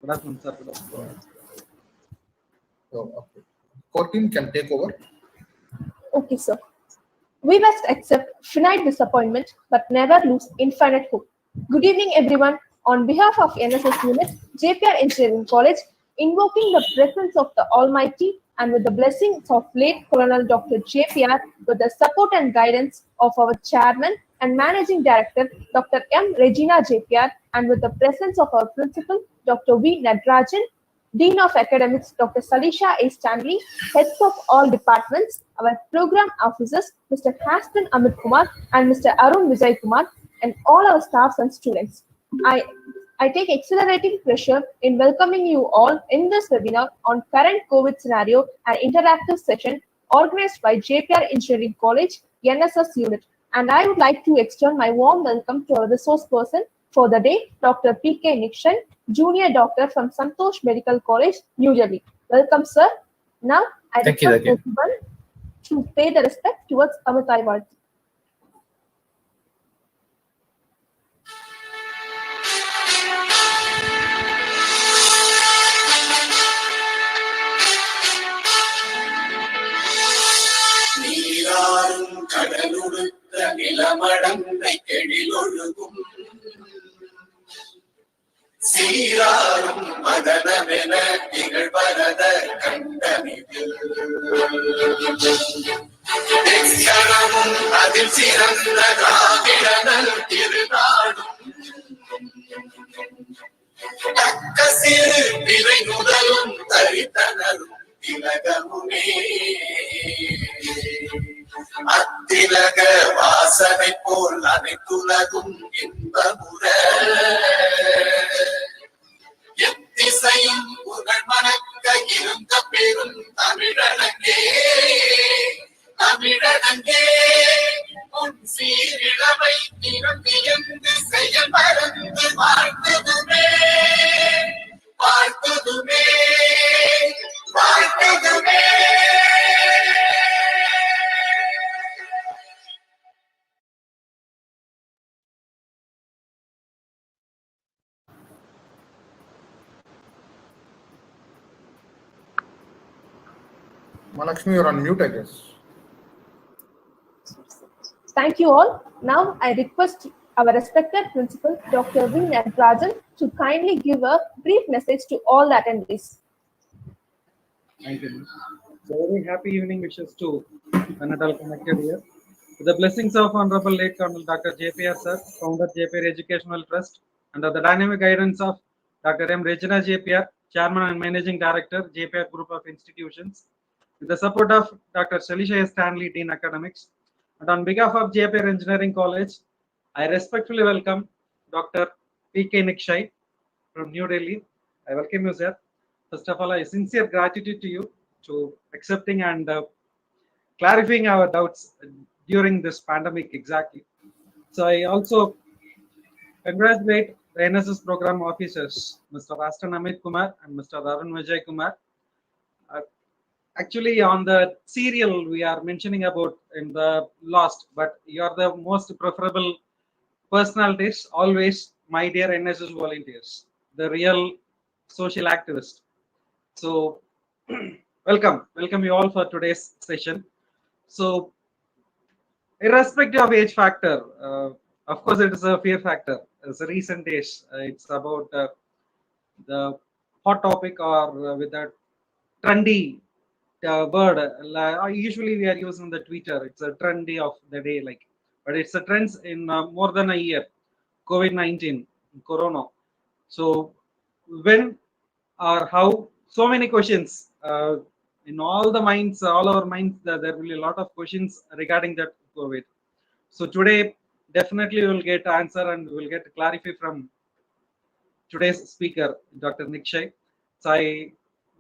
Good afternoon, sir. Good afternoon. Okay. Court can take over. Okay, sir. We must accept finite disappointment, but never lose infinite hope. Good evening, everyone. On behalf of NSS Unit, Jeppiaar Engineering College, invoking the presence of the Almighty and with the blessings of late Colonel Dr. Jeppiaar, with the support and guidance of our Chairman and Managing Director, Dr. M. Regina Jeppiaar, and with the presence of our Principal, Dr. V. Nadrajan, Dean of Academics, Dr. Salisha A. Stanley, heads of all departments, our program officers, Mr. Haston Amit Kumar and Mr. Arun Vijay Kumar, and all our staffs and students. I take accelerating pleasure in welcoming you all in this webinar on current COVID scenario and interactive session organized by Jeppiaar Engineering College, NSS Unit. And I would like to extend my warm welcome to our resource person for the day, Dr. P.K. Nikshan, Junior Doctor from Santosh Medical College, New Delhi. Welcome, sir. Now, I request everyone to pay the respect towards Amitai Ward. சீராரும் மதனமென திகழ்வரத கண்டமிதில் எக்கணமும் அதில் சிறந்த திராவிடனல் திருநாடும் தக்க சிறு பிறை முதலும் தரித்தனரும் திலகமுமே அத்திலக வாசனை போல் அனைத்துலகும் இன்பமுற எத்திசையும் புகழ் மணக்க இருந்த பெரும் தமிழனங்கே தமிழனங்கே உன் சீரிழமை திறந்தியந்து செயல் மறந்து வாழ்த்ததுமே வாழ்த்ததுமே வாழ்த்ததுமே. Malakshmi, you're on mute, I guess. Thank you all. Now I request our respected principal, Dr. V. Nadrajan, to kindly give a brief message to all the attendees. Thank you. So very happy evening wishes to Anadal connected here. With the blessings of Honorable late Colonel Dr. Jeppiaar sir, founder Jeppiaar Educational Trust, under the dynamic guidance of Dr. M. Regina Jeppiaar, Chairman and Managing Director, Jeppiaar Group of Institutions, with the support of Dr. Salisha Stanley, Dean Academics, and on behalf of Jeppiaar Engineering College, I respectfully welcome Dr. P.K. Nikshan from New Delhi. I welcome you, sir. First of all, I sincere gratitude to you to accepting and clarifying our doubts during this pandemic exactly. So I also congratulate the NSS program officers, Mr. Haston Amit Kumar and Mr. Arun Vijay Kumar. Actually, on the serial we are mentioning about in the last, but you are the most preferable personalities, always, my dear NSS volunteers, the real social activists. So, welcome you all for today's session. So, irrespective of age factor, of course, it is a fear factor. As a recent days, it's about the hot topic or with a trendy word. Usually we are using the Twitter. It's a trendy of the day, like, but it's a trend in more than a year. Covid-19, Corona. So when or how? So many questions in all the minds, all our minds. There will be a lot of questions regarding that COVID. So today, definitely we will get answer and we will get clarify from today's speaker, Dr. Nikshan. So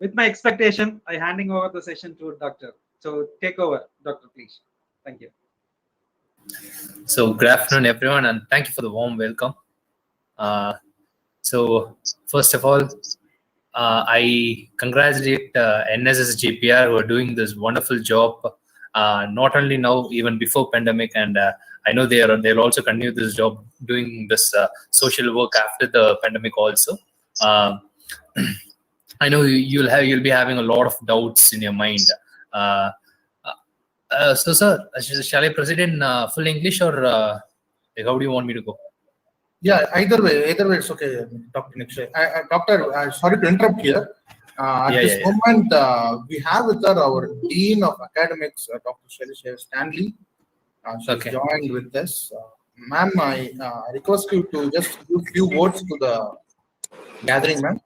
with my expectation, I handing over the session to Doctor. So take over, Doctor, please. Thank you. So good afternoon, everyone, and thank you for the warm welcome. So first of all, I congratulate NSS Jeppiaar who are doing this wonderful job. Not only now, even before pandemic, and I know they'll also continue this job, doing this social work after the pandemic also. I know you'll be having a lot of doubts in your mind. So, sir, shall I proceed in full English, or how do you want me to go? Yeah, either way it's okay, Dr. Nikshay. Doctor, sorry to interrupt here. At this moment, we have with her our Dean of Academics, Dr. Shalisha Stanley. She's joined with us. Ma'am, I request you to just give a few words to the gathering, ma'am.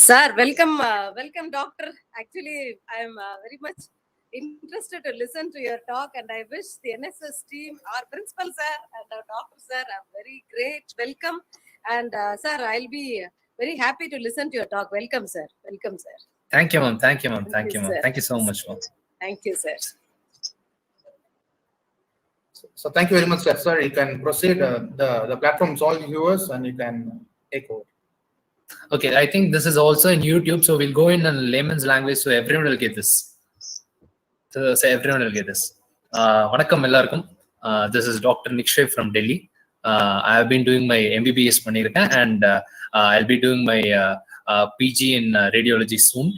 Sir, welcome, doctor. Actually, I am very much interested to listen to your talk, and I wish the NSS team, our principal sir and our doctor sir, are very great. Welcome, and sir, I'll be very happy to listen to your talk. Welcome, sir. Welcome, sir. Thank you, ma'am. Thank you, ma'am. Thank you, ma'am. Thank you so much, ma'am. Thank you, sir. So thank you very much, sir. You can proceed. The platform is all yours, and you can take over. Okay, I think this is also in YouTube, so we'll go in layman's language so everyone will get this. So everyone will get this. Vanakkam ellarkum. This is Dr. Nikshay from Delhi. I have been doing my MBBS pannirken, and I'll be doing my PG in radiology soon.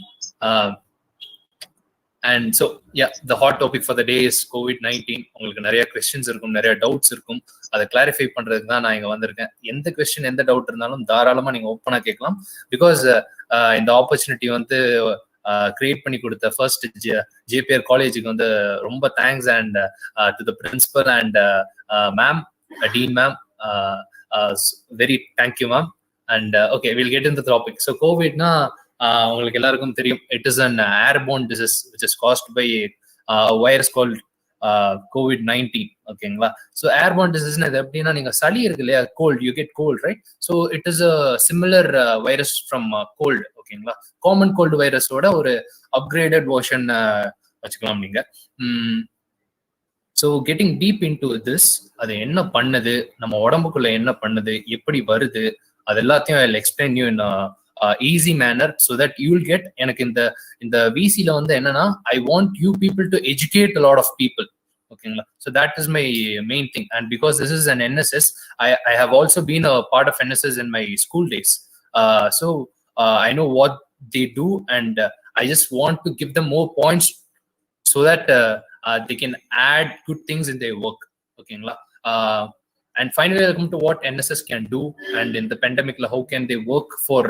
And so, yeah, the hot topic for the day is COVID-19. உங்களுக்கு நிறைய questions இருக்கும், நிறைய doubts இருக்கும். அதை clarify பண்றதுக்கு தான் நான் இங்க வந்திருக்கேன். எந்த question, எந்த doubt இருந்தாலும் தாராளமா நீங்க ஓப்பனா கேட்கலாம். Because இந்த opportunity வந்து கிரியேட் பண்ணி கொடுத்த ஃபர்ஸ்ட் ஜேபிஆர் காலேஜுக்கு வந்து ரொம்ப thanks, and to the principal and ma'am, dean ma'am, very thank you ma'am. And okay, will get in the topic. So கோவிட்னா உங்களுக்கு எல்லாருக்கும் தெரியும், it is an airborne disease which is caused by virus called COVID-19. ஓகேங்களா? So airborne டிசீஸ்னா இது எப்படின்னா, நீங்க சளி இருக்கு இல்லையா, cold, you get cold, right? So it is a similar virus from cold. ஓகேங்களா? காமன் கோல்டு வைரஸோட ஒரு அப்கிரேடட் வெர்ஷன் வச்சுக்கலாம் நீங்க. So getting deep into this, அது என்ன பண்ணுது, நம்ம உடம்புக்குள்ள என்ன பண்ணுது, எப்படி வருது, அது எல்லாத்தையும் I explain you in easy manner so that you will get. எனக்கு இந்த விசில வந்து என்னன்னா, I want you people to educate a lot of people. ஓகேங்களா? So that is my main thing. And because this is an NSS, I have also been a part of NSS in my school days. So I know what they do, and I just want to give them more points so that they can add good things in their work. ஓகேங்களா? And finally, I'll come to what NSS can do, and in the pandemic, how can they work for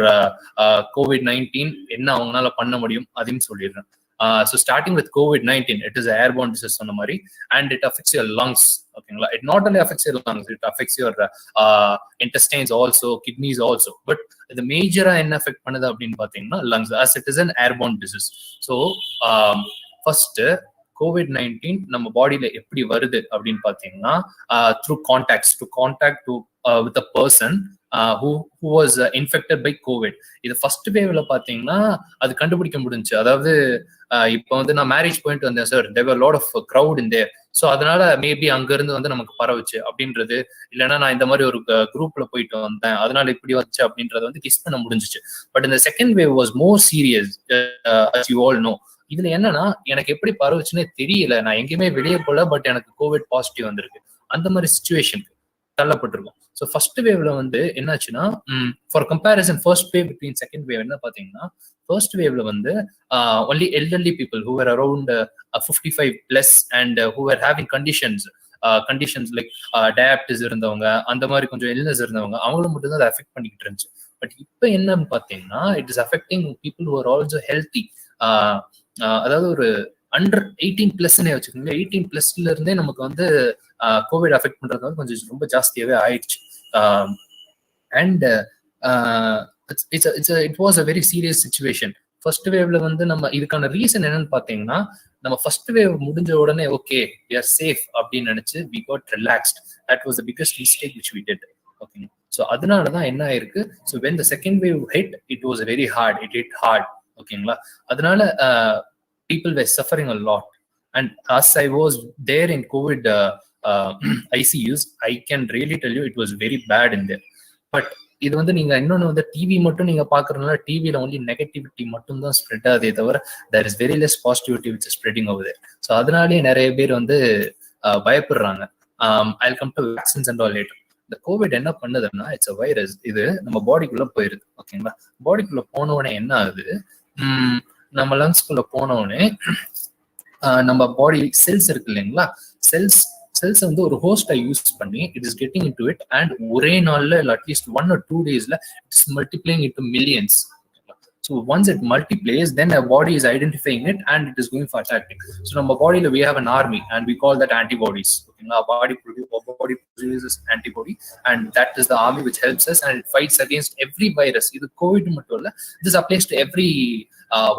COVID-19? என்ன அவங்களால பண்ண முடியும் அதையும் சொல்லிடுறேன். So starting with COVID-19, it is an airborne disease சொன்ன மாதிரி, and it affects your lungs. ஓகேங்களா? It not only affects your lungs, it affects your intestines also, kidneys also. But the major என்ன affect பண்ணுது அப்படின்னு பார்த்தீங்கன்னா lungs, as it is an airborne disease. So first, COVID-19 நம்ம பாடியில எப்படி வருது அப்படின்னு பாத்தீங்கன்னா, through contacts, to contact with a person who was infected by COVID. இது ஃபர்ஸ்ட் வேவ்ல பாத்தீங்கன்னா அது கண்டுபிடிக்க முடிஞ்சு. அதாவது இப்போ வந்து நான் மேரேஜ் போயிட்டு வந்தேன் sir, there were a lot of crowd in there, so அதனால மேபி அங்க இருந்து வந்து நமக்கு பரவுச்சு அப்படின்றது, இல்லைன்னா நான் இந்த மாதிரி ஒரு குரூப்ல போயிட்டு வந்தேன் அதனால இப்படி வந்துச்சு அப்படின்றத வந்து கிஸ் பண்ண முடிஞ்சிச்சு. பட் இந்த second wave was more serious, as you all know. இதுல என்னன்னா, எனக்கு எப்படி பரவுச்சுன்னே தெரியல, நான் எங்கேயுமே வெளியே போல, பட் எனக்கு கோவிட் பாசிட்டிவ் வந்திருக்கு. அந்த மாதிரி சிச்சுவேஷனுக்கு தள்ளப்பட்டிருக்கும். ஸோ ஃபர்ஸ்ட் வேவ்ல வந்து என்னாச்சுன்னா, for comparison first wave between second wave என்ன பாத்தீங்கன்னா, ஃபர்ஸ்ட் வேவ்ல வந்து only elderly people who are around 55+ and who were having conditions like diabetes இருந்தவங்க, அந்த மாதிரி கொஞ்சம் இல்னஸ் இருந்தவங்க, அவங்களும் மட்டும் தான் அதை அஃபெக்ட் பண்ணிக்கிட்டு இருந்துச்சு. பட் இப்போ என்னன்னு பாத்தீங்கன்னா, it is affecting people who are also healthy. அதாவது ஒரு அண்டர் 18+ வச்சுக்கோங்க, 18+ இருந்தே நமக்கு வந்து கோவிட் அஃபெக்ட் பண்றது வந்து கொஞ்சம் ரொம்ப ஜாஸ்தியாவே ஆயிடுச்சு. And it was a very serious situation. First வேவ்ல வந்து நம்ம இதுக்கான ரீசன் என்னன்னு பாத்தீங்கன்னா, நம்ம ஃபர்ஸ்ட் வேவ் முடிஞ்ச உடனே ஓகே we are safe அப்படின்னு நினைச்சு we got relaxed. That was the biggest mistake which we did. Okay, so அதனாலதான் என்ன ஆயிருக்கு, so when the second wave hit, it was very hard, it hit hard. ஓகேங்களா? அதனால people were suffering a lot, and as I was there in COVID ICUs, I can really tell you it was very bad in there. But இது வந்து நீங்க இன்னொன்னு வந்து TV மட்டும் நீங்க பாக்குறதுனால டிவில ஒன்லி நெகட்டிவிட்டி மட்டும் தான் ஸ்ப்ரெட் ஆகுதே தவிர there is very less positivity which is spreading over there. So அதனாலேயே நிறைய பேர் வந்து பயப்படுறாங்க. I'll come to vaccines and all later. இந்த கோவிட் என்ன பண்ணுதுன்னா, இட்ஸ் அ வைரஸ். இது நம்ம பாடிக்குள்ள போயிருது. ஓகேங்களா? பாடிக்குள்ள போன உடனே என்ன ஆகுது, நம்ம லங்ஸ்குள்ள போன உடனே நம்ம பாடி செல்ஸ் இருக்கு இல்லைங்களா, செல்ஸ் வந்து ஒரு ஹோஸ்டை யூஸ் பண்ணி it is getting into it, and ஒரே நாள்ல இல்லை அட்லீஸ்ட் 1 or 2 daysல it's multiplying into millions. So once it multiplies, then our body is identifying it and it is going for attacking. So நம்ம பாடியில we have an army and we call that antibodies. Okay, our body produces antibody, and that is the army which helps us and it fights against every virus. இது Covid மட்டும் இல்ல, this applies to every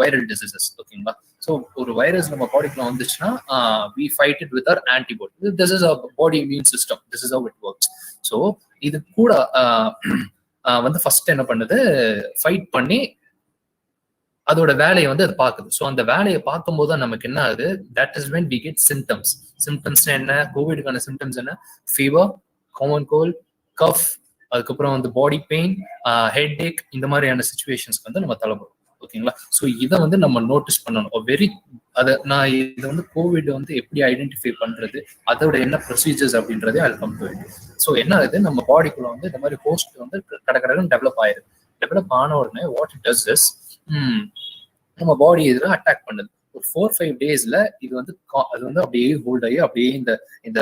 viral diseases. ஓகேங்களா? So ஒரு virus நம்ம பாடிக்குள்ள வந்துச்சுன்னா we fight it with our antibody. This is our body immune system. This is how it works. So இது கூட வந்து ஃபர்ஸ்ட் என்ன பண்ணுது, ஃபைட் பண்ணி அதோட வேலையை வந்து அது பார்க்குது. ஸோ அந்த வேலையை பார்க்கும்போது தான் நமக்கு என்ன ஆகுது, that is when we get symptoms. Symptoms என்ன, கோவிடுக்கான சிம்டம்ஸ் என்ன, ஃபீவர், காமன் கோல்ட், கஃப், அதுக்கப்புறம் வந்து பாடி பெயின், ஹெட் ஏக், இந்த மாதிரியான சுச்சுவேஷன்ஸ்க்கு வந்து நம்ம தள்ளப்படும். ஓகேங்களா? ஸோ இதை வந்து நம்ம நோட்டீஸ் பண்ணணும். நான் இதை வந்து கோவிட் வந்து எப்படி ஐடென்டிஃபை பண்றது, அதோட என்ன ப்ரொசீஜர்ஸ் அப்படின்றதே அது கம் டு இட். ஸோ என்ன ஆகுது, நம்ம பாடிக்குள்ள வந்து இந்த மாதிரி ஹோஸ்ட் வந்து கடற்கடன்னு டெவலப் ஆயிடுது. டெவலப் ஆன உடனே வாட் இட் டஸ் இஸ், நம்ம பாடி இதுல அட்டாக் பண்ணுது. ஒரு 4-5 daysல இது வந்து அது வந்து அப்படியே ஹோல்ட் ஆகி அப்படியே இந்த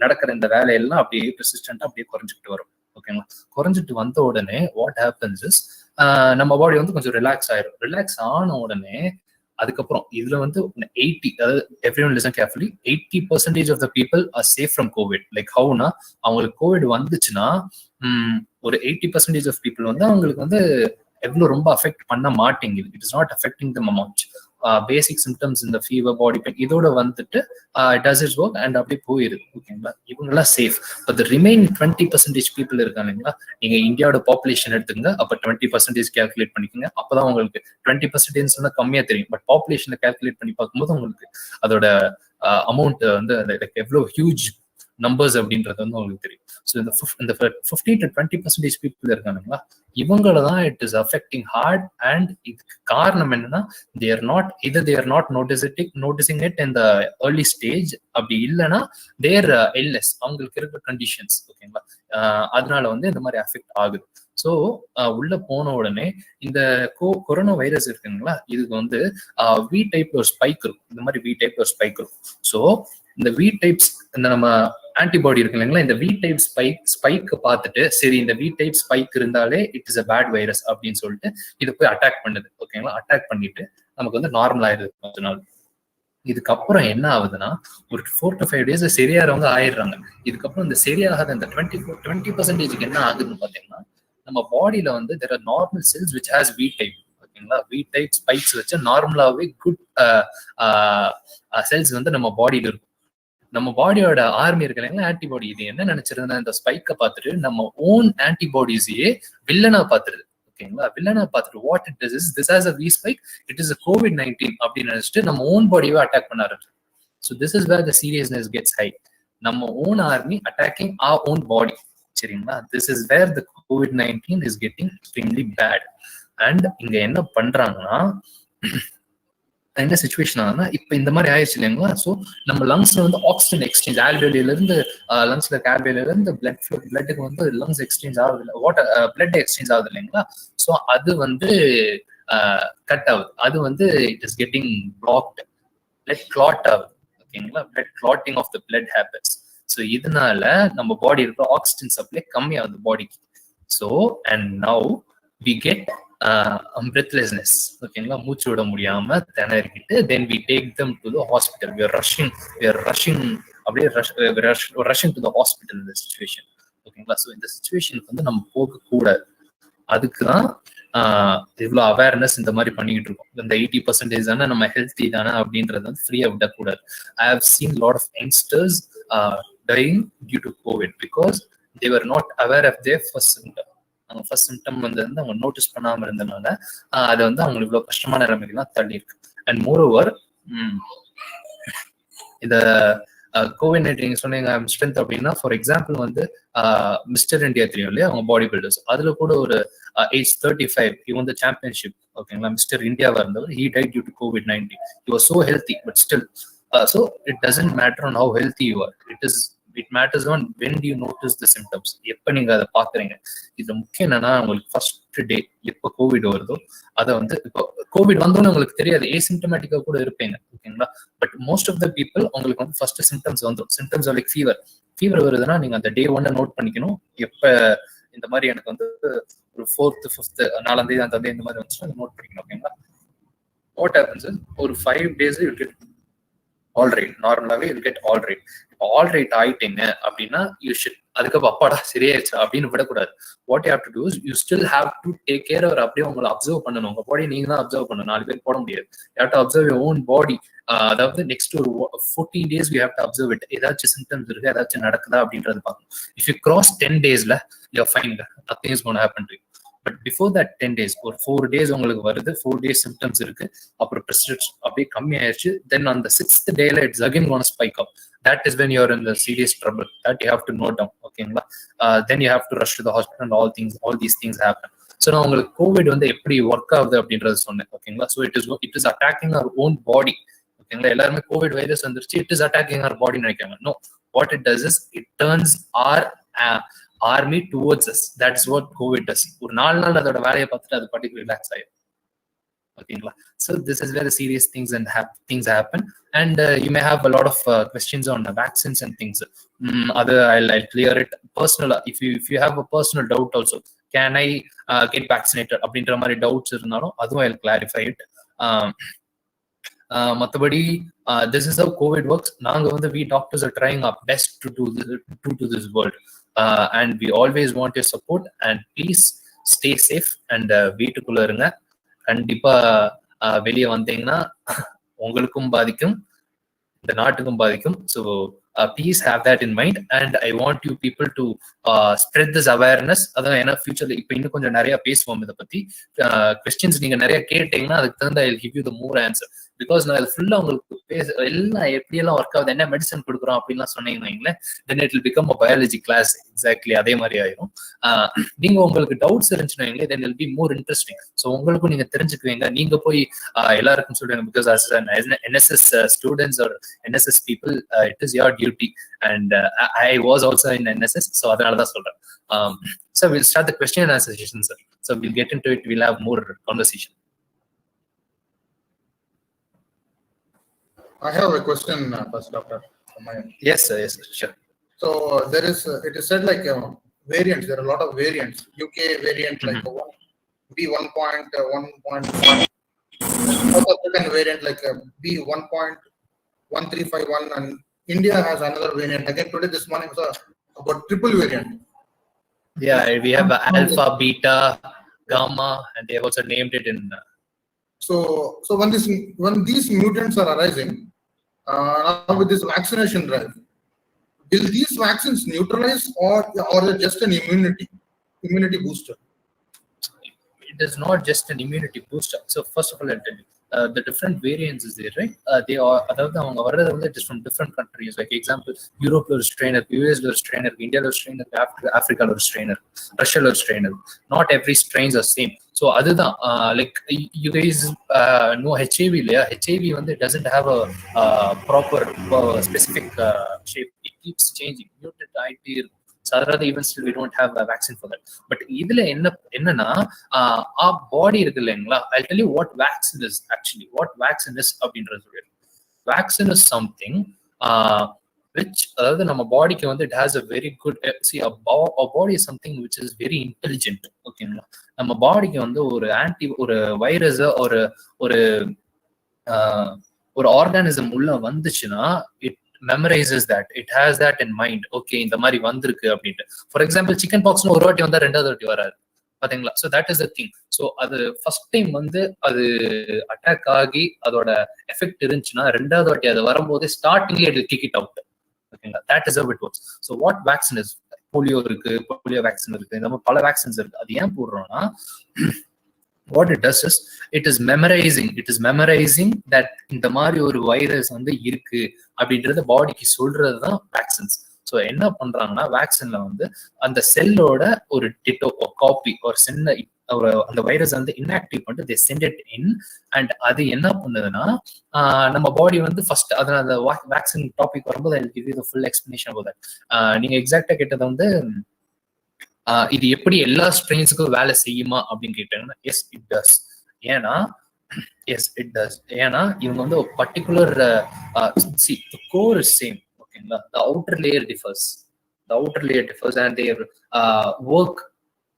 நடக்கிற இந்த வேலையெல்லாம் அப்படியே பெர்சிஸ்டன்டா அப்படியே குறைஞ்சிட்டு வரும். ஓகேங்களா? குறைஞ்சிட்டு வந்த உடனே வாட் ஹேப்பன்ஸ் இஸ், நம்ம பாடி வந்து கொஞ்சம் ரிலாக்ஸ் ஆயிரும். ரிலாக்ஸ் ஆன உடனே அதுக்கப்புறம் இதுல வந்து 80, அதாவது everyone listen carefully, 80% of the people are safe from COVID. Like ஹவுனா, அவங்களுக்கு கோவிட் வந்துச்சுன்னா ஒரு 80% of people வந்து அவங்களுக்கு வந்து எவ்வளவு ரொம்ப அஃபெக்ட் பண்ண மாட்டேங்குது. It is not affecting them much. Basic symptoms இந்த ஃபீவர், பாடி பெயின், இதோட வந்துட்டு டஸ் இட்ஸ் ஒர்க் அண்ட் அப்படியே போயிருது. ஓகேங்களா? இவங்கெல்லாம் சேஃப். பட் ரிமைன் 20% பீப்புள் இருக்காங்க இல்லைங்களா, நீங்க இந்தியாவோட பாப்புலேஷன் எடுத்துங்க, அப்ப 20% கேல்குலேட் பண்ணிக்கோங்க. அப்பதான் உங்களுக்கு 20% கம்மியா தெரியும். பட் பாப்புலேஷனை கேல்குலேட் பண்ணி பார்க்கும்போது உங்களுக்கு அதோட அமௌண்ட் வந்து எவ்வளவு ஹியூஜ் நம்பர்ஸ் அப்படின்றது வந்து உங்களுக்கு தெரியும். ஸோ இந்த 15 to 20% பீப்புள் இருக்கானுங்களா, இவங்கள தான் it is affecting heart. And இதுக்கு காரணம் என்னன்னா, they are not noticing it in the early stage. அப்படி இல்லைன்னா தேர் இல்னஸ், அவங்களுக்கு இருக்கிற கண்டிஷன்ஸ். ஓகேங்களா? அதனால வந்து இந்த மாதிரி அஃபெக்ட் ஆகுது. ஸோ உள்ள போன உடனே இந்த கொரோனா வைரஸ் இருக்குங்களா, இதுக்கு வந்து வி டைப் ஒரு ஸ்பைக் இருக்கும். இந்த மாதிரி வி டைப் ஒரு ஸ்பைக் இருக்கும். ஸோ இந்த வி டைப்ஸ், இந்த நம்ம ஆன்டிபாடி இருக்கு இல்லைங்களா, இந்த வி டைப் ஸ்பைக் பார்த்துட்டு, சரி இந்த வி டைப் ஸ்பைக் இருந்தாலே it is a bad virus அப்படின்னு சொல்லிட்டு இதை போய் அட்டாக் பண்ணுது. ஓகேங்களா? அட்டாக் பண்ணிட்டு நமக்கு வந்து நார்மல் ஆயிடுது கொஞ்ச நாள். இதுக்கப்புறம் என்ன ஆகுதுன்னா, ஒரு 4 to 5 days சரியாறவங்க ஆயிடுறாங்க. இதுக்கப்புறம் இந்த சரியாகாத இந்த 20% என்ன ஆகுதுன்னு பாத்தீங்கன்னா, நம்ம பாடியில வந்து there are normal cells which has V type. ஓகேங்களா? V type ஸ்பைக்ஸ் வச்சு நார்மலாவே குட் செல்ஸ் வந்து நம்ம பாடியில இருக்கும். நம்ம பாடியோட ஆர்மி இருக்கு இல்லைங்களா, ஆன்டிபாடி, இது என்ன நினைச்சிருந்தா, இந்த ஸ்பைக்கை பார்த்துட்டு நம்ம ஓன் ஆன்டிபாடிஸையே வில்லனா பார்த்துருது. ஓகேங்களா? வில்லனா பார்த்துட்டு what it is, this has a V spike, it is COVID-19 அப்படின்னு நினைச்சிட்டு நம்ம ஓன் பாடியவே அட்டாக் பண்ண ஆரம்பிச்சு. So this is where the seriousness gets high. நம்ம own army attacking our own body. சரிங்களா? This is where the COVID-19 is getting extremely bad. And இங்க என்ன பண்றாங்கன்னா, என்ன சிச்சுவேஷன் ஆகுதுன்னா, இப்ப இந்த மாதிரி ஆயிடுச்சு இல்லைங்களா. ஸோ நம்ம லங்ஸ்ல வந்து ஆக்சிஜன் எக்ஸ்சேஞ்ச், ஆல்வேலியில இருந்து லங்ஸ்ல இருக்க ஆல்வேலியில இருந்து பிளட்டுக்கு வந்து லங்ஸ் எக்ஸ்சேஞ்ச் ஆகுது இல்லை, வாட்டர் பிளட் எக்ஸ்சேஞ்ச் ஆகுது இல்லைங்களா. ஸோ அது வந்து கட் ஆகுது. அது வந்து it is getting blocked, blood clot ஆகுது. ஓகேங்களா? Blood clotting of the blood happens. So இதனால நம்ம பாடி இருக்கிற ஆக்சிஜன் சப்ளை கம்மியாகுது பாடிக்கு. So and now we get breathlessness. ஓகேங்களா? மூச்சு விட முடியாம திணறிக்கிட்டு then we take them to the hospital. we are rushing அப்படியே rushing to the hospital in this situation. ஓகேங்களா? ஸோ இந்த சிச்சுவேஷனுக்கு வந்து நம்ம போக கூடாது. அதுக்குதான் இவ்வளவு அவேர்னஸ் இந்த மாதிரி பண்ணிக்கிட்டு இருக்கோம். இந்த 80% தானே நம்ம ஹெல்த்தி தானே அப்படின்றத வந்து ஃப்ரீயா விடக்கூடாது. I have seen lot of youngsters dying due to COVID because they were not aware of their first symptom. அவங்க ஃபர்ஸ்ட் சிம்டம் வந்து அவங்க நோட்டீஸ் பண்ணாம இருந்தனால அது வந்து அவங்களுக்கு இவ்வளவு கஷ்டமான நிலைமைகள்லாம் தள்ளி இருக்கு. அண்ட் மோர் ஓவர் இத COVID-19 சொன்னீங்க ஸ்ட்ரென்த் அப்படின்னா, ஃபார் எக்ஸாம்பிள் வந்து மிஸ்டர் இந்தியா தெரியும் இல்லையா, அவங்க பாடி பில்டர்ஸ், அதுல கூட ஒரு ஏஜ் 35 இவன் சாம்பியன்ஷிப். ஓகேங்களா? மிஸ்டர் இந்தியாவா இருந்தவர், he died due to COVID-19. He was so healthy but still so it doesn't matter on how healthy you are, it matters on when do you notice the symptoms, எப்ப நீங்க அதை பாக்குறீங்க. இது முக்கியம் என்னன்னா, உங்களுக்கு ஃபர்ஸ்ட் டே எப்போ Covid வருதோ அதை வந்து, இப்போ கோவிட் வந்தோன்னு உங்களுக்கு தெரியாது, ஏசிம்டமேட்டிக்கா கூட இருப்பீங்க, ஓகேங்களா. But most of the people உங்களுக்கு வந்து ஃபர்ஸ்ட் சிம்டம்ஸ் வந்துடும். சிம்டம்ஸ் லைக் ஃபீவர் வருதுன்னா நீங்க அந்த டே 1 நோட் பண்ணிக்கணும். எப்ப இந்த மாதிரி எனக்கு வந்து ஒரு 4th 5th 4ஆம் தேதி 5ஆம் தேதி இந்த மாதிரி வந்துச்சுன்னா நோட் பண்ணிக்கணும், ஓகேங்களா. வாட் ஹேப்பன்ஸ் இஸ் ஒரு 5 days you get all right. நார்மலாவே you get all right. All right ஆயிட்டீங்க அப்படின்னா யூ ஷுட் அதுக்கப்புறம் அப்பாடா சரியாயிடுச்சு அப்படின்னு விடக்கூடாது. What you have to do is you still have to take care. அவர் அப்படியே உங்களை அப்சர்வ் பண்ணணும். உங்க பாடி நீங்க தான் அப்சர்வ் பண்ணணும், 4 பேர் போட முடியாது. You have to observe your own body. அதாவது நெக்ஸ்ட் ஒரு 14 days you have to observe it. ஏதாச்சும் சிம்டம்ஸ் இருக்கு, ஏதாச்சும் நடக்குதா அப்படின்றது பார்க்கணும். If you cross 10 days you are fine, nothing is gonna happen to you. But before that 10 days ஒரு 4 days உங்களுக்கு வருது, 4 days சிம்டம்ஸ் இருக்கு, அப்புறம் பிரிஸ்கிரிப்ஷன் அப்படியே கம்மி ஆயிடுச்சு, தென் on the 6th day it's again gonna spike up. That is when you are in the serious trouble. That you have to note down, ஓகேங்களா. Then you have to rush to the hospital and all these things happen. So நான் உங்களுக்கு Covid வந்து எப்படி work ஆகுது அப்படின்றது சொன்னேன், ஓகேங்களா. So it is attacking our own body, ஓகேங்களா. எல்லாருமே கோவிட் வைரஸ் வந்துருச்சு, it is attacking our body நினைக்காங்க. No, what it does is it turns army towards us. That's what COVID does. ஒரு 4 நாள் அதோட வேலையை பார்த்துட்டு அது பாட்டுக்கு ரிலாக்ஸ் ஆயிடும், ஓகேங்களா. So this is where the serious things happen, and you may have a lot of questions on vaccines and things. I'll clear it personal. If you have a personal doubt also, can I get vaccinated அப்படின்ற மாதிரி doubts இருந்தாலும் அதுவும் I'll clarify it. மற்றபடி this is how COVID works. நாங்க வந்து we doctors are trying our best to do this world. And we always want your support, and please stay safe and வீட்டுக்குள்ள இருங்க. கண்டிப்பா வெளியே வந்தீங்கன்னா உங்களுக்கும் பாதிக்கும், இந்த நாட்டுக்கும் பாதிக்கும். So please have that in mind, and I want you people to spread this awareness. அதான் ஏன்னா ஃபியூச்சர்ல இப்போ இன்னும் கொஞ்சம் நிறைய பேசுவோம் இதை பத்தி. கொஸ்டின்ஸ் நீங்க நிறைய கேட்டீங்கன்னா அதுக்கு தகுந்த I'll give you the more answer. Because நான் அது ஃபுல்லா உங்களுக்கு எல்லாம் எப்படியெல்லாம் ஒர்க் ஆகுது, என்ன மெடிசன் கொடுக்குறோம் அப்படின்லாம் சொன்னீங்கன்னா then it will become a biology class. Exactly அதே மாதிரி ஆயிரும். நீங்க உங்களுக்கு டவுட்ஸ் இருந்துச்சுன்னா then will be more interesting. So உங்களுக்கும் நீங்க தெரிஞ்சுக்குவீங்க. நீங்க போய் எல்லாருக்கும் சொல்லுங்க. Because as an NSS students or NSS people, it is your duty, and I was also in NSS, so அதனால தான் சொல்றேன். So we'll start the question and answer session, sir. So we'll get into it. We'll have more conversation. I have a question first, Doctor. Yes, sir. Yes, sir. Sure. So it is said like variants. There are a lot of variants. UK variant like B1.1.1. South African variant like B1.1351, and India has another variant. Again today this morning was about triple variant. Yeah, we have alpha, beta, gamma, and they have also named it in. So when these mutants are arising, now with this vaccination drive, will these vaccines neutralize or just an immunity booster? It is not just an immunity booster. So first of all, I'll tell you the different variants is there, right? They are just from different countries. Like example, Europe or strainer, US or strainer, India or strainer, Africa or strainer, Russia or strainer. Not every strains are same. So other than like you guys know HIV, HIV doesn't have a proper specific shape. It keeps changing. Mutant IT. Even still we don't have a vaccine for that. But இதுல என்னன்னா our body இருக்கு இல்லைங்களா. I'll tell you what vaccine is actually. What vaccine is அப்படின்றது. Vaccine is something which அதாவது நம்ம பாடிக்கு it has a very good see our body is something which is very intelligent, ஓகேங்களா. நம்ம பாடிக்கு ஒரு வைரஸ் ஒரு ஆர்கானிசம் உள்ள வந்துச்சுன்னா it memorizes that. It has that in mind. Okay, இந்த மாதிரி வந்திருக்கு அப்படின்ட்டு. ஃபார் எக்ஸாம்பிள் சிக்கன் பாக்ஸ்னு ஒரு வாட்டி வந்தா 2வது வாட்டி வராது, பாத்தீங்களா. So that is the thing. So அது ஃபர்ஸ்ட் டைம் அது அட்டாக் ஆகி அதோட எஃபெக்ட் இருந்துச்சுன்னா 2வது வாட்டி அது வரும்போது ஸ்டார்டிங்லேயே இட் கிக் இட் அவுட், ஓகேங்களா. That is how it works. So what vaccine is, polio இருக்கு, போலியோ வேக்சின் இருக்கு, இந்த மாதிரி பல வேக்சின்ஸ் இருக்கு. அது ஏன் போடுறோம்னா what it does is it is memorizing that இந்த மாதிரி ஒரு வைரஸ் இருக்கு அப்படின்றது பாடிக்கு சொல்றதுதான் வேக்சின்ஸ். ஸோ என்ன பண்றாங்கன்னா வேக்சின்ல வந்து அந்த செல்லோட ஒரு டிட்டோ காப்பி ஒரு சின்ன அந்த வைரஸ் வந்து இன்ஆக்டிவ் பண்ணிட்டு தே சென்ட் இட் இன். அண்ட் அது என்ன பண்ணுதுன்னா நம்ம பாடி வந்து ஃபர்ஸ்ட் அதனால அந்த வேக்சின் டாபிக் வரும்போது I give you the full explanation about that. நீங்க எக்ஸாக்டா கேட்டது வந்து இது எப்படி எல்லா ஸ்ட்ரெயின்ஸுக்கும் வேலை செய்யுமா அப்படின்னு கேட்டாங்கன்னா எஸ் இட் டஸ். ஏன்னா இவங்க வந்து ஒரு பர்டிகுலர் கோர் இஸ் சேம். ஓகேங்களா? the outer layer differs and their work,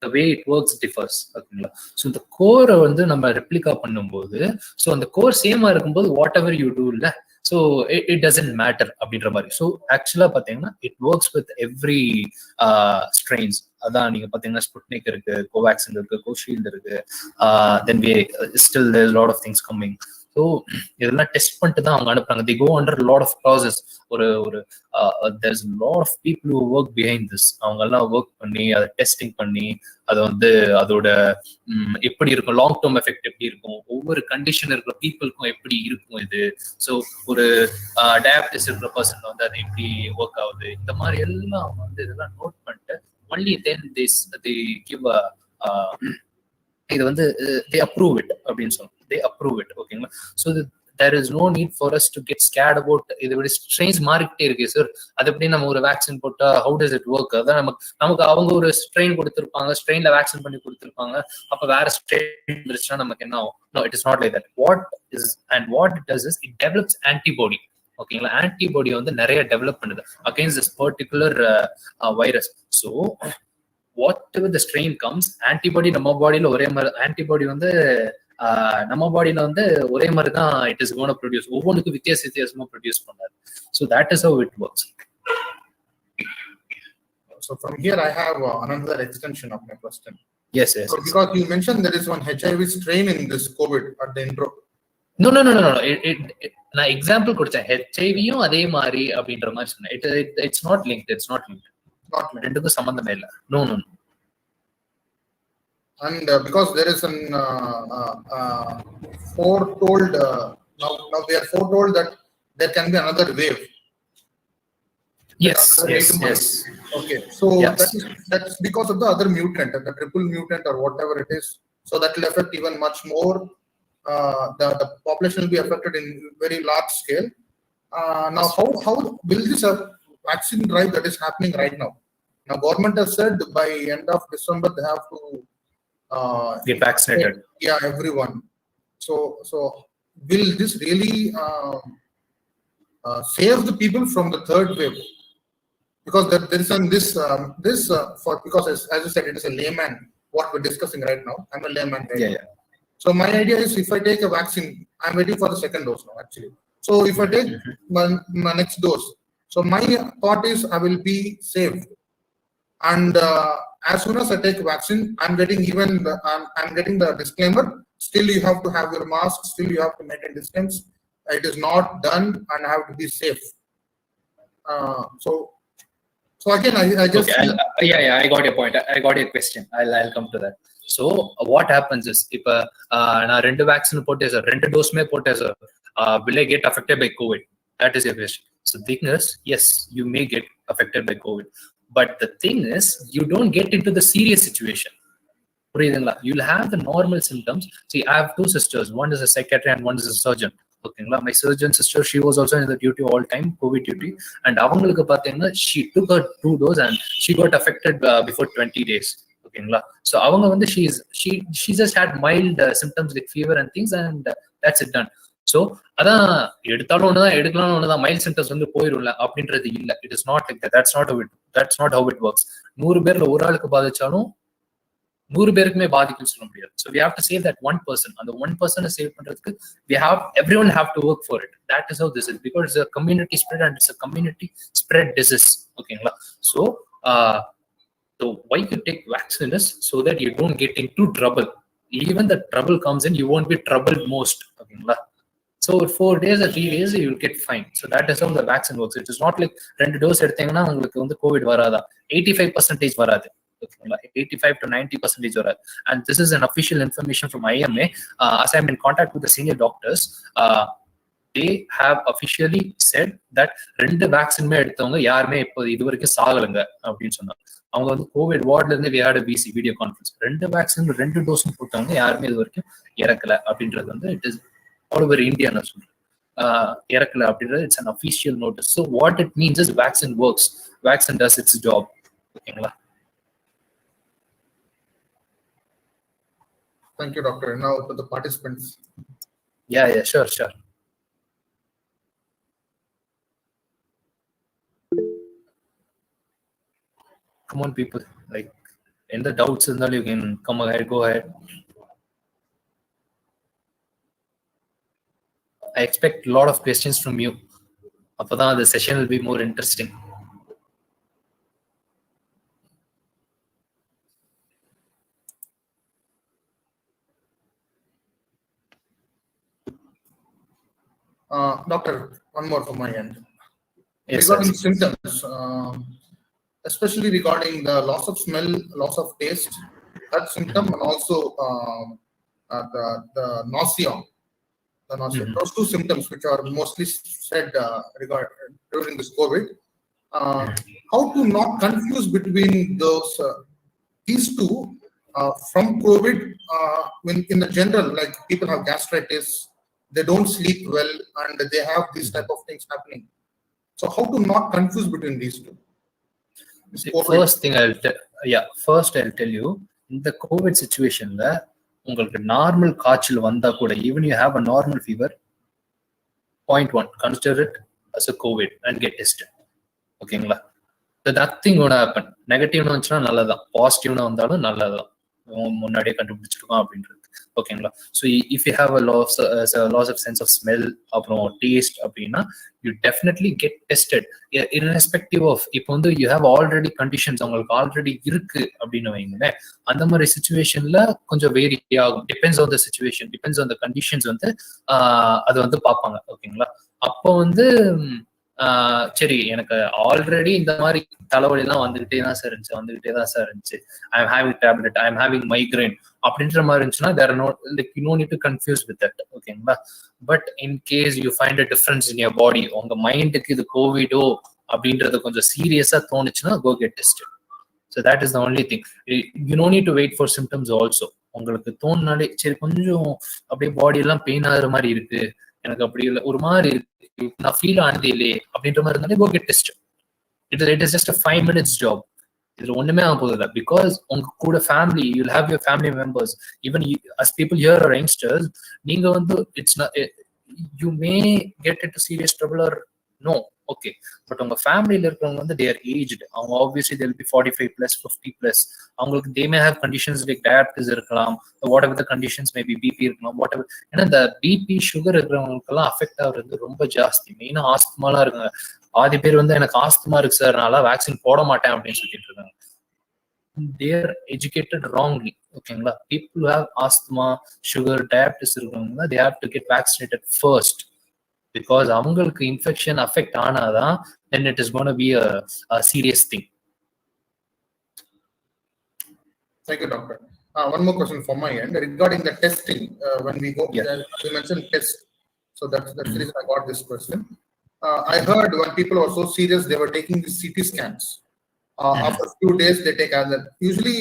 the way it works differs. ஓகேங்களா? ஸோ இந்த கோரை வந்து நம்ம ரெப்ளிகா பண்ணும்போது ஸோ அந்த கோர் சேமா இருக்கும்போது வாட் எவர் யூ டூ இல்லை ஸோ இட் டசன்ட் மேட்டர் அப்படின்ற மாதிரி. ஸோ ஆக்சுவலாக பார்த்தீங்கன்னா it works with every strains. அதான் நீங்க பாத்தீங்கன்னா ஸ்புட்னிக் இருக்கு, கோவேக்சின் இருக்கு, கோஷீல்டு இருக்கு, then we still there lot of things coming. So இதெல்லாம் டெஸ்ட் பண்ணிட்டு தான் அவங்க அனுப்புறாங்க. The go under lot of process. ஒரு there's lot of people who work behind this. அவங்க எல்லாம் ஒர்க் பண்ணி அதை டெஸ்டிங் பண்ணி அதை வந்து அதோட எப்படி இருக்கும், லாங் டேர்ம் எஃபெக்ட் எப்படி இருக்கும், ஒவ்வொரு கண்டிஷன் இருக்கிற பீப்புளுக்கும் எப்படி இருக்கும் இது. ஸோ ஒரு டயபிட்டிஸ் இருக்கிற பர்சன் வந்து அது எப்படி ஒர்க் ஆகுது, இந்த மாதிரி எல்லாம் அவங்க வந்து இதெல்லாம் நோட் பண்ணிட்டு only then they give a இது வந்து they approve it அப்படின்னு சொல்லுவாங்க. they approve it. ஓகேங்களா? so there is no need for us to get scared about இது எப்படி ஸ்ட்ரெயின்ஸ் மாறிக்கிட்டே இருக்கு சார், அது எப்படி நம்ம ஒரு வேக்சின் போட்டா how does it work. அதான் நமக்கு அவங்க ஒரு ஸ்ட்ரெயின் கொடுத்துருப்பாங்க, ஸ்ட்ரெயின்ல வேக்சின் பண்ணி கொடுத்துருப்பாங்க, அப்ப வேற ஸ்ட்ரெயின் இருந்துச்சுன்னா நமக்கு என்ன ஆகும்? no, it is not like that. what it does is it develops antibody. ஓகேங்களா? ஆன்டிபாடி வந்து நிறைய டெவலப் பண்ணுது against this particular virus. So what ever the strain comes, antibody நம்ம பாடியில ஒரே மாதிரி, ஆன்டிபாடி வந்து நம்ம பாடியில வந்து ஒரே மாதிரி தான் இட் இஸ் கோனா ப்ரொடியூஸ். ஒவ்வொன்றுக்கும் வித்தியாசமா ப்ரொடியூஸ் பண்ணாது. So that is how it works. So from here I have another extension of my question. Yes. So because you mentioned there is one HIV strain in this COVID at the intro. No. நான் example கொடுத்தேன். ஹெச்ஐவியும் அதே மாதிரி அப்படின்ற மாதிரி சொன்னேன். It's not linked. ரெண்டுக்கும் சம்பந்தமே இல்லை. No. And because there is an foretold now they are foretold that there can be another wave. Yes. Okay, so yes. that's because of the other mutant, the triple mutant or whatever it is. So that will affect even much more. The population will be affected in very large scale. Now, how will this vaccine drive that is happening right now? Now, government has said by end of December they have to get vaccinated. Everyone. So will this really save the people from the third wave? Because there is because as you said, it is a layman what we're discussing right now. I'm a layman. Right? Yeah. So my idea is if I take a vaccine, I'm waiting for the second dose now actually. So if I take my next dose, so my thought is I will be saved. And as soon as I take vaccine, I'm getting the disclaimer. Still you have to have your mask. Still you have to maintain distance. It is not done, and I have to be safe. So again, I just I got your point. I got your question. I'll come to that. So what happens is if நான் ரெண்டு vaccine போட்டேன் sir, ரெண்டு டோஸ்மே போட்டேன் sir, will I get affected by COVID? That is your question. So the thing is, yes, you may get affected by COVID, but the thing is, you don't get into the serious situation. புரியுதுங்களா? You'll have the normal symptoms. See, I have two sisters. One is a psychiatrist and one is a surgeon. ஓகேங்களா? My surgeon sister, she was also in the duty all time, COVID duty, and அவங்களுக்கு பார்த்தீங்கன்னா she took her 2 doses and she got affected before 20 days. ஓகேங்களா? So அவங்க வந்து she just had mild symptoms like fever and things, and that's it done. So அதான் எடுத்தாலும் ஒண்ணுதான், எடுக்கலாம் ஒண்ணுதான், மைல்ட் சிம்டம்ஸ் வந்து போயிரும்ல அப்படின்றது இல்லை. It is not like that's not how it works. 100 பேர்ல ஒரு ஆளுக்கு பாதிச்சாலும் 100 பேருக்குமே பாதிக்கும்னு சொல்ல முடியாது. So we have to save that one person. அந்த one person சேவ் பண்றதுக்கு everyone have to work for it. That is how this is, because it's a community spread and it's a community spread disease. ஓகேங்களா? So so why you take vaccine is so that you don't get into trouble. Even the trouble comes in, you won't be troubled most. Okay, so 4 days or 3 days you will get fine. So that is how the vaccine works. It is not like 2 dose எடுத்தீங்கன்னா உங்களுக்கு வந்து Covid வராதா? 85% வராது. 85 to 90% வராது. And this is an official information from IMA. As I'm in contact with the senior doctors, they have officially said that 2 வேக்சினுமே எடுத்தவங்க யாருமே இப்போ இது வரைக்கும் சாகலைங்க அப்படின்னு சொன்னாங்க. அவங்க வந்து கோவிட் வார்ட்ல இருந்து விளையாட பிசி வீடியோ கான்ஃபரன்ஸ் 2 வேக்சின் 2 டோஸும் போட்டவங்க யாருமே இது வரைக்கும் இறக்கல அப்படின்றது வந்து it is all over India நான் சொல்றேன். இறக்கல அப்படின்றது it's an official notice. So what it means is vaccine works, vaccine does it's job. ஓகேங்களா? Thank you, doctor. Now to the participants. Yeah, sure. Come on, people. Like, in the doubts, you can come ahead, go ahead. I expect a lot of questions from you. Appada the session will be more interesting. Doctor, one more from my end. Yes, regarding sir. symptoms, especially regarding the loss of smell, loss of taste, that symptom, and also the nausea. Those two symptoms which are mostly said during this COVID. How to not confuse between these two from COVID? When in the general, like people have gastritis, they don't sleep well, and they have these type of things happening. So how to not confuse between these two? First I'll tell you, in the COVID situation, உங்களுக்கு normal காய்ச்சல் வந்தா கூட, even you have a normal fever, 0.1 consider it as a COVID and get tested. ஓகேங்களா? nothing gonna happen. நெகட்டிவ்னு வந்துச்சுன்னா நல்லதான், பாசிட்டிவ்னு வந்தாலும் நல்லதான், முன்னாடியே கண்டுபிடிச்சிருக்கோம் அப்படின்றது. ஓகேங்களா? So if you have loss of sense of smell, அப்புறம் டேஸ்ட் அப்படின்னா you definitely get tested. Irrespective of இப்போ வந்து யூ ஹேவ் ஆல்ரெடி கண்டிஷன்ஸ் உங்களுக்கு ஆல்ரெடி இருக்கு அப்படின்னு வைங்களேன், அந்த மாதிரி சுச்சுவேஷன்ல கொஞ்சம் வேரி ஆகும். Depends on the situation, depends on the conditions வந்து அது வந்து பார்ப்பாங்க. ஓகேங்களா? அப்போ வந்து சரி எனக்கு ஆல்ரெடி இந்த மாதிரி தலைவலி எல்லாம் வந்துகிட்டே தான் சார் இருந்துச்சு, I am having tablet, I am having migraine அப்படின்ற மாதிரி இருந்துச்சுன்னா there are no like you no need to confuse with that. ஓகேங்களா? But in case you find a difference in your body, உங்க மைண்டுக்கு இது கோவிடோ அப்படின்றது கொஞ்சம் சீரியஸா தோணுச்சுன்னா go get tested. So that is the only thing. You no need to wait for symptoms also. உங்களுக்கு தோணுனாலே சரி கொஞ்சம் அப்படியே பாடி எல்லாம் பெயின் ஆகுற மாதிரி இருக்கு, எனக்கு அப்படி இல்லை ஒரு மாதிரி இருக்கு, நான் ஃபீல் ஆனது இல்லையே அப்படின்ற மாதிரி இருந்தாலே go get tested. It is just a 5 minutes job. இதுல ஒண்ணுமே ஆக போகுது இல்லை. பிகாஸ் உங்க கூட family, you'll have your family members, even as people here are youngsters, நீங்க வந்து it's you may get into serious trouble or no, okay. But உங்க ஃபேமிலியில இருக்கிறவங்க வந்து தேர் ஏஜ்டு, அவங்க ஆப்வியஸ்லி தேல் பி 45+, 50+. அவங்களுக்கு they may have conditions like diabetes இருக்கலாம், whatever த conditions maybe BP இருக்கலாம், வாட் எவர். ஏன்னா இந்த பிபி சுகர் இருக்கிறவங்களுக்கெல்லாம் அஃபெக்ட் ஆகுறது ரொம்ப ஜாஸ்தி. மெயினா ஆஸ்துமாலாம் இருக்குங்க. பாதி பேர் வந்து எனக்கு ஆஸ்துமா இருக்கு சார், அதனால வேக்சின் போட மாட்டேன் அப்படின்னு சொல்லிட்டு இருக்காங்க. They're educated wrongly. ஓகேங்களா? People have asthma, sugar, diabetes இருக்கிறவங்க they have to get vaccinated first. Because அவங்களுக்கு இன்ஃபெக்ஷன் அஃபெக்ட் ஆனாதான் then it is going to be a serious thing. Thank you, doctor. One more question from my end regarding the testing. When we go, you mentioned test, so that's the reason I got this question. I heard when people were so serious, they were taking the CT scans. After a few days, they take other. Usually,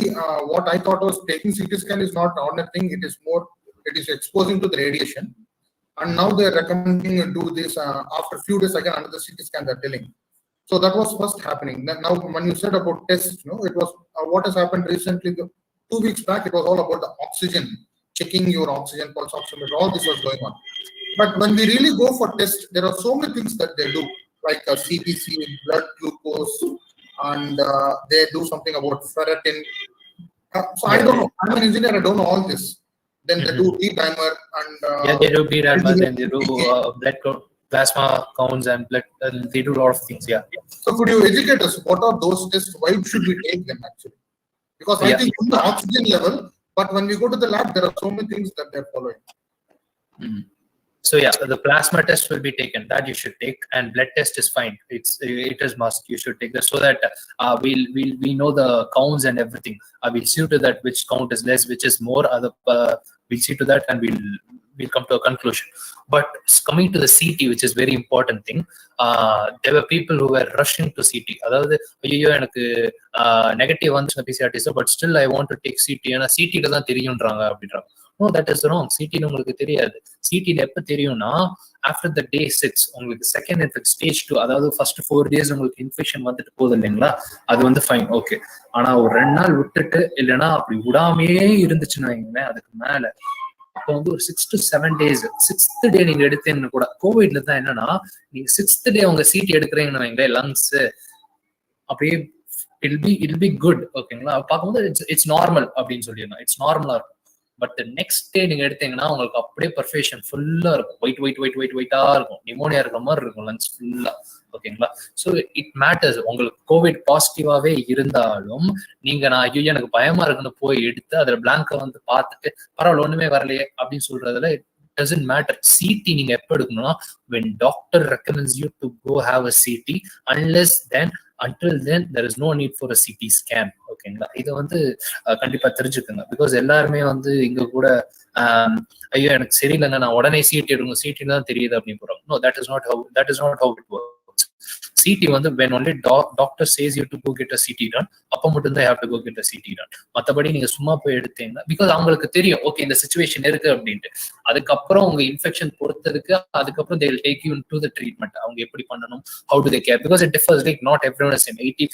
what I thought was taking CT scan is not ordinary thing. It is exposing to the radiation. And now they are recommending to do this after a few days again another CT scan they're telling. So that was first happening. Now when you said about tests, it was what has happened recently. 2 weeks back, it was all about the oxygen, checking your oxygen, pulse oximeter, all this was going on. But when we really go for tests, there are so many things that they do, like CBC, blood glucose, and they do something about ferritin. So I don't know. I'm an engineer. I don't know all this. Then they do D-dimer and they do D-dimer, then they do blood plasma counts and blood. They do a lot of things. Yeah. So could you educate us? What are those tests? Why should we take them actually? Because I think on the oxygen level, but when we go to the lab, there are so many things that they're following. So yeah, the plasma test will be taken. That you should take, and blood test is fine. It is must. You should take that so that we know the counts and everything. We'll see to that which count is less, which is more. We'll see to that, and we'll come to a conclusion. But coming to the CT, which is very important thing, there were people who were rushing to CT. அதாவது ஐயோ எனக்கு negative வந்துச்சு PCR test, but still I want to take CT, ஏன்னா CTல தான் தெரியும்ன்றாங்க அப்படின்றாங்க. No, that is wrong. CT உங்களுக்கு தெரியாது. CTல எப்ப தெரியும்னா ஆஃப்டர் த டே 6 உங்களுக்கு செகண்ட் இன்ஃபெக்ட் ஸ்டேஜ் 2, அதாவது ஃபர்ஸ்ட் 4 days உங்களுக்கு இன்ஃபெக்ஷன் வந்துட்டு போகுது இல்லைங்களா, அது வந்து ஃபைன், ஓகே. ஆனா ஒரு 2 நாள் விட்டுட்டு இல்லைன்னா அப்படி விடாமையே இருந்துச்சுன்னா அதுக்கு மேல அப்போ வந்து ஒரு 6 to 7 days, 6th day நீங்க எடுத்தீங்கன்னு கூட, கோவிட்ல தான் என்னன்னா நீங்க 6th day உங்க CT எடுக்கிறீங்கன்னு வைங்களேன், லங்ஸ் அப்படியே it'll be good, ஓகேங்களா. பார்க்கும்போது இட்ஸ் நார்மல் அப்படின்னு சொல்லிடலாம், இட்ஸ் நார்மலா இருக்கும். பட் த நெக்ஸ்ட் டே நீங்க எடுத்தீங்கன்னா உங்களுக்கு அப்படியே பர்ஃபேஷன் ஃபுல்லா இருக்கும், ஒயிட்டா இருக்கும், நிமோனியா இருக்கிற மாதிரி இருக்கும் லங்ஸ் ஃபுல்லா, ஓகேங்களா. So it matters. உங்களுக்கு கோவிட் பாசிட்டிவாவே இருந்தாலும் நீங்க நான் ஐயோ எனக்கு பயமா இருக்குன்னு போய் எடுத்து அதுல பிளாங்கை வந்து பார்த்துட்டு பரவாயில்ல ஒண்ணுமே வரலையே அப்படின்னு சொல்றதுல doesn't matter. CT நீங்க எப்ப எடுக்கணும்னா when doctor recommends you to go have a CT, until then there is no need for a CT scan, ஓகேங்களா. இதை வந்து கண்டிப்பா தெரிஞ்சுக்கோங்க. பிகாஸ் எல்லாருமே வந்து இங்க கூட ஐயோ எனக்கு சரியில்லைங்க நான் உடனே CT எடுக்கணும், CT தான் தெரியுது அப்படின்னு போறாங்க. No, that is not how it works. CT வந்து when only doctor says you to go get a CT done, அப்ப மட்டும் தான் you have to go get a CT done. மத்தபடி நீங்க சும்மா போய் எடுத்தீங்கன்னா பிகாஸ் அவங்களுக்கு தெரியும் ஓகே இந்த சிச்சுவேஷன் இருக்கு அப்படின்ட்டு, அதுக்கப்புறம் உங்க இன்ஃபெக்ஷன் பொறுத்ததுக்கு அதுக்கப்புறம் they will take you into the treatment. அவங்க எப்படி பண்ணணும், how do they care, because it differs, like not everyone is same. 80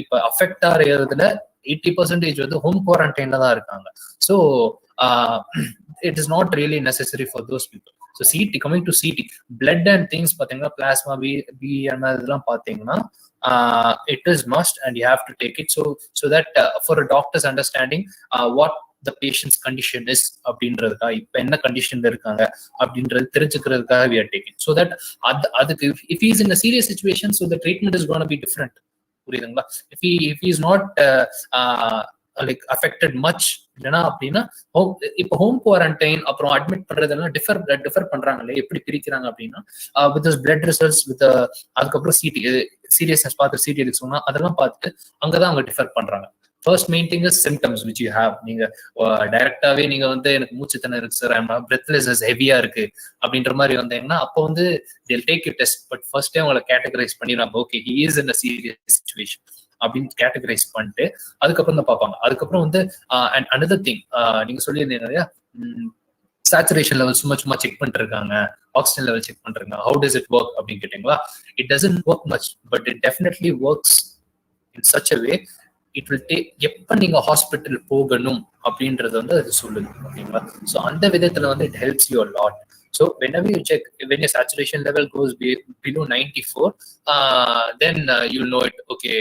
இப்ப அஃபெக்ட் ஆகிறதுல 80% வந்து ஹோம் குவாரண்டைன்ல தான் இருக்காங்க. So it is not really necessary for those people. So CT, coming to CT, blood and things பாத்தீங்கன்னா plasma BMR இதெல்லாம் பாத்தீங்கன்னா it is must and you have to take it so that for a doctor's understanding what the patient's condition is அப்படின்றதுக்காக இப்ப என்ன கண்டிஷன்ல இருக்காங்க அப்படின்றது தெரிஞ்சுக்கிறதுக்காக we are taking, so that அதுக்கு if he is in a serious situation, so the treatment is going to be different. புரியுதுங்களா. if he is not like affected much இல்லைன்னா அப்படின்னா இப்போ ஹோம் குவாரண்டைன் அப்புறம் அட்மிட் பண்றதெல்லாம் டிஃபர் பண்றாங்களே, எப்படி பிரிக்கிறாங்க அப்படின்னா வித் பிளட் ரிசல்ட்ஸ் வித் அதுக்கப்புறம் CT சீரியஸ்னஸ் பார்த்து CT எடுக்க சொன்னா அதெல்லாம் பார்த்துட்டு அங்கதான் அவங்க டிஃபர் பண்றாங்க. First main thing is symptoms which you have. நீங்க டைரக்டாவே நீங்க வந்து எனக்கு மூச்சு திணறல் இருக்கு சார், பிரெத்லெஸ் ஹெவியா இருக்கு அப்படின்ற மாதிரி வந்தீங்கன்னா அப்போ வந்து they'll take your test, but first time உங்களை கேட்டகரைஸ் பண்ணிடுறாங்க, okay he is in a serious situation அப்படின்னு கேட்டகரைஸ் பண்ணிட்டு அதுக்கப்புறம் தான் பார்ப்பாங்க. அதுக்கப்புறம் வந்து அண்ட் அனதர் திங் நீங்க சொல்லியிருந்தீங்க நிறையா சேச்சுரேஷன் லெவல் சும்மா செக் பண்ணிட்டு இருக்காங்க, ஆக்சிஜன் லெவல் செக் பண்றாங்க, ஹவு டஸ் இட் ஒர்க் அப்படின்னு கேட்டீங்களா. It doesn't work much, but it definitely works in such a way it will take. எப்ப நீங்க ஹாஸ்பிட்டல் போகணும் அப்படின்றது வந்து அது சொல்லுது, ஓகேங்களா. ஸோ அந்த விதத்துல வந்து it helps you a lot. So whenever you check, when your saturation level goes below 94, then you'll know it, okay,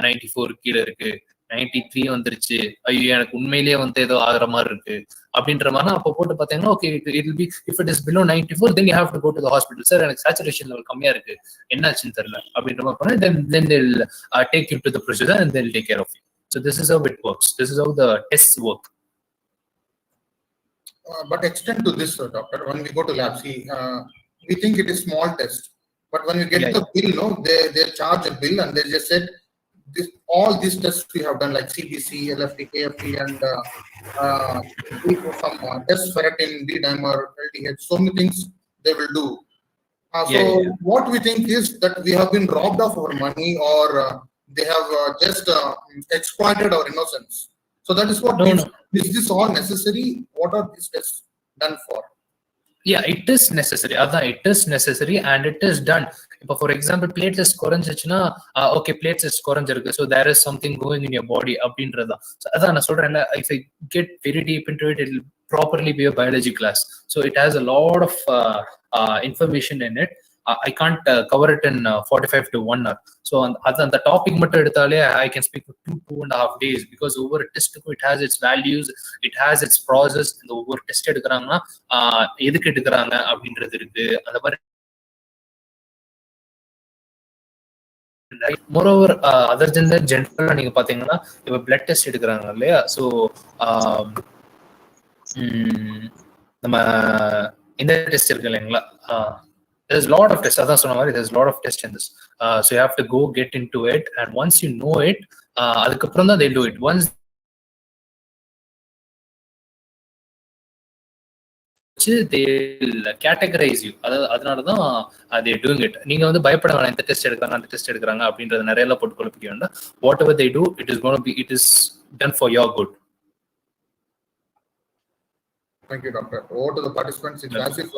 94 கீழே இருக்கு, 93 வந்துருச்சு, ஐயோ எனக்கு உண்மையிலேயே வந்து ஏதோ ஆகிற மாதிரி இருக்கு அப்படின்ற மாதிரி அப்போ போட்டு பார்த்தீங்கன்னா okay it will B if it is below 94 then you have to go to the hospital. Sir எனக்கு சேச்சுரேஷன் லெவல் கம்மியா இருக்கு என்னாச்சுன்னு தெரியல அப்படின்ற மாதிரி போனா then they'll take you to the procedure and they'll take care of you. So this is how it works. This is how the tests work. But extend to this, doctor, when we go to lab, see, we think it is small test, but when we get the bill, no, they charge a bill and they just said all these tests we have done like CBC, LFT, KFT, and some tests, ferritin, D-dimer, LDH, so many things they will do. What we think is that we have been robbed of our money, or they have just exploited our innocence. So that is what. Is this all necessary? What are these tests done for? Yeah, it is necessary. It is necessary and it is done. For example, platelets குறைஞ்சிச்சுன்னா okay, platelets குறைஞ்சிருக்கு, so there is something going in your body அப்படின்றதா. So அதான் நான் சொல்றேன், if I get very deep into it, it will properly be a biology class. So it has a lot of information in it. I can't cover it in 45 to 1 hour. So on the topic மட்டும் எடுத்தாலே I can speak for 2.5 days, because ஒவ்வொரு டெஸ்ட்டுக்கும் it has its values, it has its process. இந்த ஒவ்வொரு test எடுக்கிறாங்கன்னா எதுக்கு எடுக்கிறாங்க அப்படின்றது இருக்கு. அந்த மாதிரி moreover other than that, ஜென்ரலா நீங்க பாத்தீங்கன்னா இப்ப பிளட் டெஸ்ட் எடுக்கிறாங்க இல்லையா. ஸோ நம்ம இந்த டெஸ்ட் இருக்கு இல்லைங்களா, there's a lot of tests. Adha sonna mari there's a lot of tests in this. So you have to go get into it, and once you know it, adukapram da they'll do it. Once they'll categorize you. அதனால தான் they doing it. நீங்க வந்து பயப்பட வேணாம், இந்த test எடுக்கறாங்க அந்த test எடுக்கறாங்க அப்படின்றது நிறைய எல்லாம் போட்டு குழப்பிக்க வேண்டாம். Whatever they do, it is done for your good. Thank you, doctor. Over to the participants. It's as if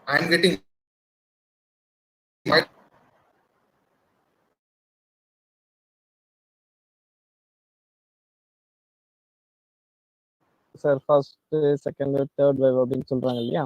I'm getting my sir first second third wave அப்படின்னு சொல்றாங்க இல்லையா.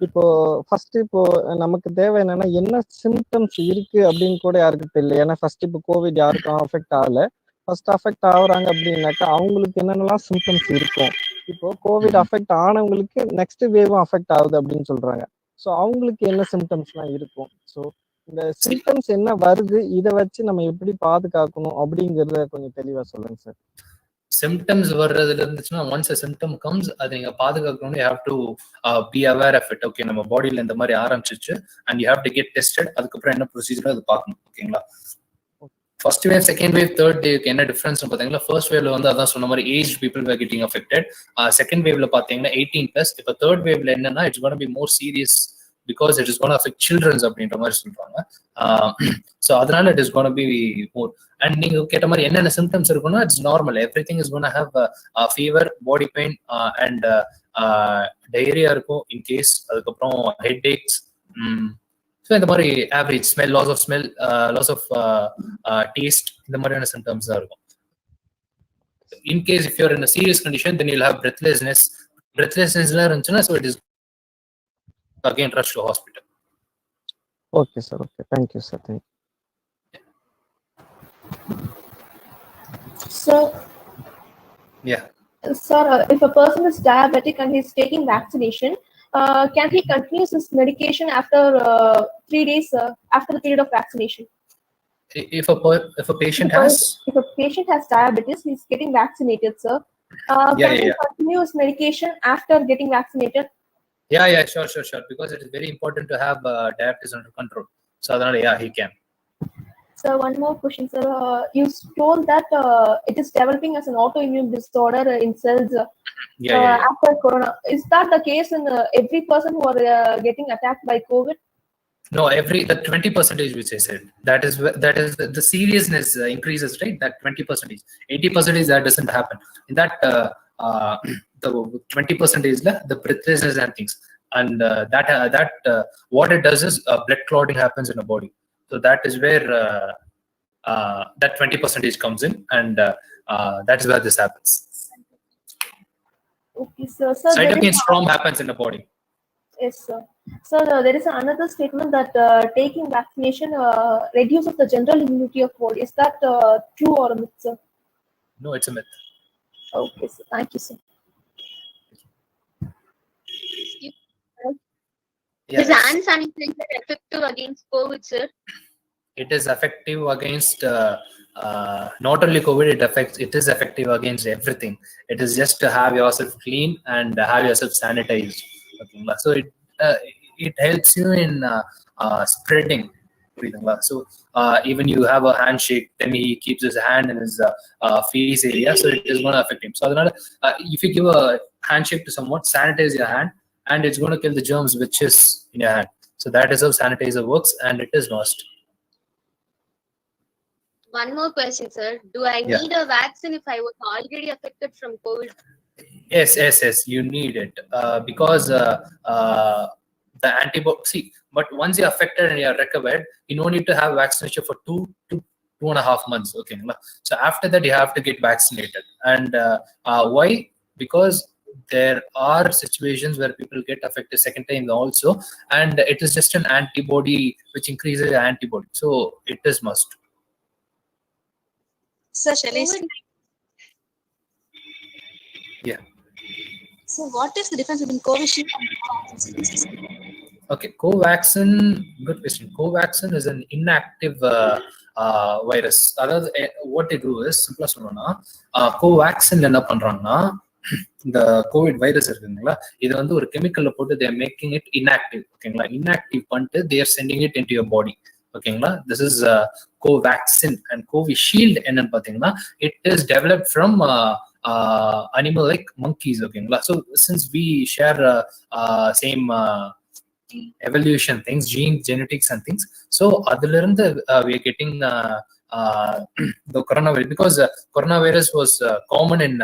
இப்போ ஃபர்ஸ்ட் இப்போ நமக்கு தேவை என்னன்னா என்ன சிம்டம்ஸ் இருக்கு அப்படின்னு கூட யாருக்கு தெரியல. ஏன்னா ஃபர்ஸ்ட் இப்போ கோவிட் யாருக்கும் அஃபெக்ட் ஆகல. ஃபர்ஸ்ட் அஃபெக்ட் ஆகுறாங்க அப்படின்னாக்கா அவங்களுக்கு என்னென்னலாம் சிம்டம்ஸ் இருக்கும். இப்போ கோவிட் அஃபெக்ட் ஆனவங்களுக்கு நெக்ஸ்ட் வேவும் அஃபெக்ட் ஆகுது அப்படின்னு சொல்றாங்க. ஸோ அவங்களுக்கு என்ன சிம்டம்ஸ்லாம் இருக்கும். ஸோ இந்த சிம்டம்ஸ் என்ன வருது, இதை வச்சு நம்ம எப்படி பாதுகாக்கணும் அப்படிங்கிறத கொஞ்சம் தெளிவா சொல்லுங்க சார். சிம்டம்ஸ் வர்றதுல இருந்துச்சுன்னா ஒன்ஸ் சிம்டம் கம்ஸ் அதை நீங்க பாதுகாக்கணும். You have to be aware of it. Okay, நம்ம பாடியில இந்த மாதிரி ஆரம்பிச்சிச்சு and you have to get tested. அதுக்கப்புறம் என்ன ப்ரொசீஜரோ அது பார்க்கணும். ஓகேங்களா. First wave, second wave, third வேவ்க்கு என்ன டிஃபரன்ஸ் பார்த்தீங்கன்னா, ஃபர்ஸ்ட் வேவ்ல வந்து அதான் சொன்ன மாதிரி age people were getting affected. Second வேவ்ல பார்த்தீங்கன்னா 18+. இப்போ தேர்ட் வேவ்ல என்னன்னா it's gonna be more serious because it is going to affect children's அப்படின்ற மாதிரி சொல்றாங்க. ஸோ அதனால it is going to be more. And நீங்க கேட்ட மாதிரி என்னென்ன சிம்டம்ஸ் இருக்குன்னா it's normal. Everything is gonna have fever, body pain and diarrhoea இருக்கும் இன் கேஸ். அதுக்கப்புறம் ஹெட் ஏக்ஸ். ஸோ இந்த மாதிரி average smell, loss of smell, loss of taste, இந்த மாதிரியான சிம்டம்ஸ் தான் இருக்கும். In case if you're in a serious condition then you'll have breathlessness. breathlessness இருந்துச்சுன்னா so it is again rush to hospital. Okay sir. Okay, thank you sir. Thank you. So Yeah. Sir, if a person is diabetic and he's taking vaccination, can he continue his medication after 3 days after the period of vaccination? If a patient has diabetes, he's getting vaccinated, sir. Can he continue his medication after getting vaccinated? Yeah, sure. Because it is very important to have diabetes under control. So, he can. So, one more question, sir. You told that it is developing as an autoimmune disorder in cells after corona. Is that the case in every person who are getting attacked by COVID? No, the 20% which I said, that is the seriousness increases, right? That 20%, 80% that doesn't happen. In that the 20% is the breathlessness and things, and that what it does is blood clotting happens in the body. So that is where that 20% comes in, and that is where this happens. Okay, sir. Cytokine storm happens in the body. Yes, sir. So there is another statement that taking vaccination reduces the general immunity of body. Is that true or a myth, sir? No, it's a myth. Okay, sir. Thank you, sir. Is hand sanitizer effective against COVID, sir? It is effective against not only COVID. It is effective against everything. It is just to have yourself clean and have yourself sanitized. Okay. So it helps you in spreading. So even you have a handshake, then he keeps his hand in his face area, so it is going to affect him. So if you give a handshake to someone, sanitize your hand, and it's going to kill the germs which is in your hand. So that is how sanitizer works, and it is must. One more question, sir. Do I need a vaccine if I was already affected from COVID? Yes, you need it because the antibody. See, but once you're affected and you're recovered, you don't need to have vaccination for 2.5 months. Okay, so after that you have to get vaccinated. And why? Because there are situations where people get affected second time also, and it is just an antibody which increases the antibody. So it is must. Sir, shall I? Yeah. So what is the difference between Covishield and Covaxin? Okay, Covaxin, good question. Covaxin is an inactive virus. What they do is, simple சொல்லணும்னா Covaxin என்ன பண்றாங்கன்னா இந்த Covid virus இருக்குங்களா, இது வந்து ஒரு கெமிக்கல்ல போட்டு they are making it inactive. ஓகேங்களா, inactive பண்ணிட்டு they are sending it into your body. ஓகேங்களா, this is Covaxin. And Covishield என்னன்னு பாத்தீங்கன்னா it is developed from animal like monkeys. Okay, so since we share same evolution things, gene genetics and things, so we are getting the coronavirus, because coronavirus was common in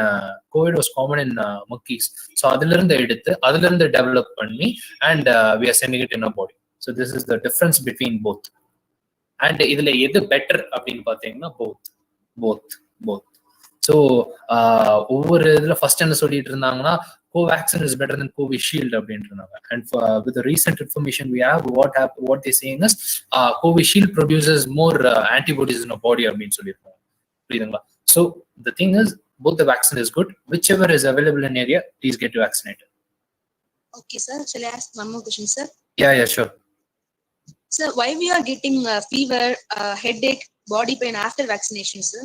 COVID was common in monkeys. So adilirundha develop panni, and we are sending it in our body. So this is the difference between both. And இதுல எது better அப்படின்னு பாத்தீங்கன்னா both. So ஒவ்வொரு இதுல first என்ன சொல்லிட்டு இருந்தாங்கன்னா Covaxin is better than Covishield அப்படின்ட்டு இருந்தாங்க. And with the recent information we have, what they saying is Covishield produces more antibodies in our body அப்படின்னு சொல்லியிருக்காங்க. புரியுதுங்களா? So the thing is, both the vaccine is good. Whichever is available in area, please get vaccinated. Okay, sir. Shall I ask one more question, sir? Yeah, sure. Sir, why we are getting fever, headache, body pain after vaccination, sir?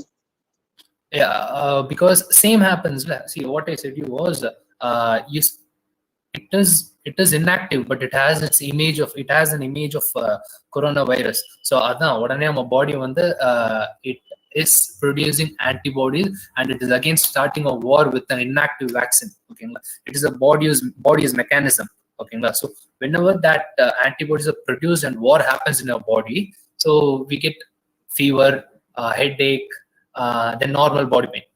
Yeah, because same happens. See, what I said you was it is inactive, but it has an image of coronavirus. So adha odane our body it is producing antibodies, and it is again starting a war with an inactive vaccine. Okay, it is a body's mechanism. Okay, so whenever that antibodies are produced and war happens in our body, so we get fever, headache, then normal body pain.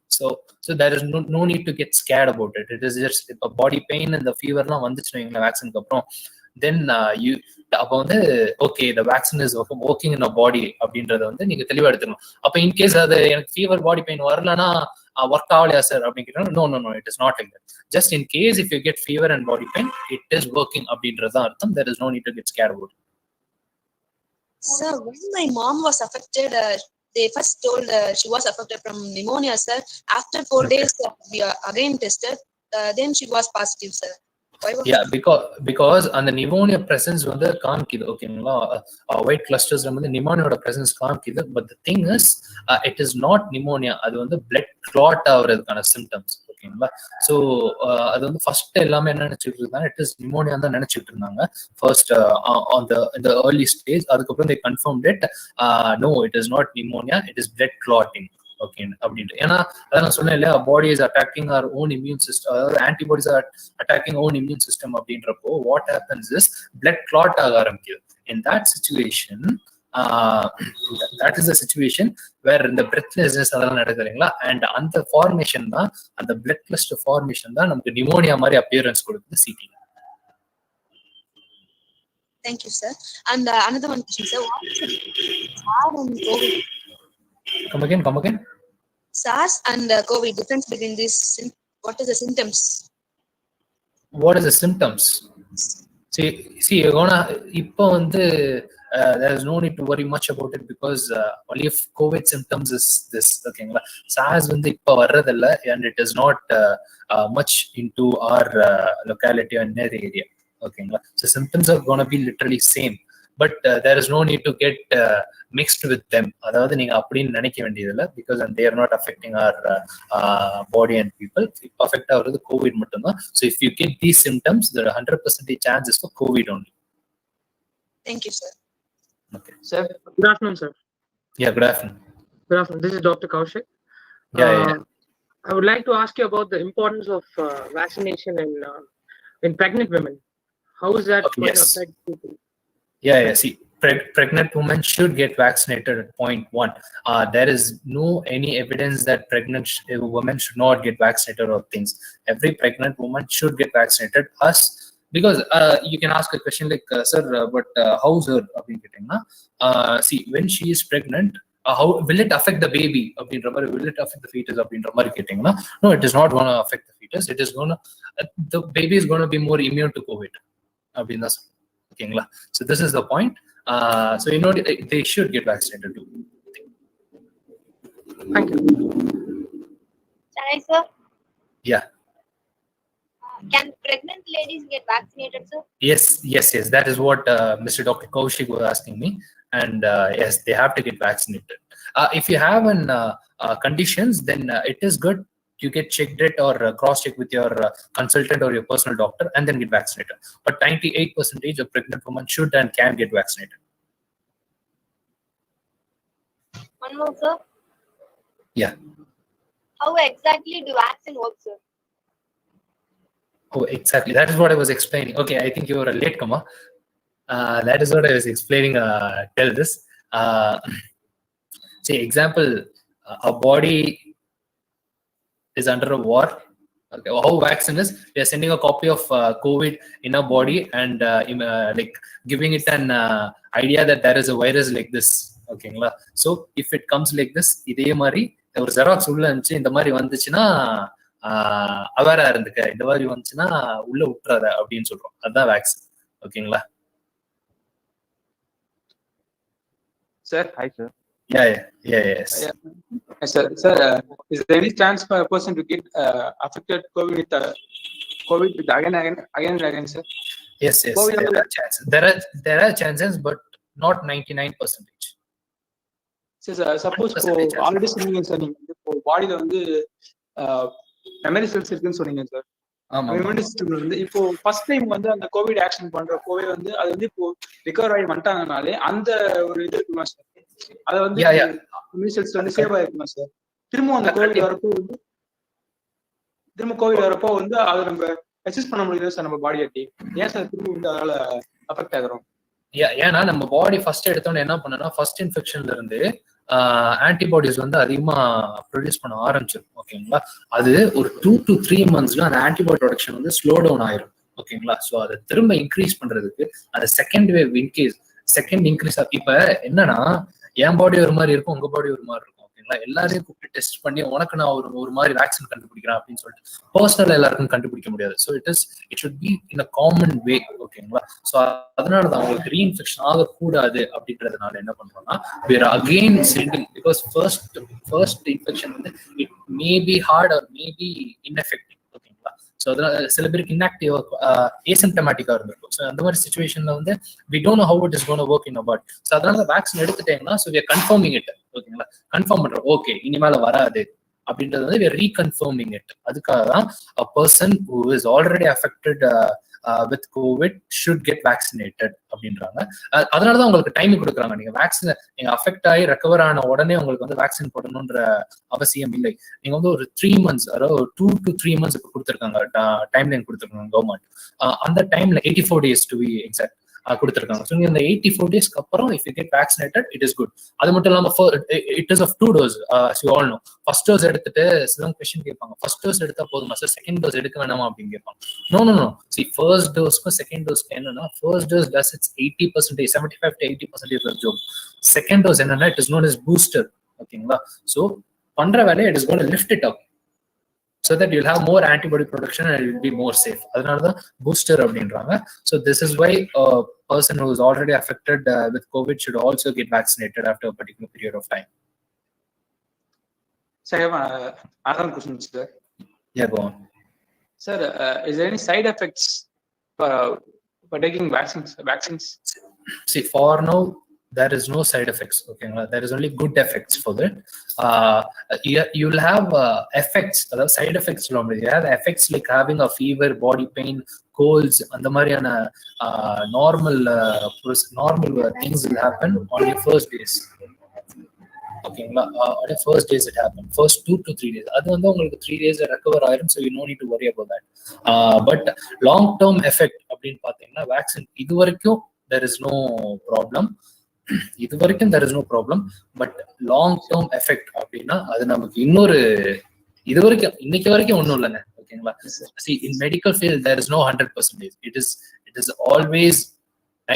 So there is no need to get scared about it. It is just a body pain and the fever la vanduchunga vaccine ku aprom, then you appo okay, the vaccine is working in our body அப்படின்றத நீங்க தெளிவா எடுத்துக்கணும். அப்ப in case அது எனக்கு fever body pain வரலனா work ஆகலையா sir அப்படின்னு கேட்டா no, it is not like that. Just in case if you get fever and body pain, it is working அப்படின்றது தான் அர்த்தம். There is no need to get scared about it. Sir, when my mom was affected, they first told she was affected from pneumonia, sir. After 4 days, we are again tested. Then she was positive, sir. Why was because on the pneumonia presence காமிக்குது. ஓகேங்களா, white clusters pneumonia presence காமிக்குது. But the thing is, it is not pneumonia. அது blood clot ஆகுறதுக்கான symptoms. ஓகேங்களா, so அது first எல்லாமே என்ன நினைச்சிட்டு இருந்தாங்க, it is pneumonia தான் நினைச்சிட்டு இருந்தாங்க first on the early stage. அதுக்கப்புறம் they confirmed it, no, it is not pneumonia, it is blood clotting. Okay, அப்படின்ட்டு. ஏன்னா அதான் நான் சொன்னேன் இல்லையா, body is attacking our own immune system, அதாவது antibodies are attacking own immune system அப்படின்றப்போ what happens is blood clot ஆக ஆரம்பிக்குது. In that situation, that is the situation where இந்த breathlessness அதெல்லாம் நடக்குது இல்லைங்களா, and அந்த formation தான், அந்த blood cluster formation தான் நமக்கு pneumonia மாதிரி appearance கொடுக்குது CT. Thank you, sir. And another one question, sir. What is SARS and COVID? Come again. SARS and COVID, difference between this. What is the symptoms? What is the symptoms? See, you're gonna இப்போ there is no need to worry much about it, because only if COVID symptoms is this. Okay, SARS இப்போ வர்றதில்ல, and it is not much into our locality or near area. Okay, so symptoms are going to be literally same, but there is no need to get mixed with them. அதாவது நீங்க அப்படின்னு நினைக்க வேண்டியதில்லை, because they are not affecting our body and people. இப்போ affect ஆகுறது COVID மட்டும்தான். So if you get these symptoms, there are 100% chances for COVID only. Thank you, sir. Okay, Sir, good afternoon, sir. Yeah, good afternoon. Good afternoon. This is Dr. Kaushik. Yeah. I would like to ask you about the importance of vaccination in pregnant women. How is that going to affect people? Yeah. See, pregnant women should get vaccinated at point 1. There is no any evidence that pregnant women should not get vaccinated or things. Every pregnant woman should get vaccinated. Because you can ask a question like, sir, but how's her? See, when she is pregnant, how will it affect the baby? Will it affect the fetus? No, it is not going to affect the fetus. It is going to, the baby is going to be more immune to COVID. Okay, so this is the point. So they should get vaccinated too. Thank you. Can I, sir? Yeah. Can pregnant ladies get vaccinated, sir? Yes. That is what Mr. Dr. Kaushik was asking me, and yes, they have to get vaccinated. If you have an conditions, then it is good. You get checked it or cross-check with your consultant or your personal doctor, and then get vaccinated. But 98% of pregnant women should and can get vaccinated. One more, sir. Yeah. how exactly do vaccine work, sir? Oh, exactly. That is what I was explaining. Okay, I think you were a latecomer. That is what I was explaining. Tell this. See, example, a body is under a war. Okay, how vaccine is? We are sending a copy of COVID in our body and like giving it an idea that there is a virus like this. Okay, so if it comes like this, இதே மாதிரி ஒரு xerox உள்ள இருந்துச்சு, இந்த மாதிரி வந்துச்சுன்னா அவேரா இருந்துக்க, இந்த மாதிரி வந்துச்சுன்னா உள்ள விட்டுறாத அப்படின்னு சொல்றோம். அதுதான் வேக்சின். ஓகேங்களா? Sir, hi sir. Yes. Sir, is there any chance for a person to get affected COVID with again and again, sir? Yes. There are chances. There are chances, but not 99%. Sir, suppose already சொன்னீங்க sir, நீங்க இப்போ பாடியில வந்து memory cells இருக்குன்னு சொன்னீங்க sir. Immunity system வந்து இப்போ first time வந்து அந்த கோவிட் ஆக்ஷன் பண்றப்போவே வந்து அது வந்து இப்போ ரிகவர் ஆகி வந்துட்டாங்கனாலே அந்த ஒரு இது இருக்குமா சார்? அத வந்து இம்யூனிட்டி செல்ஸ் வந்து சேவ் ஆயிருக்குமா சார்? திரும்ப அந்த கோவிட் வரப்போ வந்து அதை நம்ம ரெசிஸ்ட் பண்ண முடியுது சார் நம்ம பாடி அட்டி. ஏன் சார் திரும்ப வந்து அதனால அஃபெக்ட் ஆகுறோம்? ஏன்னா நம்ம பாடி ஃபர்ஸ்ட் எடுத்தோன்னு என்ன பண்ணனா, ஃபர்ஸ்ட் இன்ஃபெக்ஷன்ல இருந்து ஆன்டிபாடிஸ் வந்து அதிகமா ப்ரொடியூஸ் பண்ண ஆரம்பிச்சிடும். ஓகேங்களா? அது ஒரு 2 to 3 monthsல அந்த ஆன்டிபாடி ப்ரொடக்ஷன் வந்து ஸ்லோ டவுன் ஆயிரும். ஓகேங்களா? ஸோ அதை திரும்ப இன்க்ரீஸ் பண்றதுக்கு அந்த செகண்ட் வேவ் இன்க்ரீஸ் இப்ப என்னன்னா, என் பாடி ஒரு மாதிரி இருக்கும், உங்க பாடி ஒரு மாதிரி இருக்கும். ஓகேங்களா? எல்லாரையும் கூப்பிட்டு டெஸ்ட் பண்ணி உனக்கு நான் ஒரு மாதிரி வேக்சின் கண்டுபிடிக்கிறேன் அப்படின்னு சொல்லிட்டு பர்சனல் எல்லாருக்கும் கண்டுபிடிக்க முடியாது. So it should be in a common way. ஓகேங்களா? ஸோ அதனாலதான் அவங்களுக்கு ரீஇன்ஃபெக்ஷன் ஆகக்கூடாது அப்படின்றதுனால என்ன பண்றோம்னா, வேற again sending, because first infection வந்து it may be hard or may be ineffective. ஓகேங்களா? ஸோ அதனால சில பேருக்கு இன்ஆக்டிவ் ஏசிம்டமேட்டிக்கா இருந்திருக்கும். ஸோ அந்த மாதிரி சிச்சுவேஷன்ல வந்து we don't know how it is going to work in our body. So அதனால வேக்சின் எடுத்துட்டீங்கன்னா, so we are confirming it. ஓகேங்களா? கன்ஃபார்ம் பண்றோம், ஓகே இனிமேல வராது அப்படின்றது வந்து we are reconfirming it. அதுக்காக தான் a person who is already affected with COVID should get vaccinated அப்படின்றாங்க. அதனாலதான் உங்களுக்கு டைம் கொடுக்குறாங்க. நீங்க அஃபெக்ட் ஆகி ரெக்கவர் ஆன உடனே உங்களுக்கு வந்து வேக்சின் போடணும்ன்ற அவசியம் இல்லை. நீங்க வந்து ஒரு 3 months, அதாவது 2 to 3 months இப்போ கொடுத்துருக்காங்க, டைம் லைன் கொடுத்துருக்காங்க கவர்மெண்ட். அந்த டைம்ல 84 days டு பி எக்ஸாக்ட் கொடுத்துருக்காங்க. ஸோ இந்த 84 daysக்கு அப்புறம் if you get vaccinated it is good. அது மட்டும் இல்லாம it is of 2 doses. You all know. First dose எடுத்துட்டு சில கொஸ்டின் கேட்பாங்க, ஃபர்ஸ்ட் டோஸ் எடுத்தா போதுமா சார், செகண்ட் டோஸ் எடுக்க வேணாமா அப்படின்னு கேட்பாங்க. நோ. சி, ஃபர்ஸ்ட் டோஸ்க்கும் செகண்ட் டோஸ்க்கு என்னன்னா, first dose does it's 80%, 75 to 80% of job. Second dose என்னன்னா, it is known as booster. ஓகேங்களா? ஸோ பண்ற வேலையை it is going to lift it up so that you'll have more antibody production and it will be more safe. Adanaladha booster அப்படின்றாங்க. So this is why a person who is already affected with COVID should also get vaccinated after a particular period of time. Sir, I have another question, sir. Yeah, go on. Sir, is there any side effects for taking vaccines? See, for now there is no side effects. Okay, there is only good effects for that. You will have effects, side effects. You have effects like having a fever, body pain, colds, and the mariana normal things will happen on your first days. Okay, on the first days it happened, first 2 to 3 days. அது வந்து உங்களுக்கு 3 days recover ஆயிரும். So you no need to worry about that. But long term effect அப்படின்னு பாத்தீங்கன்னா, vaccine இது வரைக்கும் there is no problem. இது வரைக்கும் there is no problem. But long term effect அப்படின்னா அது நமக்கு இன்னொரு இது வரைக்கும் இன்னைக்கு வரைக்கும் ஒன்றும் இல்லைங்க. ஓகேங்களா? See, in medical field there is no 100%. It is always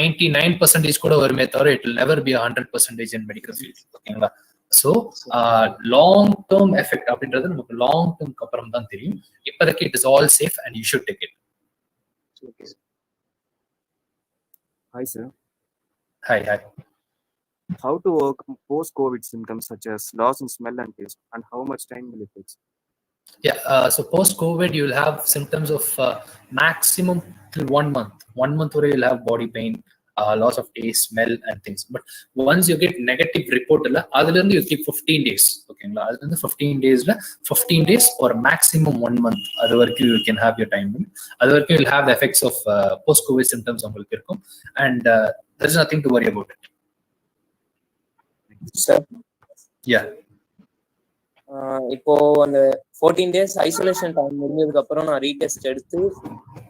99% கூட வருமே தவிர it will never be 100% in medical field. ஓகேங்களா? So long term effect அப்படின்றது நமக்கு long term அப்புறம் தான் தெரியும். இப்போதைக்கு it is all safe and you should take it. Okay. Hi sir. Hi. How to overcome post-COVID symptoms such as loss in smell and taste, and how much time will it take? Yeah, so post-COVID, you will have symptoms of maximum till 1 month. 1 month where you'll have body pain, loss of taste, smell, and things. But once you get negative report, you keep 15 days. Okay, 15 days or maximum 1 month. Otherwise, you can have your time. Otherwise, you will have the effects of post-COVID symptoms, and there's nothing to worry about it. Sir. Yeah. இப்போ அந்த 14 days isolation time முடிஞ்சதுக்கு அப்புறம் நான் retest எடுத்து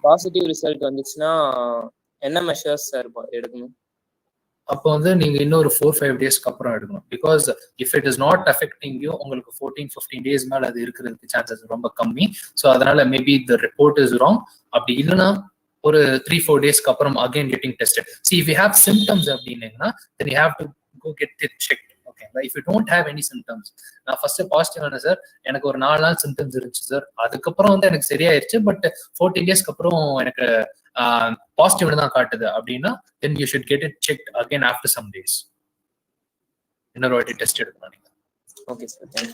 positive result வந்துச்சுன்னா என்ன measures sir எடுக்கணும்? அப்போ வந்து நீங்க இன்னொரு 4-5 டேஸ்க்கு அப்புறம் எடுக்கணும். Because if it is not affecting you, உங்களுக்கு 14-15 டேஸ் மேல அது இருக்கிறதுக்கு சான்சஸ் ரொம்ப கம்மி. ஸோ அதனால maybe the report is wrong. அப்படி இல்லைன்னா ஒரு 3-4 டேஸ்க்கு அப்புறம் again getting tested. See if you have symptoms அப்படின்னீங்கன்னா then you have to go get it checked. ஓகேங்களா? If you don't have any symptoms, நான் ஃபர்ஸ்ட் பாசிட்டிவ் ஆன சார், எனக்கு ஒரு 4 நாள் சிம்டம்ஸ் இருந்துச்சு சார், அதுக்கப்புறம் வந்து எனக்கு சரியாயிருச்சு, பட் 14 டேஸ்க்கு அப்புறம் எனக்கு பாசிட்டிவ்னு தான் காட்டுது அப்படின்னா then you should get it checked again after some days. இன்னொரு வாட்டி டெஸ்ட் எடுக்கணும் நீங்க. Okay sir, thank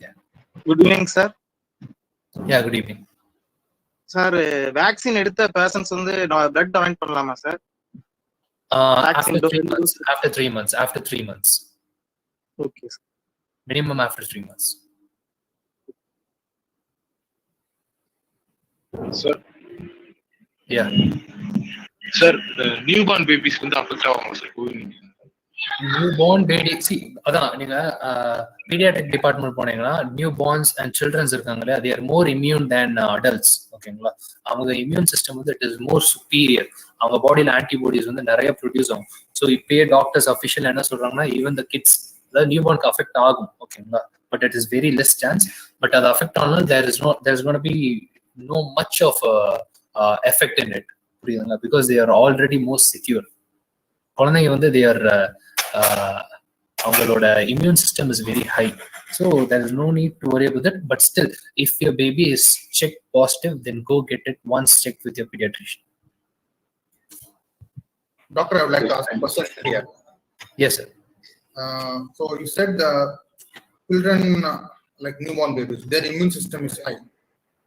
you. Good evening sir. Good evening sir. Vaccine எடுத்த பர்சன்ஸ் வந்து பிளட் டொனேட் பண்ணலாமா sir? After 3 months. Okay sir. Minimum after 3 months. Sir. Yeah. Sir, newborn babies வந்து affect ஆவாங்க sir COVID-19? Newborn baby, see அதான் நீங்க paediatric department போனீங்கன்னா new பார்ன்ஸ் and children's இருக்காங்களே, they are more immune than adults. ஓகேங்களா? அவங்க immune system வந்து it is more superior. அவங்க பாடியில ஆன்டிபாடிஸ் வந்து நிறைய ப்ரொடியூஸ் ஆகும். ஸோ இப்பயே டாக்டர்ஸ் அஃபிஷியல் என்ன சொல்றாங்கன்னா, ஈவன் த கிட்ஸ், அதாவது நியூ பார்னுக்கு அஃபெக்ட் ஆகும். ஓகேங்களா? But it is very less chance. But அது அஃபெக்ட் ஆனாலும் there is going to be no much of effect in it. புரியுதுங்களா? Because they are already more secure. குழந்தைங்க வந்து they are அவங்களோட immune system is very high. So there is no need to worry about that. But still, if your baby is checked positive, then go get it once checked with your pediatrician. Doctor, I would like to ask a question here. Yes, sir. So you said children like newborn babies, their immune system is high.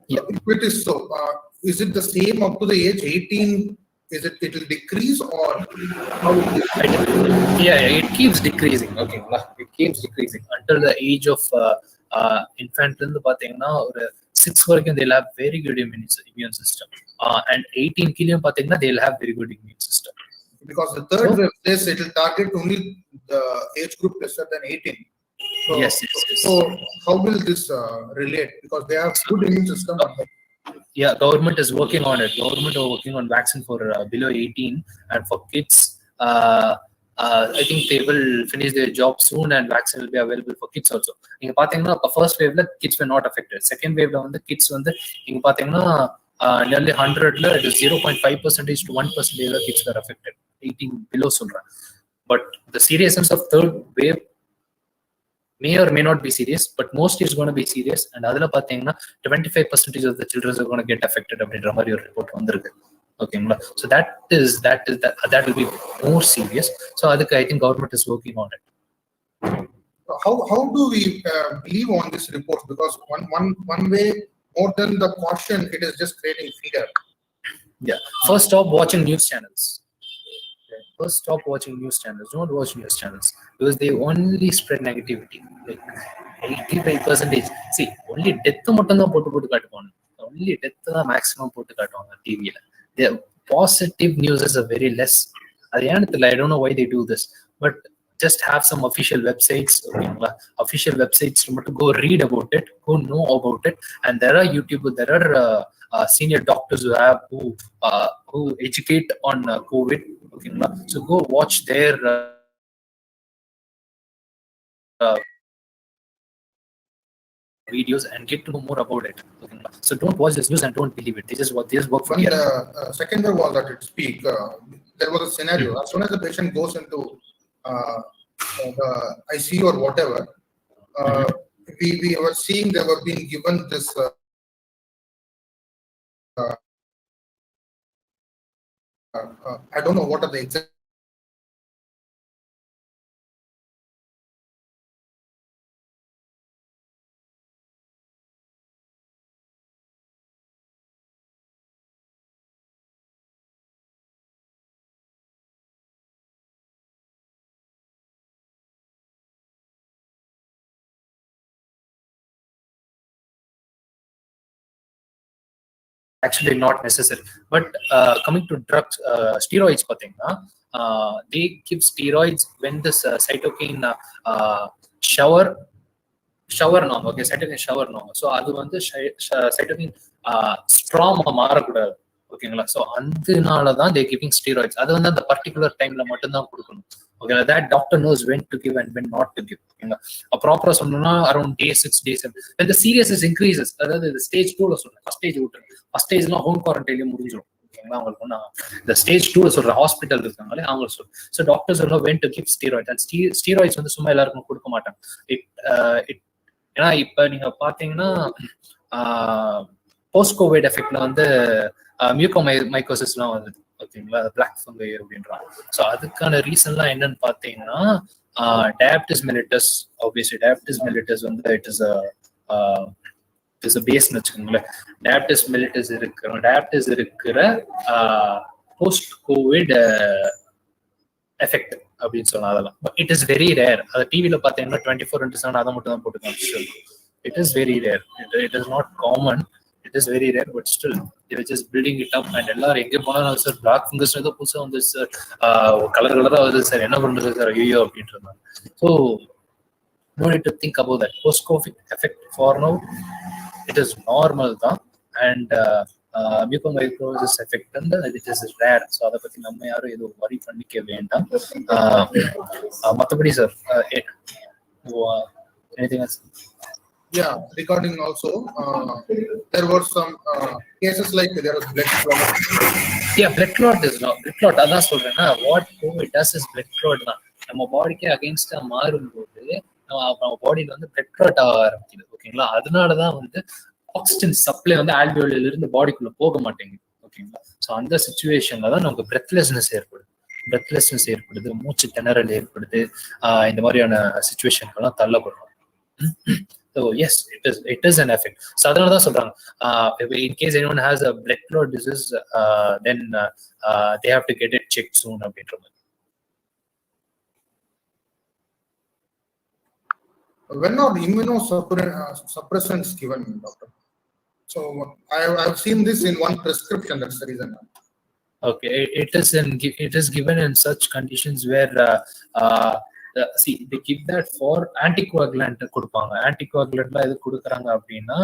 Yeah. If it is so, is it the same up to the age 18? Is it will decrease or how will it? Yeah, it keeps decreasing. Okay, it keeps decreasing until the age of infant. இருந்து பாத்தீங்கன்னா ஒரு 6 வரைக்கும் they'll have very good immune system. And 18 கிலயும் பாத்தீங்கன்னா they'll have very good immune system. Because the third wave says it will target only the age group lesser than 18. So, yes. So how will this relate? Because they have good immune system. Yeah, government is working on it. Government are working on vaccine for below 18, and for kids, I think they will finish their job soon, and vaccine will be available for kids also. நீங்க பாத்தீங்கன்னா first wave la kids were not affected. Second wave la வந்து kids வந்து நீங்க பாத்தீங்கன்னா nearly 100 la it is 0.5% to 1% la kids were affected. 18 below சொல்றேன். But the seriousness of third wave may or may not be serious, but mostly it's going to be serious. And adula pathina 25% of the children are going to get affected அப்படின்ற மாதிரி ஒரு report வந்திருக்கு. ஓகேங்களா? So that will be more serious. So adukku I think government is working on it. How do we believe on this report? Because one way, more than the caution, it is just creating fear. Yeah. First, stop watching news channels. First, stop watching news channels. Don't watch news channels because they only spread negativity. Like 85%. See, only death மட்டும் தான் போட்டு காட்டுவாங்க. Only death தான் maximum போட்டு காட்டுவாங்க டிவில. The positive news is a very less. அது ஏன்னு தெரியல. I don't know why they do this, but just have some official websites. Okay, official websites to go read about it, go know about it, and there are YouTubers, there are senior doctors who educate on COVID. Okay, so go watch their videos and get to know more about it. Okay, so don't watch this news and don't believe it. They just work for when the second wave was at its peak, there was a scenario. As soon as the patient goes into the ICU or whatever, we were seeing they were being given this I don't know what are the exact actually not necessary. But coming to drugs, steroids, they give steroids when this cytokine shower shower norm. Okay, cytokine shower norm. So அது வந்து cytokine ஸ்ட்ராமா மாறக்கூடாது. ஓகேங்களா? So அதனாலதான் they giving steroids. அது வந்து அந்த particular டைம்ல மட்டும்தான் கொடுக்கணும். Okay, that doctor knows when to give and when not to give. ஓகேங்களா? ப்ராப்பரா சொன்னோம்னா around day 6, day 7 when the seriousness increases, அதாவது ஸ்டேஜ் 2ல சொல்றேன். ஃபர்ஸ்ட் ஸ்டேஜ் விட்டுருங்க. ஃபர்ஸ்ட் ஸ்டேஜ்லாம் ஹோம் குவாரண்டைன்ல முடிஞ்சிடும். ஓகேங்களா? அவங்களுக்கு ஒண்ணா இந்த ஸ்டேஜ் 2ல சொல்ற ஹாஸ்பிட்டல் இருக்காங்களே அவங்க சொல்றேன். So doctors know when to give steroids. and steroids வந்து சும்மா எல்லாருக்கும் கொடுக்க மாட்டாங்க. ஏன்னா இப்ப நீங்க பாத்தீங்கன்னா போஸ்ட் கோவிட் எஃபெக்ட்ல வந்து மியூகோமைகோசிஸ்லாம் வருது. ஓகேங்களா? பிளாக் ஃபங்கை அப்படின்றாங்க. ஸோ அதுக்கான ரீசன்லாம் என்னன்னு பாத்தீங்கன்னா diabetes mellitus. Obviously diabetes mellitus வந்து இட் இஸ் பேஸ்னு வச்சுக்கோங்களேன். டயபிட்டிஸ் மெலிட்டஸ் இருக்கிற போஸ்ட் கோவிட் எஃபெக்ட் அப்படின்னு சொல்லலாம். அதெல்லாம் இட் இஸ் வெரி ரேர். அது டிவியில பாத்தீங்கன்னா 24/7 அதை மட்டும் தான் போட்டுக்காங்க. It is very rare. It is not common. It is very rare, but still they are just building it up. And எல்லாரும் எங்க போனாலும் சார் பிளாக் ஃபங்கஸ் ஏதோ புதுசா வந்து சார் கலரா வருது சார், என்ன பண்றது சார் ஐயோ அப்படின்ட்டு இருந்தாங்க. So no need to think about that. Post COVID effect for now it is normal தான். And mucormycosis effect வந்து it is rare. ஸோ அதை பத்தி நம்ம யாரும் எதுவும் வரி பண்ணிக்க வேண்டாம். மற்றபடி sir anything else? Yeah, regarding also, there were some cases like there was blood clot. Yeah, blood clot is not blood clot. அதான் சொல்றேன்னா what COVID does is blood clot தான். நம்ம பாடிக்கு அகைன்ஸ்டா மாறும்போது நம்ம பாடியில வந்து blood clot ஆக ஆரம்பிக்குது. ஓகேங்களா? அதனாலதான் வந்து ஆக்சிஜன் சப்ளை வந்து ஆல்வியோலில இருந்து பாடிக்குள்ள போக மாட்டேங்குது. ஓகேங்களா? ஸோ அந்த சிச்சுவேஷன்ல தான் நமக்கு பிரெத்லெஸ்னஸ் ஏற்படுது, மூச்சு திணறல் ஏற்படுது. இந்த மாதிரியான சிச்சுவேஷன்கெல்லாம் தள்ளப்படுறோம். So yes, it is an effect. So adana solranga in case anyone has a blood clot disease, then they have to get it checked soon அப்படின்ற மாதிரி. When are immunosuppressants given, doctor? So I have seen this in one prescription. That's the reason. Okay, it is given in such conditions where see they give that for anticoagulant கொடுப்பாங்க. anticoagulant எது கொடுக்குறாங்க அப்படின்னா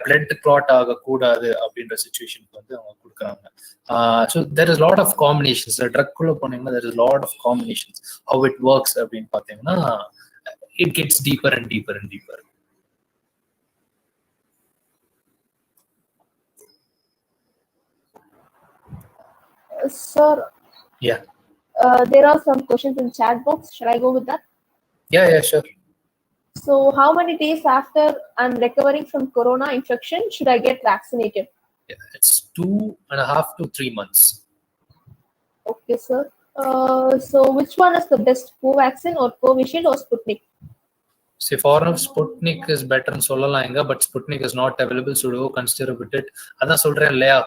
blood clot ஆக கூடாது அப்படின்ற சிச்சுவேஷனுக்கு வந்து அவங்க கொடுக்குறாங்க. So there is lot of combinations. drug குள்ள போனீங்கன்னா there is lot of combinations. How it works அப்படின்னு பாத்தீங்கன்னா it gets deeper and deeper and deeper. Sir, yeah, there are some questions in chat box. Shall I go with that? Yeah, sure. So how many days after I'm recovering from corona infection should I get vaccinated? Yeah, it's 2.5 to 3 months. Okay, sir. So which one is the best, Covaxin or Covishield or Sputnik? See, for now Sputnik is better ன்னு சொல்லலாங்க. But Sputnik is not available, so do consider it. அதான் சொல்றேன் இல்லையா,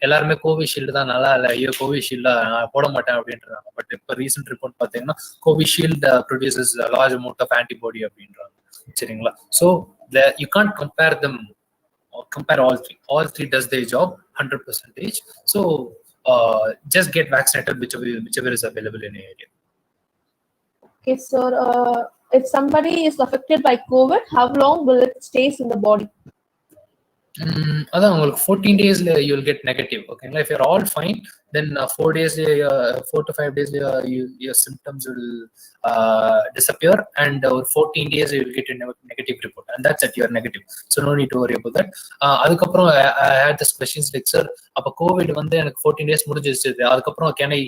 எல்லாருமே Covishield தான் நல்லா இல்லை, ஐயோ கோவிஷீல்டா நான் போட மாட்டேன் அப்படின்றாங்க. பட் இப்போ ரீசெண்ட் ரிப்போர்ட் பார்த்தீங்கன்னா Covishield produces large amount of antibody அப்படின்றாங்க. சரிங்களா? So you can't compare them, compare all three does their job 100%. So just get vaccinated whichever is available in your area. Okay, sir. If somebody is affected by COVID, how long will it stays in the body? அதான் உங்களுக்கு 14 daysல you will get negative. ஓகேங்களா? If you're all fine, then 4 days 4 to 5 days your symptoms will disappear, and 14 days you will get a negative report, and that's it, you are negative. So no need to worry about that. அதுக்கப்புறம் I had this questions like, sir அப்ப Covid வந்து எனக்கு 14 days முடிஞ்சிருச்சு, அதுக்கப்புறம் can I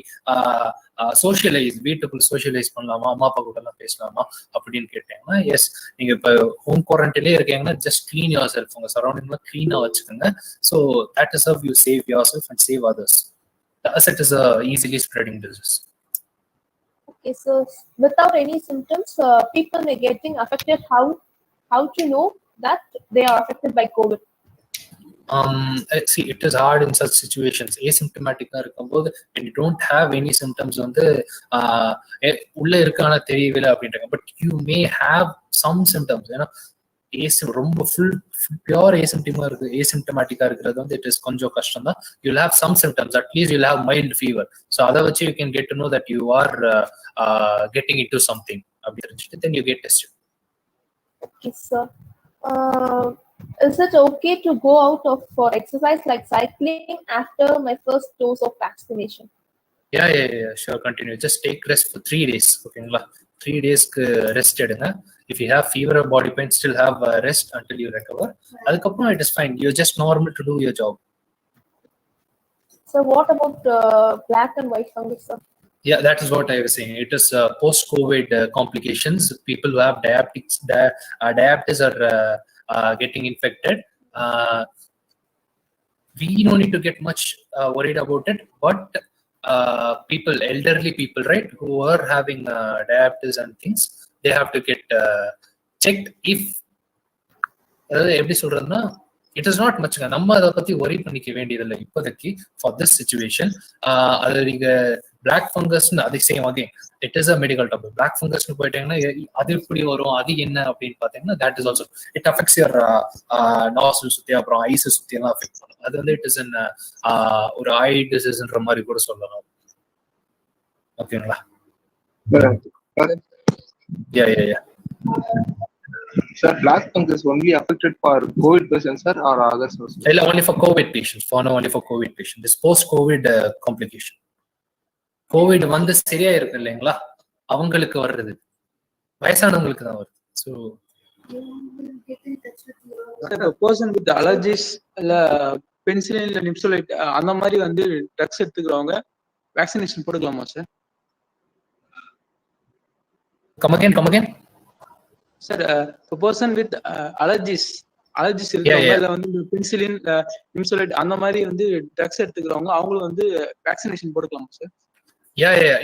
socialise, வீட்டுக்குள்ள socialise பண்ணலாமா, அம்மா அப்பா கூட எல்லாம் பேசலாமா அப்படின்னு கேட்டாங்கன்னா, எஸ். நீங்க இப்ப ஹோம் குவாரண்டைன்லயே இருக்கீங்கன்னா ஜஸ்ட் கிளீன் யுவர் செல்ஃப், உங்க சரௌண்டிங்ல கிளீனா வச்சுக்கோங்க. So that is how you save yourself and save others, as it is a easily spreading disease. Okay, so without any symptoms, people may getting affected. How to know that they are affected by COVID? See, it is hard in such situations. Asymptomatic இருக்கும்போது when you don't have any symptoms வந்து உள்ள இருக்கான தெரியவில்லை அப்படின்றாங்க. But you may have some symptoms. ஏன்னா ரொம்ப full pure ஏசிம்டமேட்டிக்கா இருக்கிறது வந்து இட் இஸ் கொஞ்சம் கஷ்டம் தான். You'll have some symptoms, at least you'll have mild fever. So அதை வச்சு you can get to know that you are getting into something அப்படி தெரிஞ்சுட்டு then you get tested. Okay, sir. Is it okay to go out for exercise like cycling after my first dose of vaccination? Yeah, sure, continue. Just take rest for 3 days. Okay, 3 days rest எடுங்க. If you have fever or body pain, still have rest until you recover. அதுக்கப்புறம் it is fine. You're just normal to do your job. So what about black and white fungus, sir? Yeah, that is what I was saying. It is post-COVID complications. People who have diabetes are getting infected. We don't need to get much worried about it, but elderly people, right, who are having diabetes and things, they have to get checked. If எப்படி சொல்றதுன்னா, it is not much. நம்ம அதை பத்தி worry பண்ணிக்க வேண்டியதில்லை இப்போதைக்கு for this situation. அது நீங்க பிளாக் ஃபங்கஸ்னு அது same again it is a medical topic. Black ஃபங்கஸ்னு போயிட்டீங்கன்னா அது எப்படி வரும், அது என்ன அப்படின்னு பாத்தீங்கன்னா, that is also it affects your nostril சுத்தி அப்புறம் ஐஸ் சுத்தி எல்லாம் அஃபெக்ட் பண்ணும். அது வந்து இட் இஸ் இன் ஒரு ஐ டிசீஸ்ன்ற மாதிரி கூட சொல்லலாம். ஓகேங்களா? Yeah. Sir, black fungus only affected for COVID patients, sir, or others also? Only for COVID patients. Only for COVID patients. This post-COVID complication. COVID வந்து சரியா இருக்கு இல்லைங்களா, அவங்களுக்கு வர்றது வயசானவங்களுக்கு தான் வருது. ஸோ பர்சன் வித் அலர்ஜிஸ் இல்ல பென்சிலின் இல்ல நிப்சோலைட் அந்த மாதிரி வந்து ட்ரக்ஸ் எடுத்துக்கிறவங்க வேக்சினேஷன் போட்டுக்கலாமா sir? Come again. Sir, a person with allergies இருக்கவங்க இல்ல வந்து பென்சிலின் நிம்சோலைட் அந்த மாதிரி வந்து ட்ரக்ஸ் எடுத்துக்கிறவங்க அவங்களும் வந்து வேக்சினேஷன் போட்டுக்கலாமா சார்?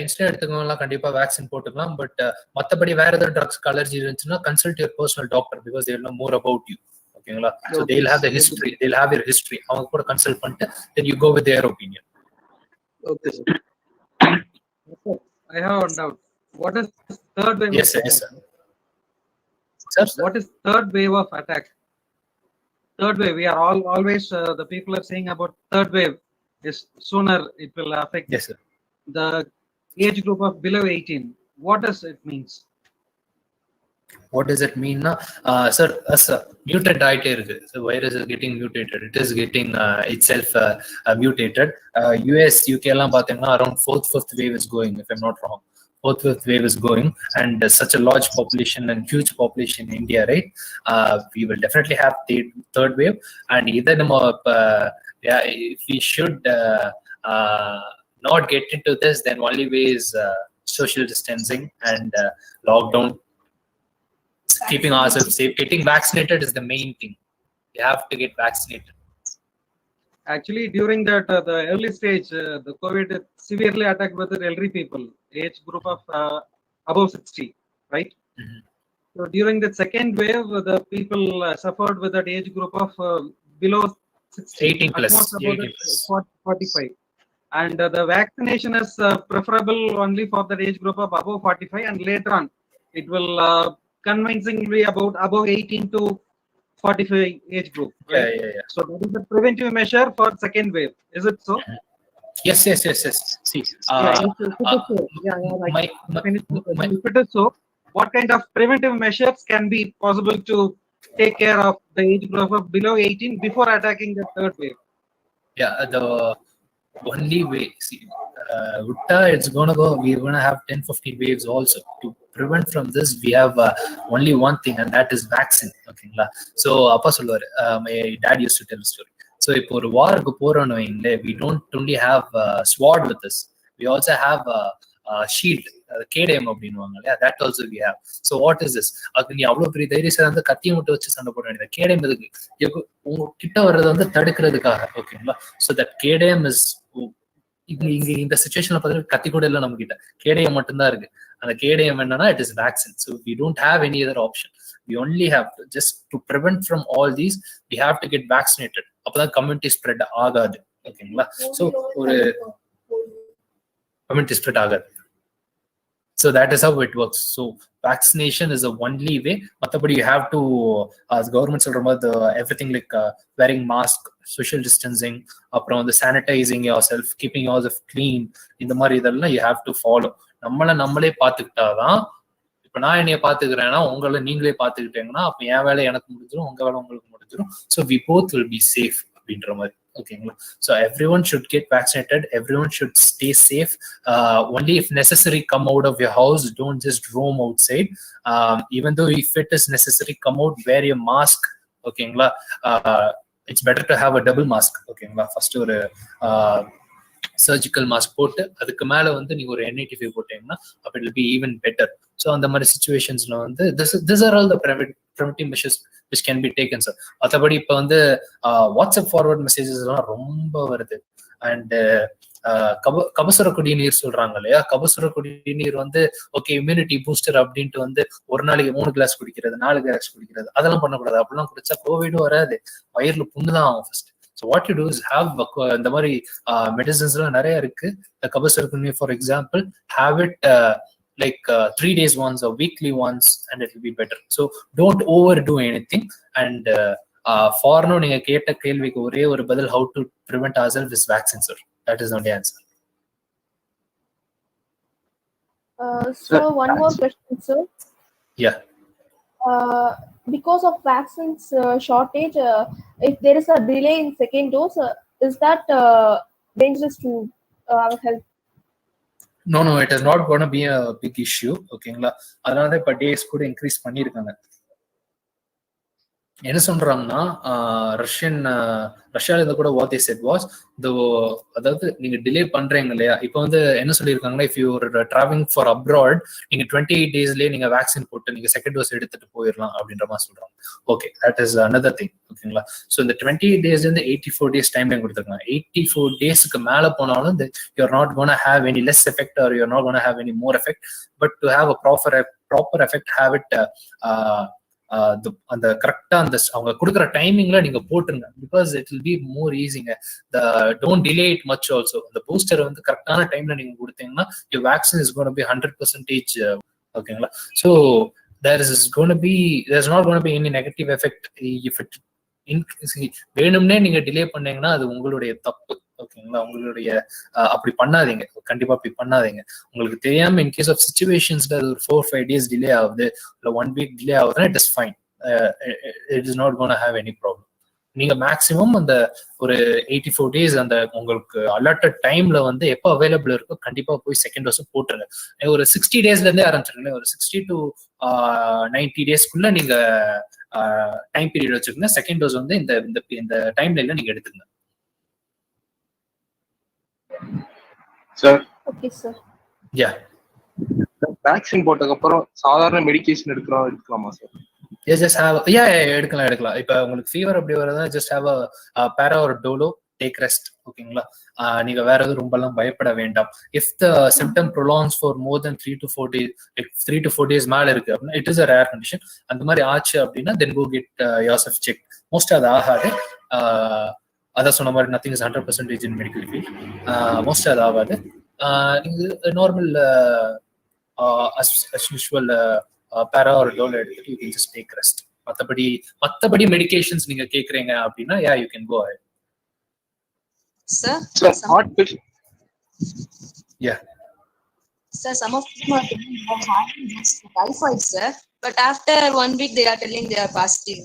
இன்ஸ்டன்ட் எடுத்துக்கவங்கலாம் கண்டிப்பா வேக்சின் போட்டுக்கலாம். பட் மத்தபடி வேற ஏதாவது ட்ரக்ஸ் அலர்ஜி இருந்துச்சுன்னா consult your personal doctor, because they will know more about you. ஓகேங்களா? So they will have the history, they will have your history. அவங்க கூட கன்சல்ட் பண்ணிட்டு then you go with their opinion. Okay sir. I have one doubt. What is third wave? Yes sir. Sir, what is third wave of attack? Third wave, we are always the people are saying about third wave is sooner it will affect. Yes sir. The age group of below 18. What does it means? What does it mean? Sir, as a mutant ஆயிட்டே இருக்கு. The virus is getting mutated. It is getting itself mutated. US, UK எல்லாம் பாத்தீங்கன்னா around fifth wave is going, if I'm not wrong. Fifth wave is going, and such a large population and huge population in India, right? We will definitely have the third wave, and either if we should not get into this, then only way is social distancing and lockdown, keeping ourselves safe. Getting vaccinated is the main thing. You have to get vaccinated. Actually, during that the early stage, the COVID severely attacked with the elderly people, age group of above 60, right? Mm-hmm. So during the second wave, the people suffered with that age group of below 60, 18 plus, 18 plus. 45. And the vaccination is preferable only for the age group of above 45, and later on, it will convincingly about above 18 to 45 age group. Right? Yeah. So that is the preventive measure for second wave. Is it so? Yes. See, if it is so, what kind of preventive measures can be possible to take care of the age group of below 18 before attacking the third wave? Yeah, the only way, see, it's gonna go, we're gonna have 10-15 waves also. To prevent from this, we have only one thing, and that is vaccine. Okay, so appa solluvar, my dad used to tell a story. So இப்போ ஒரு வாருக்கு போறோம்னு வைங்களே, we don't only have sword with us, we also have shield, KDM அப்படின்னுவாங்க இல்லையா, that also we have. So what is this? அது நீ அவ்வளவு பெரிய தைரியத்தை வந்து கத்தியை மட்டும் வச்சு சண்டை போட வேண்டியது. KDM எதுக்கு? உங்க கிட்ட வர்றதை வந்து தடுக்கிறதுக்காக. ஓகேங்களா? So that KDM is இங்க இந்த சிச்சுவேஷன்ல பார்த்தீங்கன்னா கத்தி கூட இல்லை நம்ம கிட்ட, KDM மட்டும்தான் இருக்கு. அந்த KDM என்னன்னா, it is vaccine. So we don't have any other option. We only have to, just to prevent from all these, we have to get vaccinated. அப்பதான் community spread ஆகாது. ஓகேங்களா? So ஒரு community spread ஆகாது. So that is how it works. So vaccination is the only way. Matabadi you have to, as government everything like wearing mask, social distancing, the sanitizing yourself, keeping yourself clean. In the mari you have to follow. நம்மளே பார்த்துக்கிட்டாதான் இப்ப இப்ப நான் என்னைய பாத்துக்கிறேன்னா உங்களை நீங்களே பாத்துக்கிட்டீங்கன்னா அப்ப என் வேலை எனக்கு முடிஞ்சிடும், உங்க வேலை உங்களுக்கு முடிஞ்சிடும். So we both will be safe அப்படின்ற மாதிரி. ஓகேங்களா? So everyone should get vaccinated, everyone should stay safe. Only if necessary come out of your house, don't just roam outside. Even though if it is necessary, come out, wear your mask. ஓகேங்களா? It's better to have a double mask. ஓகேங்களா? First ஒரு surgical mask போட்டு அதுக்கு மேல வந்து நீங்க ஒரு N95 போட்டீங்கன்னா அப்ப it will be even better. So அந்த மாதிரி சுச்சுவேஷன்ஸ்ல வந்து this are all the preventive measures which can be taken, sir. மற்றபடி இப்போ வந்து வாட்ஸ்அப் ஃபார்வர்ட் மெசேஜஸ் எல்லாம் ரொம்ப வருது. அண்ட் கபசுர குடிநீர் சொல்றாங்க இல்லையா, கபசுர குடிநீர் வந்து ஓகே இம்யூனிட்டி பூஸ்டர் அப்படின்ட்டு வந்து ஒரு நாளைக்கு 3 கிளாஸ் குடிக்கிறது, 4 கிளாஸ் குடிக்கிறது, அதெல்லாம் பண்ணக்கூடாது. அப்படிலாம் குடிச்சா கோவிடும் வராது, வயிறுல புண்ணுதான் ஆகும் first. So what you do is have இந்த மாதிரி மெடிசன்ஸ்லாம் நிறைய இருக்கு. Kabasura kudineer for example, have it like 3 days once or weekly once, and it will be better. So don't overdo anything. And for now நீங்க கேட்ட கேள்விக்கு ஒரே ஒரு பதில், how to prevent ourselves is vaccine, sir. That is the only answer. So one more question, sir. Yeah. Because of vaccines shortage, if there is a delay in second dose, is that dangerous to our health? No, it is not going to be a big issue. ஓகேங்களா? அதனால தான் இப்போ days கூட increase பண்ணியிருக்காங்க. என்ன சொல்றாங்கன்னா ரஷ்யால இருந்து கூட வாட் தே செட் வாஸ் அதாவது நீங்க டிலே பண்றீங்க இல்லையா, இப்போ வந்து என்ன சொல்லியிருக்காங்கன்னா if you travelling for abroad நீங்க 28 daysலயே நீங்க வேக்சின் போட்டு நீங்க செகண்ட் டோஸ் எடுத்துட்டு போயிடலாம் அப்படின்ற மாதிரி சொல்றாங்க. Okay, that is another thing. ஓகேங்களா? ஸோ இந்த 28 days இருந்து 84 days டைம் லைன் கொடுத்துருக்காங்க. 84 daysக்கு மேல போனாலும் you are not gonna have any less effect or you are not gonna have any more effect. But to have a proper effect, have it அந்த கரெக்டா அந்த அவங்க கொடுக்குற டைமிங்ல நீங்க போட்டுருங்க. Because it will be more ஈஸிங்க. Don't delay it much also. அந்த பூஸ்டர் வந்து கரெக்டான டைம்ல நீங்க கொடுத்தீங்கன்னா your vaccine is gonna be 100%. ஓகேங்களா? So there's not going to be any negative effect if it வேணும்னே நீங்க டிலே பண்ணீங்கன்னா அது உங்களுடைய தப்பு. ஓகேங்களா? உங்களுடைய அப்படி பண்ணாதீங்க, கண்டிப்பா அப்படி பண்ணாதீங்க. உங்களுக்கு தெரியாம இன் கேஸ் ஆஃப் சிச்சுவேஷன்ஸ்ல அது ஒரு 4-5 days டிலே ஆகுது, இல்லை 1 week டிலே ஆகுதுன்னா it is fine. It is not gonna have any problem. நீங்க மேக்சிமம் அந்த ஒரு 84 days அந்த உங்களுக்கு அலாட்டட் டைம்ல வந்து எப்போ அவைலபிள் இருக்கோ கண்டிப்பா போய் செகண்ட் டோஸ் போட்டுருங்க. ஒரு 60 daysல இருந்தே ஆரம்பிச்சிருங்க. ஒரு 60 to 90 daysக்குள்ள நீங்க டைம் பீரியட் வச்சிருக்கீங்க. செகண்ட் டோஸ் வந்து இந்த டைம் லைன்ல நீங்க எடுத்துக்கங்க. Sir. Okay sir. Yeah. Vaccine போட்டதுக்கு அப்புறம் சாதாரண மெடிகேஷன் எடுக்கலாமா சார்? எடுக்கலாம். இப்ப உங்களுக்கு ஃபீவர் அப்படி வரதா ஜஸ்ட் ஹேவ் அ பேரா ஒரு டோலோ, டேக் ரெஸ்ட். ஓகேங்களா? நீங்க வேற எதுவும் ரொம்ப எல்லாம் பயப்பட வேண்டாம். If the symptom prolongs for more then 3 to 4 days மேல இருக்கு அப்படின்னா it is a rare condition. அந்த மாதிரி ஆச்சு அப்படின்னா then go get yourself check. Most அது ஆகாது. அதான் சொன்ன மாதிரி nothing is 100% in medical field. Most அது ஆகாது. நீங்க நார்மல் as usual பேரா ஒரு டோல் எடுத்துட்டு you can just take rest. மத்தபடி மெடிகேஷன்ஸ் நீங்க கேக்குறீங்க அப்படின்னா you can go ahead. Sir, some of them are having just typhoid, sir. But after 1 week, they are telling they are positive.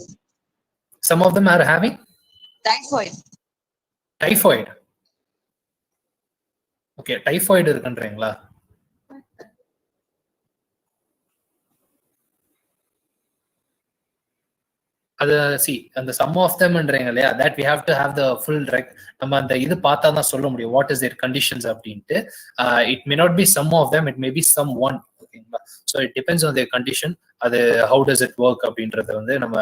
Some of them are having typhoid. Okay, typhoid இருக்குன்றீங்களா? அது அந்த some of தெம்ன்றீங்க இல்லையா, that we have to have the full நம்ம அந்த இது பார்த்தா தான் சொல்ல முடியும் வாட் இஸ் தேர் கண்டிஷன்ஸ் அப்படின்ட்டு. It may not be some of them, it may be some one. ஓகேங்களா? So it depends on their condition. அது ஹவு டஸ் இட் ஒர்க் அப்படின்றது வந்து நம்ம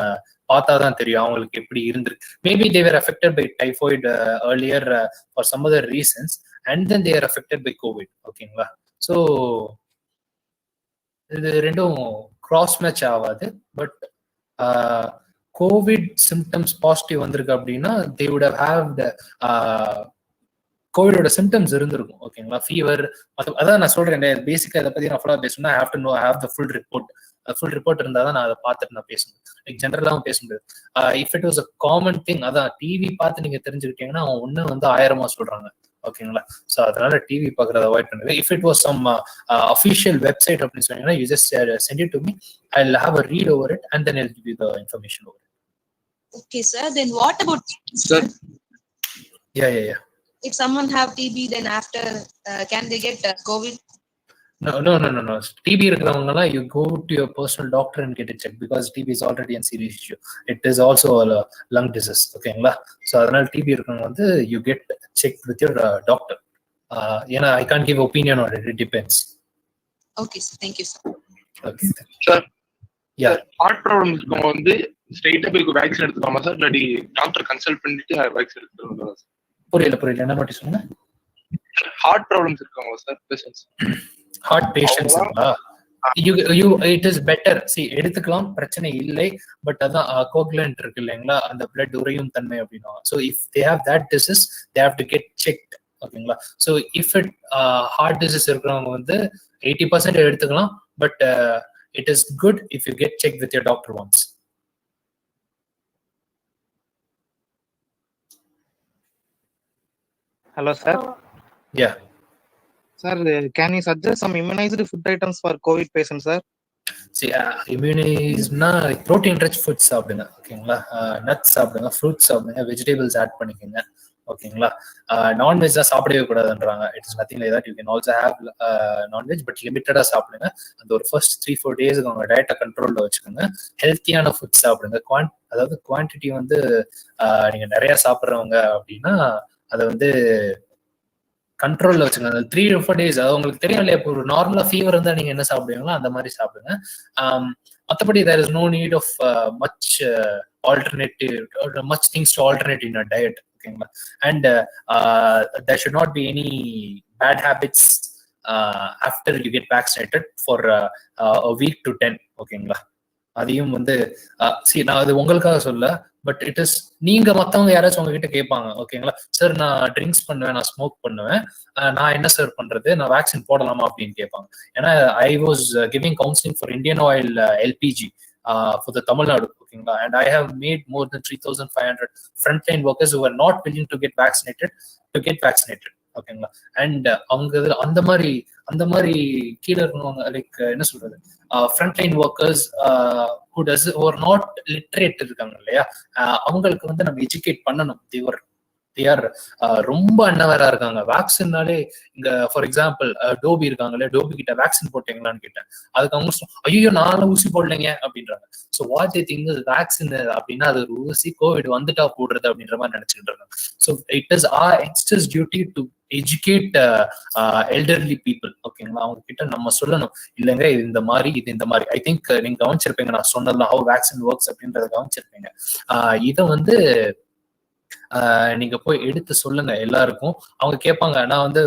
பார்த்தா தான் தெரியும் அவங்களுக்கு எப்படி இருந்திருக்கு. Maybe they were affected by typhoid earlier for some other reasons and then they are affected by covid. ஓகேங்களா? ஸோ இது ரெண்டும் கிராஸ் மேட்ச் ஆகாது. பட் கோவிட் சிம்டம்ஸ் பாசிட்டிவ் வந்திருக்கு அப்படின்னா தே வுட் ஹேவ் த கோவிடோட சிம்டம்ஸ் இருந்திருக்கும். ஓகேங்களா? ஃபீவர், அதான் நான் சொல்றேன் பேசிக்கா இதை பத்தி நான் ஃபுல்லா பேசணும்னா have to know have the full report. Full report இருந்தால் தான் நான் அதை பார்த்துட்டு நான் பேசணும். லைக் ஜென்ரலாகவும் பேச முடியாது. If it was a common thing, அதான் டிவி பார்த்து நீங்க தெரிஞ்சுக்கிட்டீங்கன்னா அவன் ஒன்று வந்து 1000 சொல்றாங்க, ஓகேங்களா. ஸோ அதனால டிவி பார்க்கறத அவாய்ட் பண்ணுங்க. If it was some official website அப்படின்னு சொன்னீங்கன்னா you just sent it to me. I will have a read over it and then I will give you the information over. Okay, sir. Then what about Sir. Yeah. if someone have TB, then after can they get COVID? No. TB இருக்கிறவங்கலாம் you go to your personal doctor and get it checked because TB is already a serious issue. It is also a lung disease. ஓகேங்களா. So அதனால TB இருக்கிறவங்க வந்து you get checked with your doctor. ஏன்னா I can't give opinion on it. It depends. Okay, sir. Thank you, sir. Okay. Sir. Yeah. Heart problem இருக்கவங்க வந்து ஸ்ட்ரெயிட்டா போய் vaccine எடுத்துக்கலாமா சார்? இல்லாட்டி டாக்டர் கன்சல்ட் பண்ணிட்டு வேக்சின் எடுத்துக்கலாமா சார்? புரியல என்ன மட்டும் சொல்லுங்க. ஹார்ட் ப்ராப்ளம்ஸ் இருக்கவங்க சார் பேஷண்ட்ஸ். ஹார்ட் பேஷண்ட்ஸ்ங்களா? It is better. எடுத்துக்கலாம், பிரச்சனை இல்லை. பட் அதான் கோகுலண்ட் இருக்கு இல்லைங்களா, அந்த பிளட் உறையும் தன்மை அப்படின்னா. So if they have that disease they have to get checked. ஓகேங்களா. So if it heart disease இருக்கிறவங்க வந்து 80% எடுத்துக்கலாம். But it is good if you get checked with your doctor once. Hello, sir. Yeah. Sir, can you suggest some immunized food items for COVID patients, sir? See, immunizedனா protein rich foods சாப்பிடுங்க. ஓகேங்களா. nuts சாப்பிடுங்க, fruits சாப்பிடுங்க, vegetables add பண்ணிக்கோங்க. ஓகேங்களா. Non veg தான் சாப்பிடவே கூடாதுன்றாங்க. It is nothing like that. You can also have non veg, but லிமிட்டடா சாப்பிடுங்க. அந்த ஒரு ஃபர்ஸ்ட் 3-4 டேஸ்க்கு உங்க டயட்டை கண்ட்ரோல்ல வச்சுக்கோங்க. ஹெல்த்தியான ஃபுட் சாப்பிடுங்க. அதாவது குவான்டிட்டி வந்து நீங்க நிறைய சாப்பிட்றவங்க அப்படின்னா அதை வந்து கண்ட்ரோல்ல வச்சுங்க. அந்த 3 to 4 days அது உங்களுக்கு தெரியும் இல்லையா. இப்போ ஒரு நார்மலா ஃபீவர் இருந்தா நீங்க என்ன சாப்பிடுவீங்களோ அந்த மாதிரி சாப்பிடுங்க. மற்றபடி there is no need of much alternative or much things to alternate in your diet. ஓகேங்களா. And there should not be any bad habits after you get vaccinated for a week to 10. ஓகேங்களா. அதையும் வந்து நான் அது உங்களுக்காக சொல்ல, but it is நீங்க மத்தவங்க யாராச்சும் உங்ககிட்ட கேட்பாங்க. ஓகேங்களா. சார் நான் ட்ரிங்க்ஸ் பண்ணுவேன், நான் ஸ்மோக் பண்ணுவேன், நான் என்ன சார் பண்றது, நான் வேக்சின் போடலாமா அப்படின்னு கேட்பாங்க. ஏன்னா I was giving counselling for Indian oil LPG for the Tamil Nadu. Okay, and I have made more than 3,500 frontline workers who are not willing to get vaccinated to get vaccinated. ஓகேங்களா. And அவங்க அந்த மாதிரி கீழே இருக்கவங்க like என்ன சொல்றது, Frontline workers who are not literate இருக்காங்க இல்லையா, அவங்களுக்கு வந்து நம்ம எஜுகேட் பண்ணணும். they are ரொம்ப அன்னவரா இருக்காங்க. வேக்சின்னாலே இங்க ஃபார் எக்ஸாம்பிள் டோபி இருக்காங்களே, டோபி கிட்ட வேக்சின் போட்டீங்களான்னு கேட்டேன். அதுக்கு அவங்க ஐயோ நான் ஊசி போடலைங்க அப்படின்றாங்க. So what they think vaccine அப்படின்னா அது ஒரு ஊசி கோவிட் வந்துட்டா போடுறது அப்படின்ற மாதிரி நினைச்சுட்டு இருக்காங்க. So it is our youngsters duty to educate elderly people. ஓகேங்களா. அவங்க கிட்ட நம்ம சொல்லணும், இல்லைங்க இது இந்த மாதிரி. ஐ திங்க் நீங்க கவனிச்சிருப்பீங்க, நான் சொன்னதுலாம் ஹவு வேக்சின் ஒர்க்ஸ் அப்படின்றத கவனிச்சிருப்பீங்க. இதை வந்து நீங்க போய் எடுத்து சொல்லுங்க எல்லாருக்கும். அவங்க கேட்பாங்க, நான் வந்து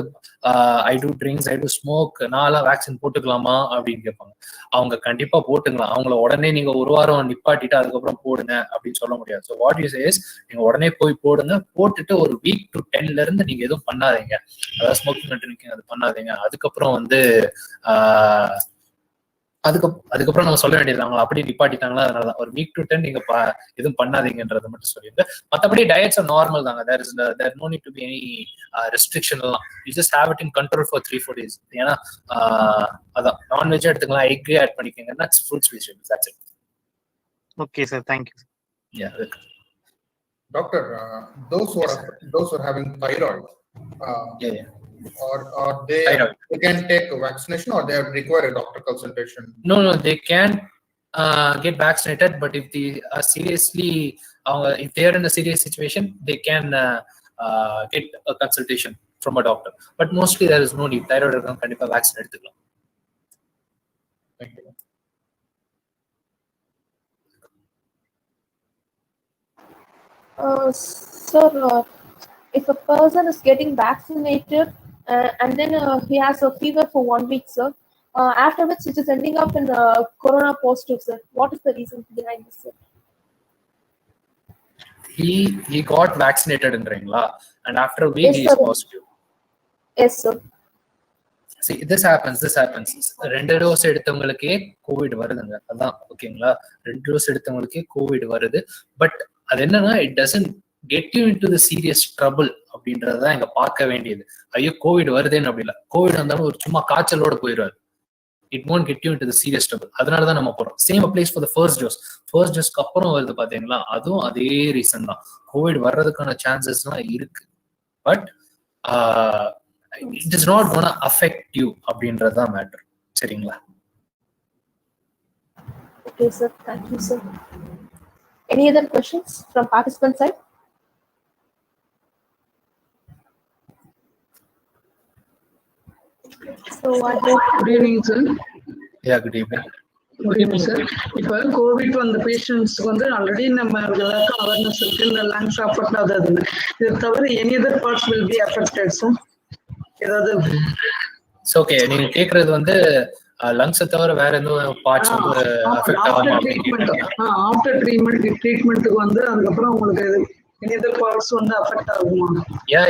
ஐ டூ ட்ரிங்க்ஸ், ஐ டூ ஸ்மோக், நான்லாம் வேக்சின் போட்டுக்கலாமா அப்படின்னு கேட்பாங்க. அவங்க கண்டிப்பா போட்டுக்கலாம். அவங்கள உடனே நீங்க ஒரு வாரம் நிப்பாட்டிட்டு அதுக்கப்புறம் போடுங்க அப்படின்னு சொல்ல முடியாது. ஸோ வாட் யூ சேஸ், நீங்க உடனே போய் போடுங்க. போட்டுட்டு ஒரு வீக் to 10 இருந்து நீங்க எதுவும் பண்ணாதீங்க. அதாவது ஸ்மோக்கிங் ட்ரிங்கிங் அது பண்ணாதீங்க. அதுக்கப்புறம் வந்து அதுக்கப்புறம் நம்ம சொல்ல வேண்டியது அவங்க அப்படி நிப்பாட்டிட்டாங்களா, அதனாலதான் ஒரு வீக் to 10 நீங்க எதுவும் பண்ணாதீங்கன்றதை மட்டும் சொல்லிருங்க. மற்றபடி டயட்ஸ் நார்மல் தாங்க. there no need to be any restriction எல்லாம். you just have it in control for 3-4 days. ஏன்னா அதான் நான்வெஜ் எடுத்துக்கலாம், எக் ஆட் பண்ணிக்கோங்க, nuts, fruits, vegetables, that's it. Okay, sir. Thank you. Yeah, welcome. Doctor, those who are having thyroid, or they can take vaccination, or they require a doctor consultation? No, they can get vaccinated, but if they are seriously if they are in a serious situation, they can get a consultation from a doctor. But mostly there is no need. Thyroid irukkum kandipa vaccine eduthikalam. Thank you. Sir, if a person is getting vaccinated and then he has a fever for 1 week, sir, after which it is ending up in corona positive, sir, what is the reason behind this, sir? He got vaccinated என்றீங்களா, and after a week he is positive. Yes, sir. See, this happens. 2 dose எடுத்தவங்களுக்கே covid வருதுங்க. அதான் ஓகேங்களா. 2 dose எடுத்தவங்களுக்கே covid வருது. But அது என்னன்னா, it doesn't get you into the serious trouble அப்படின்றதான் இங்க பார்க்க வேண்டியது. ஐயோ கோவிட் வருதேன்னு அப்படி இல்லை. கோவிட் வந்தாலும் ஒரு சும்மா காய்ச்சலோட போயிடுவாரு. It won't get you into the serious trouble. அதனாலதான் நம்ம போறோம். Same applies for the first dose. First டோஸ்க்கு அப்புறம் வருது பாத்தீங்களா, அதுவும் அதே ரீசன் தான். கோவிட் வர்றதுக்கான சான்சஸ்லாம் இருக்கு. But it is not gonna affect you அப்படின்றதுதான் மேட்டர். சரிங்களா? Okay, sir. Thank you, sir. Any other questions from participant side? So I hope. Good evening, sir. Yeah, good evening. Good evening, sir. இப்போ Covid வந்த பேஷண்ட்ஸ்க்கு வந்து already நம்ம எல்லாருக்கும் awareness இருக்கு, இந்த லங்ஸ் அஃபெக்ட் ஆகுதுன்னு. இது தவிர any other parts will be affected sir? ஏதாவது ஓகே, நீங்க கேக்குறது வந்து லங்ஸ் தவிர வேற எதுவும் பார்ட்ஸ் வந்து அஃபெக்ட் ஆகாம ஆஃப்டர் ட்ரீட்மெண்ட்டுக்கு வந்து அதுக்கப்புறம் உங்களுக்கு எனி அதர் பார்ட்ஸ் வந்து அஃபெக்ட் ஆகுமா? யா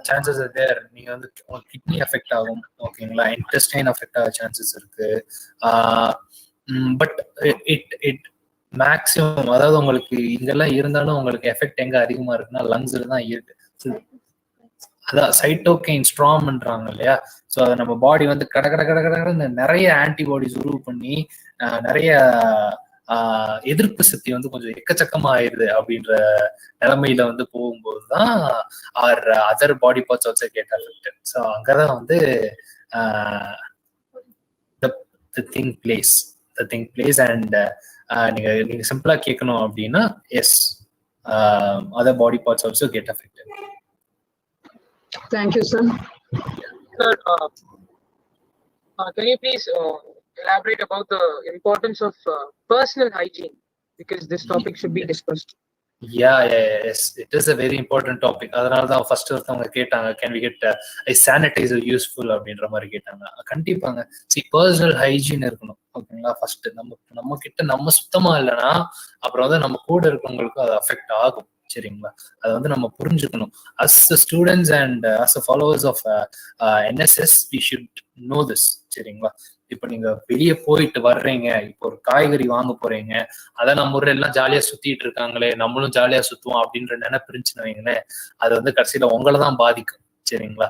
சான்சஸ் ஆர் தேர். நீங்க வந்து கிட்னி அஃபெக்ட் ஆகும், ஓகேங்களா, இன்டெஸ்டைன் அஃபெக்ட் ஆக சான்சஸ் இருக்கு. பட் இட் மேக்ஸிமம், அதாவது உங்களுக்கு இதெல்லாம் இருந்தாலும் உங்களுக்கு எஃபெக்ட் எங்க அதிகமா இருக்குன்னா லங்ஸ்ல தான் இருக்கு. அதான் சைட்டோகைன் ஸ்ட்ராம்ன்றாங்க இல்லையா. ஸோ அதை நம்ம பாடி வந்து கடை நிறைய ஆன்டிபாடிஸ் உருவு பண்ணி நிறைய எதிர்ப்பு சக்தி வந்து கொஞ்சம் எக்கச்சக்கமா ஆயிடுது அப்படின்ற நிலைமையில வந்து போகும்போது தான் our other body parts also get affected. So அங்கதான் வந்து the thing plays and நீங்க சிம்பிளா கேட்கணும் அப்படின்னா S, other body parts also get affected. Thank you, sir. Sir, can you please elaborate about the importance of personal hygiene, because this topic should be discussed. Yes, it is a very important topic. அதனால தான் first ஒருத்தவங்க கேட்டாங்க, can we get a sanitizer useful அப்படின்ற மாதிரி கேட்டாங்க. கண்டிப்பாங்க. Personal hygiene இருக்கணும், ஓகேங்களா. ஃபர்ஸ்ட் நம்ம கிட்ட நம்ம சுத்தமா இல்லைன்னா அப்புறம் வந்து நம்ம கூட இருக்கவங்களுக்கும் அது அஃபெக்ட் ஆகும். சரிங்களா? அதை வந்து நம்ம புரிஞ்சுக்கணும். As students and as followers of NSS we should know this. சரிங்களா? இப்ப நீங்க வெளியே போயிட்டு வர்றீங்க, இப்போ ஒரு காய்கறி வாங்க போறீங்க, அதான் நம்ம ஊர்ல எல்லாம் ஜாலியா சுத்திட்டு இருக்காங்களே நம்மளும் ஜாலியா சுத்துவோம் அப்படின்ற நினைப்பு இருந்துச்சுன்னு வைங்களேன், அது வந்து கடைசியில உங்களை தான் பாதிக்கும். சரிங்களா?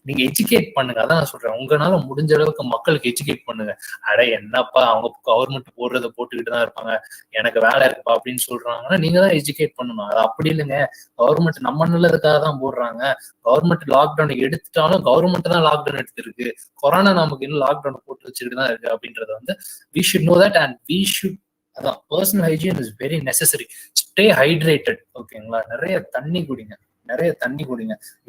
நீங்க எஜுகேட் பண்ணுங்க. அதான் நான் சொல்றேன், உங்களால முடிஞ்ச அளவுக்கு மக்களுக்கு எஜுகேட் பண்ணுங்க. அட என்னப்பா அவங்க கவர்மெண்ட் போடுறத போட்டுக்கிட்டு தான் இருப்பாங்க, எனக்கு வேலை இருக்குப்பா அப்படின்னு சொல்றாங்கன்னா நீங்க தான் எஜுகேட் பண்ணணும். அது அப்படி இல்லைங்க, கவர்மெண்ட் நம்ம நல்லதுக்காக தான் போடுறாங்க. கவர்மெண்ட் லாக்டவுன் எடுத்துட்டாலும் கவர்மெண்ட் தான் லாக்டவுன் எடுத்திருக்கு, கொரோனா நமக்கு இன்னும் லாக்டவுன் போட்டு வச்சுட்டு தான் இருக்கு அப்படின்றத வந்து we should know that and we should. அதான் personal hygiene is very necessary. Stay hydrated, ஓகேங்களா. நிறைய தண்ணி குடிங்க.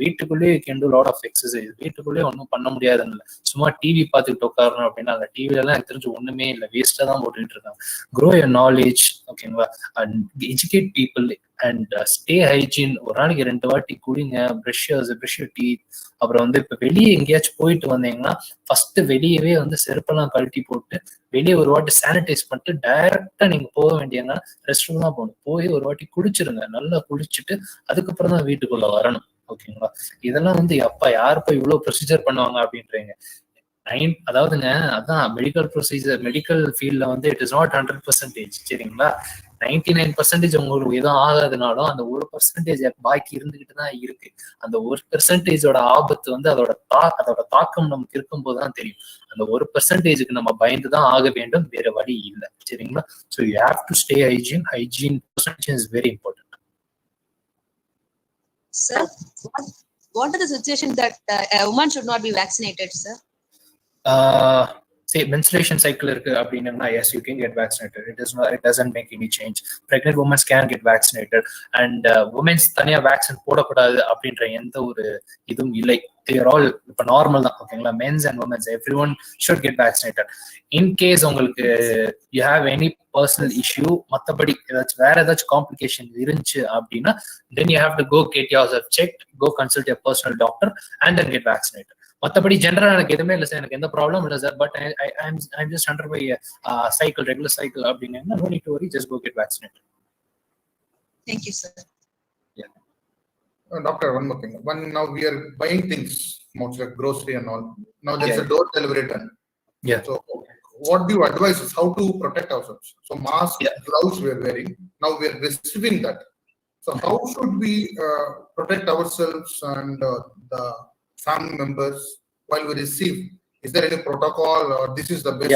வீட்டுக்குள்ளேயே can do lot of exercise. வீட்டுக்குள்ளேயே ஒன்றும் பண்ண முடியாதுன்னு இல்லை, சும்மா டிவி பார்த்துக்கிட்டு உட்காரணும் அப்படின்னா அந்த டிவில எல்லாம் எனக்கு தெரிஞ்சு ஒண்ணுமே இல்லை, வேஸ்டா தான் போட்டுக்கிட்டு இருக்காங்க. க்ரோ யுவர் நாலேஜ், ஓகேங்களா, and educate people and stay hygiene. ஒரு நாளைக்கு 2 வாட்டி குடிங்க, ப்ரஷ் யுவர் டீத். அப்புறம் வந்து இப்ப வெளியே எங்கேயாச்சும் போயிட்டு வந்தீங்கன்னா ஃபர்ஸ்ட் வெளியவே வந்து செருப்பெல்லாம் கழட்டி போட்டு வெளியே ஒரு வாட்டி சானிடைஸ் பண்ணிட்டு டைரக்டா நீங்க போக வேண்டியன்னா ரெஸ்ட் ரூம் தான் போகணும். போய் ஒரு வாட்டி குளிச்சிருங்க, நல்லா குளிச்சுட்டு அதுக்கப்புறம் தான் வீட்டுக்குள்ள வரணும், ஓகேங்களா. இதெல்லாம் வந்து அப்பா யாருப்பா இவ்வளவு ப்ரொசீஜர் பண்ணுவாங்க அப்படின்றீங்க. அதாவதுங்க, அதான் மெடிக்கல் ப்ரொசீஜர், மெடிக்கல் ஃபீல்ட்ல வந்து இட் இஸ் நாட் 100%. சரிங்களா? 99% உங்களுக்கு எதுவும் ஆகாதுனாலும் அந்த 1% பாக்கி இருந்துகிட்டு தான் இருக்கு. அந்த 1%ஓட ஆபத்து வந்து அதோட தாக்கம் நமக்கு இருக்கும் போதுதான் தெரியும். அந்த 1%க்கு நம்ம பயந்து தான் ஆக வேண்டும், வேற வழி இல்லை. சரிங்களா? So you have to stay hygiene is very important. Sir, what are the situation that a woman should not be vaccinated, sir? Say menstruation cycle irukku அப்படின்னா yes, you can get vaccinated. It doesn't make any change. Pregnant women can get vaccinated and women's தனியா vaccine போடக்கூடாது அப்படின்ற எந்த ஒரு இதுவும் இல்லை. They are all இப்ப normal தான், ஓகேங்களா. men's and women's everyone should get vaccinated. In case உங்களுக்கு you have any personal issue, மத்தபடி வேற ஏதாச்சும் காம்ப்ளிகேஷன் இருந்துச்சு அப்படின்னா then you have to go get yourself checked, go consult your personal doctor and then get vaccinated. மற்றபடி ஜென்ரலா எனக்கு எதுவுமே இல்லை சார், எனக்கு எந்த ப்ராப்ளம் இல்லை sir, but I'm just under by cycle, regular cycle அப்படின்னா no need to worry, just go get vaccinated. Thank you, sir. Yeah. Doctor, one more thing. When now we are buying things, most like grocery and all, now there's a door delivery done. Yeah. So what do you advise us how to protect ourselves? So mask, gloves we are wearing, now we are receiving that. So how should we protect ourselves and the family members while we receive? Is there any protocol or this is the best?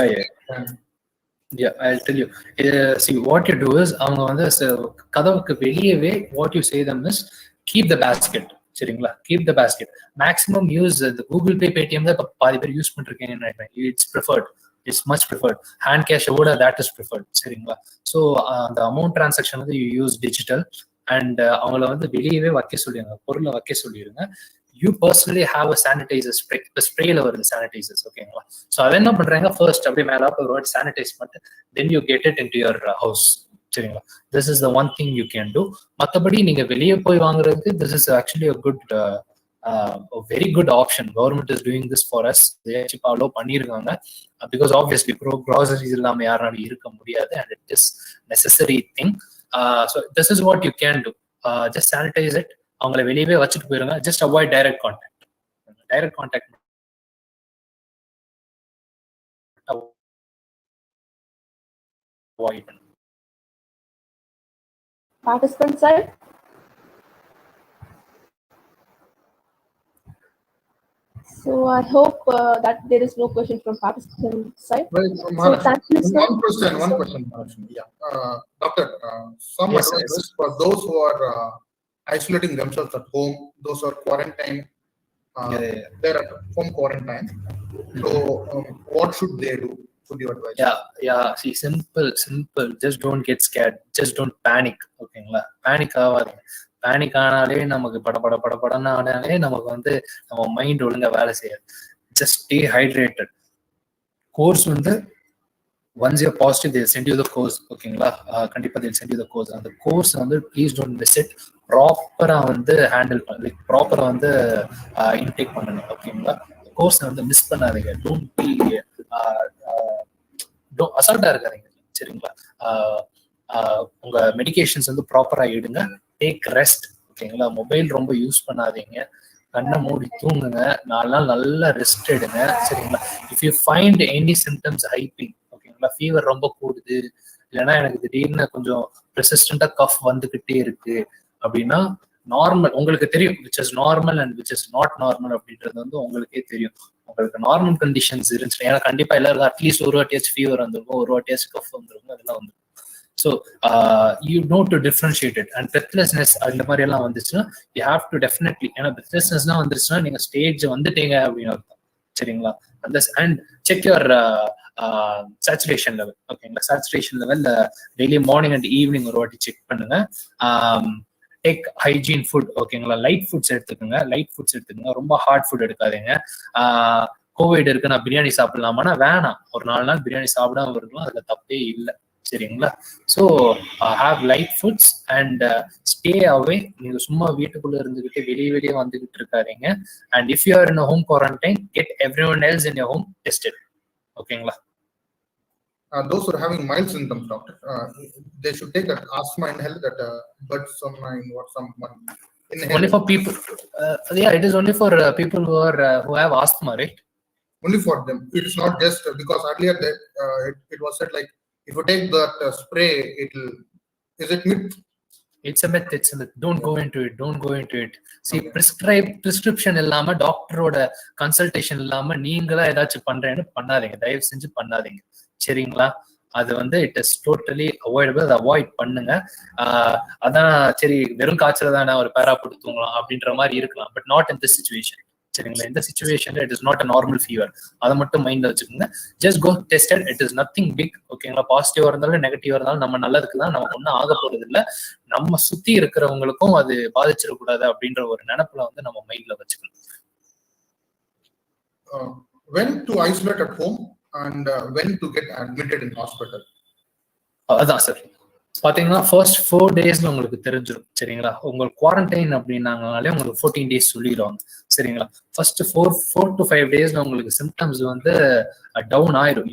Yeah, I'll tell you. See, what you do is, அவங்க வந்து கதவுக்கு வெளியவே what you say them is keep the basket. சரிங்களா? Keep the basket. Maximum use the Google Pay, Paytm தான் பாதி பேர் use பண்ணிருக்கீங்க நினைக்கிறேன். It's preferred. It's much preferred. Hand cash ஓட that is preferred. சரிங்களா? So the amount transaction வந்து you use digital and அவங்கள வந்து வெளியவே வைக்க சொல்லிடுங்க, பொருளை வைக்க சொல்லிடுங்க. You personally have a sanitizer spray, the sprayல வருது sanitizers, ஓகேங்களா? So அதை என்ன பண்றாங்க, first அப்படியே மேல ஒரு வாட்டி sanitize பண்ணிட்டு then you get it into your house. சரிங்களா? This is the one thing you can do. மற்றபடி நீங்க வெளியே போய் வாங்குறதுக்கு this is actually a good a very good option. Government is doing this for us. They actually allow பண்ணிருக்காங்க because obviously groceries இல்லாம யாராலும் இருக்க முடியாது and it is necessary thing. So this is what you can do. Just sanitize it. அவங்களை வெளியவே வச்சுட்டு போயிருங்க. Just avoid direct contact. Direct contact avoid. Participant side. So I hope that there is no question from participant side. Well, so thank you, sir. One question. Yeah, doctor. Some advice for those who are isolating themselves at home, those who are quarantined. They're at home quarantine. So what should they do? Would you advise? Yeah. See, simple. Just don't get scared. Just don't panic. Okay, panic ஆகாதீங்க. Panic ஆனாலே நமக்கு படன்னு ஆனாலே நமக்கு வந்து நம்ம mind ஒழுங்கா வேலை செய்யாது. Just stay hydrated. கோர்ஸ் வந்து once you're positive they'll send you the course, ஓகேங்களா? கண்டிப்பா they'll send you the course. அந்த கோர்ஸ் வந்து ப்ளீஸ் டோன்ட் மிஸ் இட். ப்ராப்பரா வந்து ஹேண்டில் பண்ணி ப்ராப்பரா வந்து இன்டேக் பண்ணணும், ஓகேங்களா? கோர்ஸ் வந்து மிஸ் பண்ணாதீங்க. அசால்ட்டா இருக்காதீங்க, சரிங்களா? உங்க மெடிகேஷன்ஸ் வந்து ப்ராப்பரா எடுங்க. டேக் ரெஸ்ட், ஓகேங்களா? மொபைல் ரொம்ப யூஸ் பண்ணாதீங்க. கண்ணை மூடி தூங்குங்க. 4 நாள் நல்லா ரெஸ்ட் எடுங்க, சரிங்களா? If you find any symptoms hyping, ஓகேங்களா? ஃபீவர் ரொம்ப கூடுது, இல்லைன்னா எனக்கு திடீர்னு கொஞ்சம் ரெசிஸ்டண்டா கஃப் வந்துகிட்டே இருக்கு அப்படின்னா, நார்மல் உங்களுக்கு தெரியும் which is normal and which is not normal அப்படின்றது வந்து உங்களுக்கே தெரியும். உங்களுக்கு நார்மல் கண்டிஷன்ஸ் இருந்துச்சு, ஏன்னா கண்டிப்பா எல்லாருக்கும் அட்லீஸ்ட் ஒரு வாட்டியாச்சும் ஃபீவர் வந்துருக்கும், ஒரு வாட்டியாச்சும் கஃப் வந்துருக்கும், அதெல்லாம் வந்து. So you know to differentiate it. And breathlessness அந்த மாதிரி எல்லாம் வந்துச்சுன்னா you have to definitely, ஏன்னா breathlessness வந்துருச்சுன்னா நீங்க ஸ்டேஜ் வந்துட்டீங்க அப்படின்னு அர்த்தம், சரிங்களா? And check your saturation level, ஓகேங்களா? saturation level daily morning and evening ஒரு வாட்டி செக் பண்ணுங்க. டேக் ஹைஜீன் ஃபுட், ஓகேங்களா? லைட் ஃபுட்ஸ் எடுத்துக்கோங்க. ரொம்ப ஹார்ட் ஃபுட் எடுக்காதீங்க. கோவிட் இருக்கு, நான் பிரியாணி சாப்பிடலாமான்னா வேணாம். ஒரு 4 நாள் பிரியாணி சாப்பிடாம இருக்கலாம், அதுல தப்பே இல்லை, சரிங்களா? So have light foods and stay away. நீங்க சும்மா வீட்டுக்குள்ள இருந்துகிட்டு வெளியே வந்துகிட்டு இருக்காதீங்க. And if you are in home quarantine, get every one else in your home tested, ஓகேங்களா? Those who are having mild symptoms, doctor, they should take an asthma inhaler, that budesonide or someone. Only for people. Yeah, it is only for people who have asthma, right? Only for them. It's not just because earlier that it was said like if you take that spray, it'll. Is it myth? It's a myth. Don't go into it. See, prescription இல்லாம டாக்டரோட consultation இல்லாம நீங்களா ஏதாச்சும் பண்றேன்னு பண்ணாதீங்க, தயவு செஞ்சு பண்ணாதீங்க, சரிங்களா? அது வந்து இட் இஸ் டோட்டலி அவாய்டபிள். அதை அவாய்ட் பண்ணுங்க. அதான் சரி, வெறும் காய்ச்சல் தானே, ஒரு பேரா போட்டு தூங்கலாம் அப்படின்ற மாதிரி இருக்கலாம். But not in this situation, சரிங்களா? இந்த சிச்சுவேஷன்ல it is not a normal fever. அதை மட்டும் மைண்ட்ல வச்சுக்கோங்க. Just go tested. It is nothing big, ஓகேங்களா? பாசிட்டிவா இருந்தாலும் நெகட்டிவா இருந்தாலும் நம்ம நல்லதுக்கு தான், நமக்கு ஒன்றும் ஆக போறது இல்லை. நம்ம சுத்தி இருக்கிறவங்களுக்கும் அது பாதிச்சிடக்கூடாது அப்படின்ற ஒரு நினைப்புல வந்து நம்ம மைண்ட்ல வச்சுக்கணும். When to isolate at home and when to get admitted in hospital? அதான் சார் பாத்தீங்கன்னா ஃபர்ஸ்ட் 4 டேஸ்ல உங்களுக்கு தெரிஞ்சிடும், சரிங்களா? உங்களுக்கு குவாரண்டைன் அப்படின்னாலே உங்களுக்கு 14 டேஸ் சொல்லிடுவாங்க, சரிங்களா? ஃபர்ஸ்ட் 4 to 5 டேஸ்ல உங்களுக்கு சிம்டம்ஸ் வந்து டவுன் ஆயிடும்.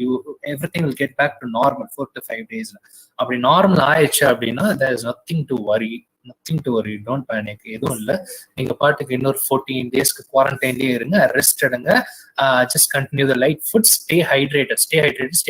Everything will get back to normal 4 to 5 டேஸ்ல. அப்படி நார்மல் ஆயிடுச்சு அப்படின்னா there is nothing to worry. Don't panic. எதுவும் இல்லை. நீங்க பாட்டுக்கு இன்னொரு 14 டேஸ்க்கு குவாரண்டைன்லயே இருங்க, ரெஸ்ட் எடுங்க. Just continue the light food, stay hydrated.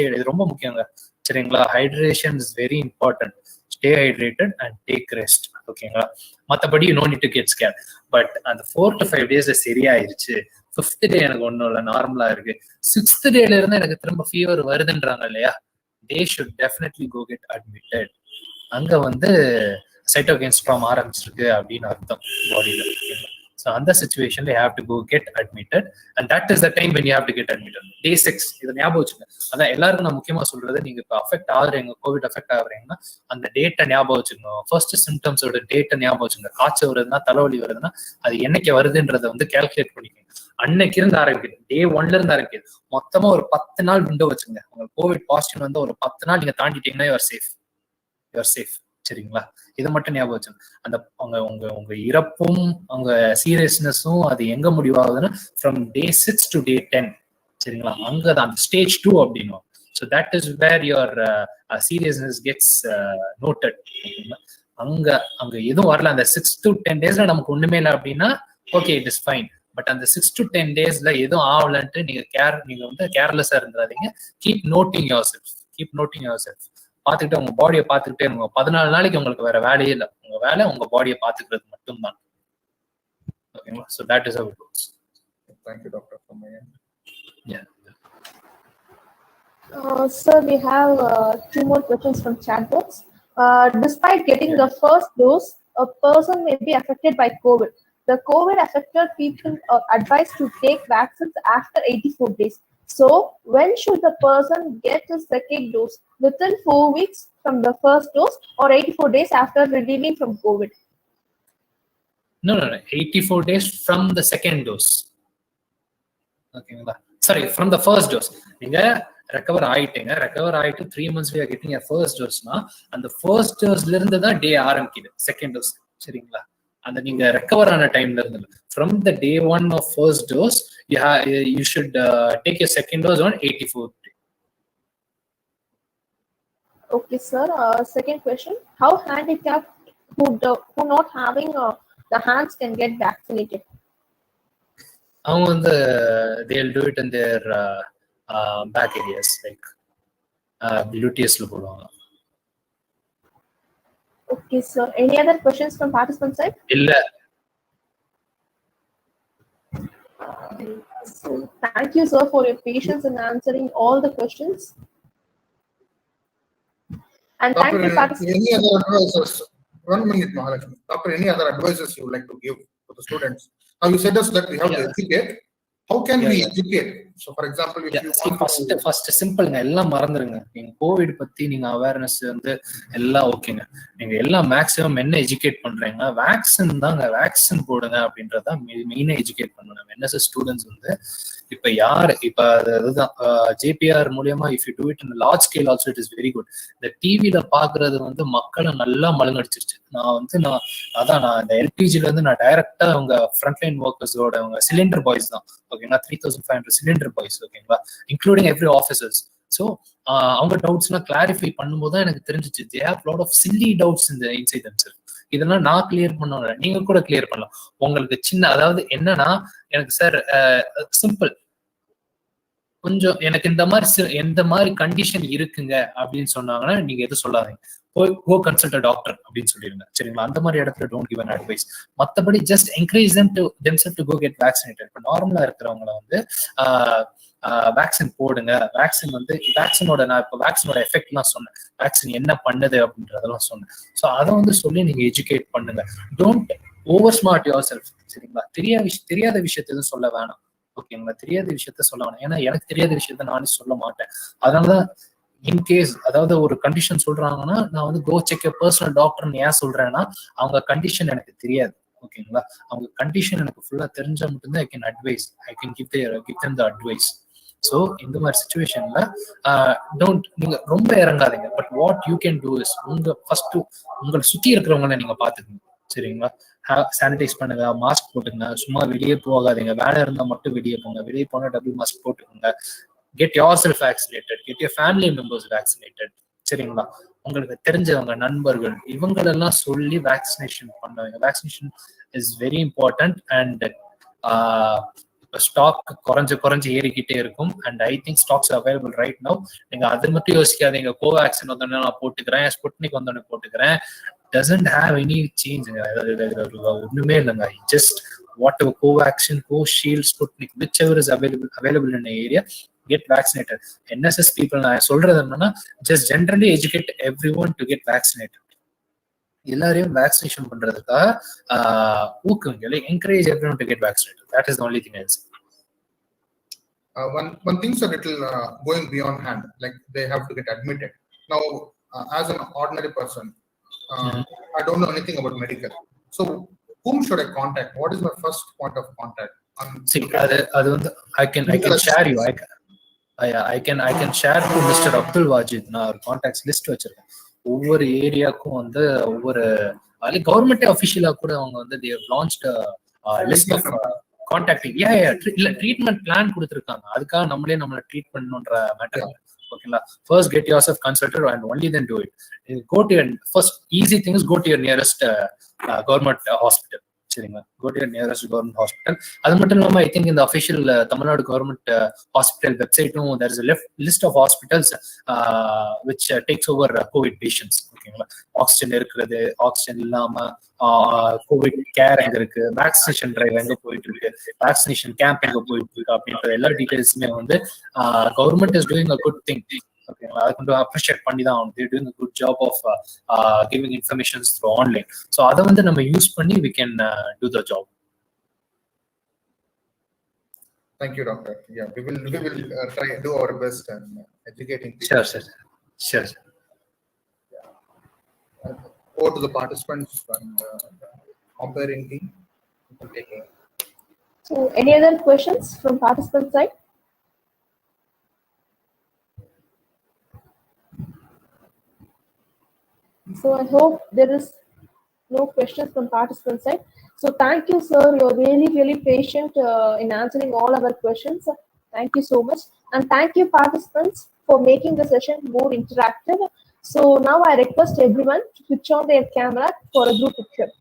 இது ரொம்ப முக்கியங்க, சரிங்களா? Hydration is very important. Stay hydrated and take rest. ஓகேங்களா? மற்றபடி no need to get scare. But அந்த 4 to 5 days சரியாயிருச்சு, 5th day எனக்கு ஒன்றும் இல்லை, நார்மலா இருக்கு, 6th dayல இருந்து எனக்கு திரும்ப ஃபீவர் வருதுன்றாங்க இல்லையா, they should definitely go get admitted. அங்க வந்து சைட்டோகைன் ஸ்டார்ம் ஆரம்பிச்சிருக்கு அப்படின்னு அர்த்தம் பாடியில. ஸோ அந்த சிச்சுவேஷன்ல you have to go get admitted and that is the time when you have to get admitted. Day 6 இதை ஞாபகம் வச்சுங்க. அதான் எல்லாருக்கும் நான் முக்கியமா சொல்றது, நீங்க இப்போ அஃபெக்ட் ஆகுறீங்க, கோவிட் அஃபெக்ட் ஆகுறீங்கன்னா அந்த டேட்டை ஞாபகம் வச்சுக்கணும். ஃபர்ஸ்ட் சிம்டம்ஸோட டேட்டை ஞாபகம் வச்சுங்க. காய்ச்சல் வருதுன்னா, தலைவலி வருதுன்னா அது என்னைக்கு வருதுன்றதை வந்து கேல்குலேட் பண்ணிக்கோங்க. அன்னைக்கு இருந்து ஆரம்பிக்குது, Day 1ல இருந்து ஆரம்பிக்குது. மொத்தமா ஒரு 10 நாள் விண்டோ வச்சுங்க. உங்களுக்கு கோவிட் பாசிட்டிவ் வந்து ஒரு 10 நாள் நீங்க தாண்டிட்டீங்கன்னா யூஆர் சேஃப். சரிங்களா? இதை மட்டும் ஞாபகம் வச்சுங்க. அந்த உங்க இறப்பும் உங்க சீரியஸ்னஸும் அது எங்க முடிவாகுதுன்னா ஃப்ரம் Day 6 to Day 10. சரிங்களா? அங்கதான் அந்த Stage 2 அப்படின்னும். So that is where your seriousness gets noted. அங்க எதுவும் வரல, அந்த 6 to 10 daysல நமக்கு ஒண்ணுமே இல்லை அப்படின்னா okay, it is fine. But அந்த 6 to 10 daysல எதுவும் ஆகலன்ட்டு நீங்க வந்து கேர்லெஸ்ஸா இருந்துடாதீங்க. Keep noting yourself. பார்த்துக்கிட்டு உங்க பாடியை பார்த்துக்கிட்டே இருங்க. 14 நாளைக்கு உங்களுக்கு வேற வேலையே இல்லை. உங்க வேலை உங்க பாடியை பார்த்துக்கிறது மட்டும்தான். ஓகேங்களா? So that is how it goes. Thank you, Doctor. Yeah. Sir, we have 2 more questions from chat box. Despite getting the first dose, a person may be affected by COVID. The COVID-affected people are advised to take vaccines after 84 days. So, when should the person get the second dose? Within 4 weeks from the first dose or 84 days after relieving from COVID? No. 84 days from the second dose. ஓகேங்களா? Sorry, from the first dose. நீங்க recover ஆயிட்டு 3 months we are getting a first dose-னா அந்த first டோஸ்ல இருந்து தான் டே ஆரம்பிக்குது second dose. சரிங்களா? அந்த நீங்க ரெக்கவர் ஆன டைம்ல இருந்து from the Day 1 of first dose you should take your second dose on 84th day. Okay, sir. Second question: how handicapped who not having the hands can get vaccinated? அவங்க வந்து they'll do it in their back areas like gluteusல போடுவாங்க. Okay, sir. Any other questions from participant side? இல்ல. So, thank you, sir, for your patience in answering all the questions. And Doctor, thank you, participants. any other advices? 1 minute, Mahalakshmi. Doctor, any other advices you would like to give to the students? Now you said us that we have to educate. How can we educate? So, for example, if you want first சிம்பிள்ங்க, எல்லாம் மறந்துருங்க. நீங்க Covid பத்தி நீங்க awareness வந்து எல்லாம் ஓகேங்க. நீங்க எல்லாம் maximum என்ன எஜுகேட் பண்றீங்க, வேக்சின் போடுங்க அப்படின்றத மெயினா எஜுகேட் பண்ணணும். என்எஸ்எஸ் ஸ்டூடெண்ட்ஸ் வந்து இப்ப அதுதான் ஜேபிஆர் மூலியமா if you do it in large scale also it is very good. இந்த டிவில பாக்குறது வந்து மக்களை நல்லா மழுங்கடிச்சிருச்சு. நான் இந்த எல்பிஜில இருந்து நான் டைரக்டா அவங்க ஃப்ரண்ட்லைன் ஒர்க்கர்ஸோட அவங்க சிலிண்டர் பாய்ஸ் தான். ஓகேங்களா? 3500 சிலிண்டர் பாய்ஸ். ஓகேங்களா? Including every officers. ஸோ அவங்க டவுட்ஸ்லாம் கிளாரிஃபை பண்ணும்போது தான் எனக்கு தெரிஞ்சிச்சு they have lot of silly doubts in the inside themselves. இதெல்லாம் நான் கிளியர் பண்ண, நீங்க கூட கிளியர் பண்ணலாம். உங்களுக்கு சின்ன, அதாவது என்னன்னா, எனக்கு சார் சிம்பிள், கொஞ்சம் எனக்கு இந்த மாதிரி கண்டிஷன் இருக்குங்க அப்படின்னு சொன்னாங்கன்னா நீங்க எதுவும் சொல்லாதீங்க. go consult a doctor அப்படின்னு சொல்லிடுங்க. சரிங்களா? அந்த மாதிரி இடத்துல don't give an advice. மற்றபடி just encourage themselves to go get vaccinated. இப்போ நார்மலா இருக்கிறவங்களை வந்து வேக்சின் போடுங்க. நான் இப்போ வேக்சினோட எஃபெக்ட்லாம் சொன்னேன், வேக்சின் என்ன பண்ணுது அப்படின்றதெல்லாம் சொன்னேன். ஸோ அதை வந்து சொல்லி நீங்க எஜுகேட் பண்ணுங்க. Don't over smart your self. சரிங்களா? தெரியாத விஷயத்த எதுவும் சொல்ல வேணாம். ஓகேங்களா? தெரியாத விஷயத்த சொல்ல வேணாம். ஏன்னா எனக்கு தெரியாத விஷயத்த நானே சொல்ல மாட்டேன். அதனாலதான் இன்கேஸ் அதாவது ஒரு கண்டிஷன் சொல்றாங்கன்னா நான் வந்து கோ செக் எ பர்சனல் டாக்டர்னு ஏன் சொல்றேன்னா அவங்க கண்டிஷன் எனக்கு தெரியாது. ஓகேங்களா? அவங்க கண்டிஷன் எனக்கு ஃபுல்லா தெரிஞ்சா மட்டும்தான் I can give them the advice. So இந்த மாதிரி சுச்சுவேஷன்ல நீங்க ரொம்ப இறங்காதீங்க. But what you can do is உங்களை சுத்தி இருக்கிறவங்கள நீங்க பாத்துக்கணும். சரிங்களா? சானிடைஸ் பண்ணுங்க, மாஸ்க் போட்டுங்க, சும்மா வெளியே போகாதீங்க. வேலை இருந்தா மட்டும் வெளியே போங்க. வெளியே போனா டபுள் மாஸ்க் போட்டுக்கோங்க. get yourself vaccinated, get your family members vaccinated. சரிங்களா? உங்களுக்கு தெரிஞ்சவங்க, நண்பர்கள், இவங்களெல்லாம் சொல்லி வேக்சினேஷன் பண்ணுவாங்க. Vaccination is very important. And stock குறைஞ்சு ஏறிக்கிட்டே இருக்கும். And I think stocks available right now. நீங்க அது மட்டும் யோசிக்காதீங்க, கோவேக்சின் வந்தோடனே நான் போட்டுக்கிறேன், ஸ்புட்னிக் வந்தோடனே போட்டுக்கிறேன். Doesn't have any change. ஒண்ணுமே இல்லைங்க. Just whatever Covaxin, Shield, Sputnik, whichever is available in the area, get vaccinated. NSS people, நான் சொல்றது என்னன்னா, just generally educate everyone to get vaccinated. எல்லாரையும் வேக்சினேஷன் பண்றதுக்காக ஊக்குவிங்க, encourage everyone to get vaccinated. That is the only thing I say. One thing's a little going beyond hand, like they have to get admitted. Now, as an ordinary person, I don't know anything about medical. So, whom should I contact? What is my first point of contact? See, I can share you. I can share to Mr. Abdul Wajid. நான் ஒரு contacts list வச்சிருக்கேன். ஒவ்வொரு ஏரியாக்கும் வந்து ஒவ்வொரு government அஃபிஷியலா கூட அவங்க வந்து they have launched a list of contacting. இல்ல ட்ரீட்மெண்ட் பிளான் கொடுத்துருக்காங்க. அதுக்காக நம்மளை ட்ரீட் பண்ணணுன்ற மேட்டர். ஓகேங்களா? First get yourself consulted and only then do it. Go to your first easy thing is go to your nearest government hospital. சரிங்களா? Go to your nearest government hospital. அது மட்டும் இல்லாம I think in the official Tamil Nadu government hospital website there is a list of hospitals which takes over COVID patients. ஓகேங்களா? Oxygen இருக்கிறது, oxygen இல்லாம Covid care எங்க இருக்கு, vaccination drive எங்க போயிட்டு இருக்கு, வேக்சினேஷன் கேம்ப் எங்க போயிட்டு இருக்கு அப்படின்ற எல்லா டீடைல்ஸுமே வந்து government is doing a good thing. ஓகேங்களா? அதை கொஞ்சம் அப்ரிஷியேட் பண்ணி தான் ஆகும். They're doing a good job of giving information through online. So அதை வந்து நம்ம யூஸ் பண்ணி we can do the job. Thank you, doctor. Yeah, we will try to do our best and educating people. Sure. Over to the participants and comparing team. So, any other questions from participant side? So I hope there is no questions from participant side. So thank you, sir. You're really patient in answering all our questions. Thank you so much. And thank you, participants, for making the session more interactive. So now I request everyone to switch on their camera for a group picture.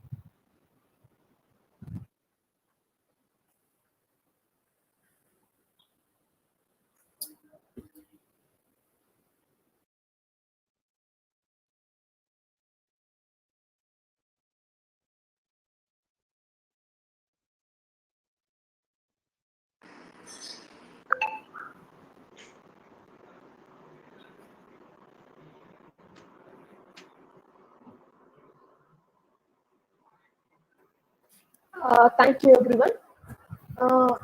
Thank you, everyone.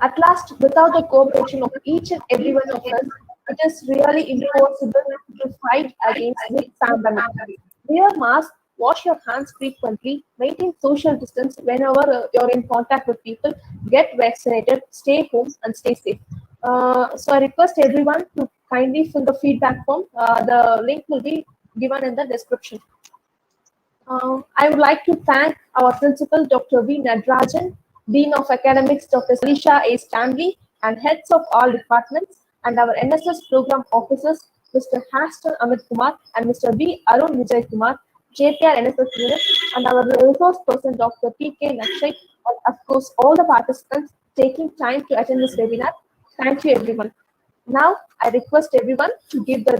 At last, without the cooperation of each and every one of us, it is really impossible to fight against this pandemic. Wear mask, wash your hands frequently, maintain social distance whenever you're in contact with people, get vaccinated, stay home, and stay safe. So I request everyone to kindly fill the feedback form. The link will be given in the description. I would like to thank our principal, Dr. V. Nadrajan, Dean of Academics, Dr. Salisha A. Stanley, and heads of all departments, and our NSS program officers, Mr. Haston Amit Kumar and Mr. V. Arun Vijay Kumar, Jeppiaar NSS unit, and our resource person, Dr. P.K. Nakshay, and of course, all the participants taking time to attend this webinar. Thank you, everyone. Now, I request everyone to give the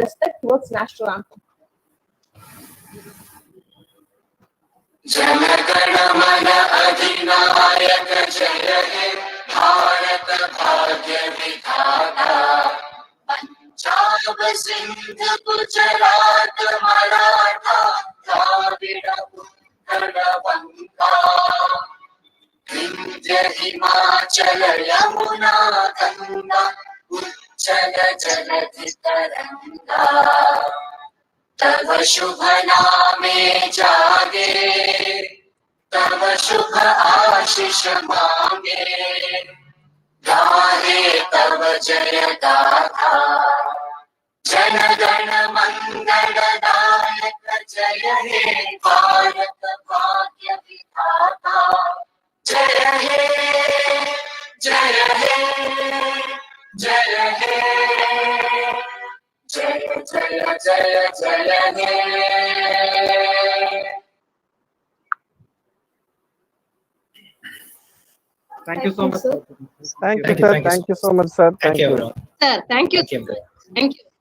respect towards national anthem. जनगण मन अधिनायक जय हे भारत भाग्य विधाता पंजाब सिंध गुजरात मराठा द्राविड़ उत्कल बंगा विंध्य हिमाचल यमुना गंगा उच्चल जलधि तरंगा तव शुभ नामे जागे तव शुभ आशीष मांगे गाहे तव जय गाथा जन गण मंगल दायक जय हे भारत भाग्य विधाता जय हे जय हे जय हे जय जय जय जय हे Thank you so much. Thank you, sir. Thank you so much, sir. Thank you. Sir, thank you. Thank you.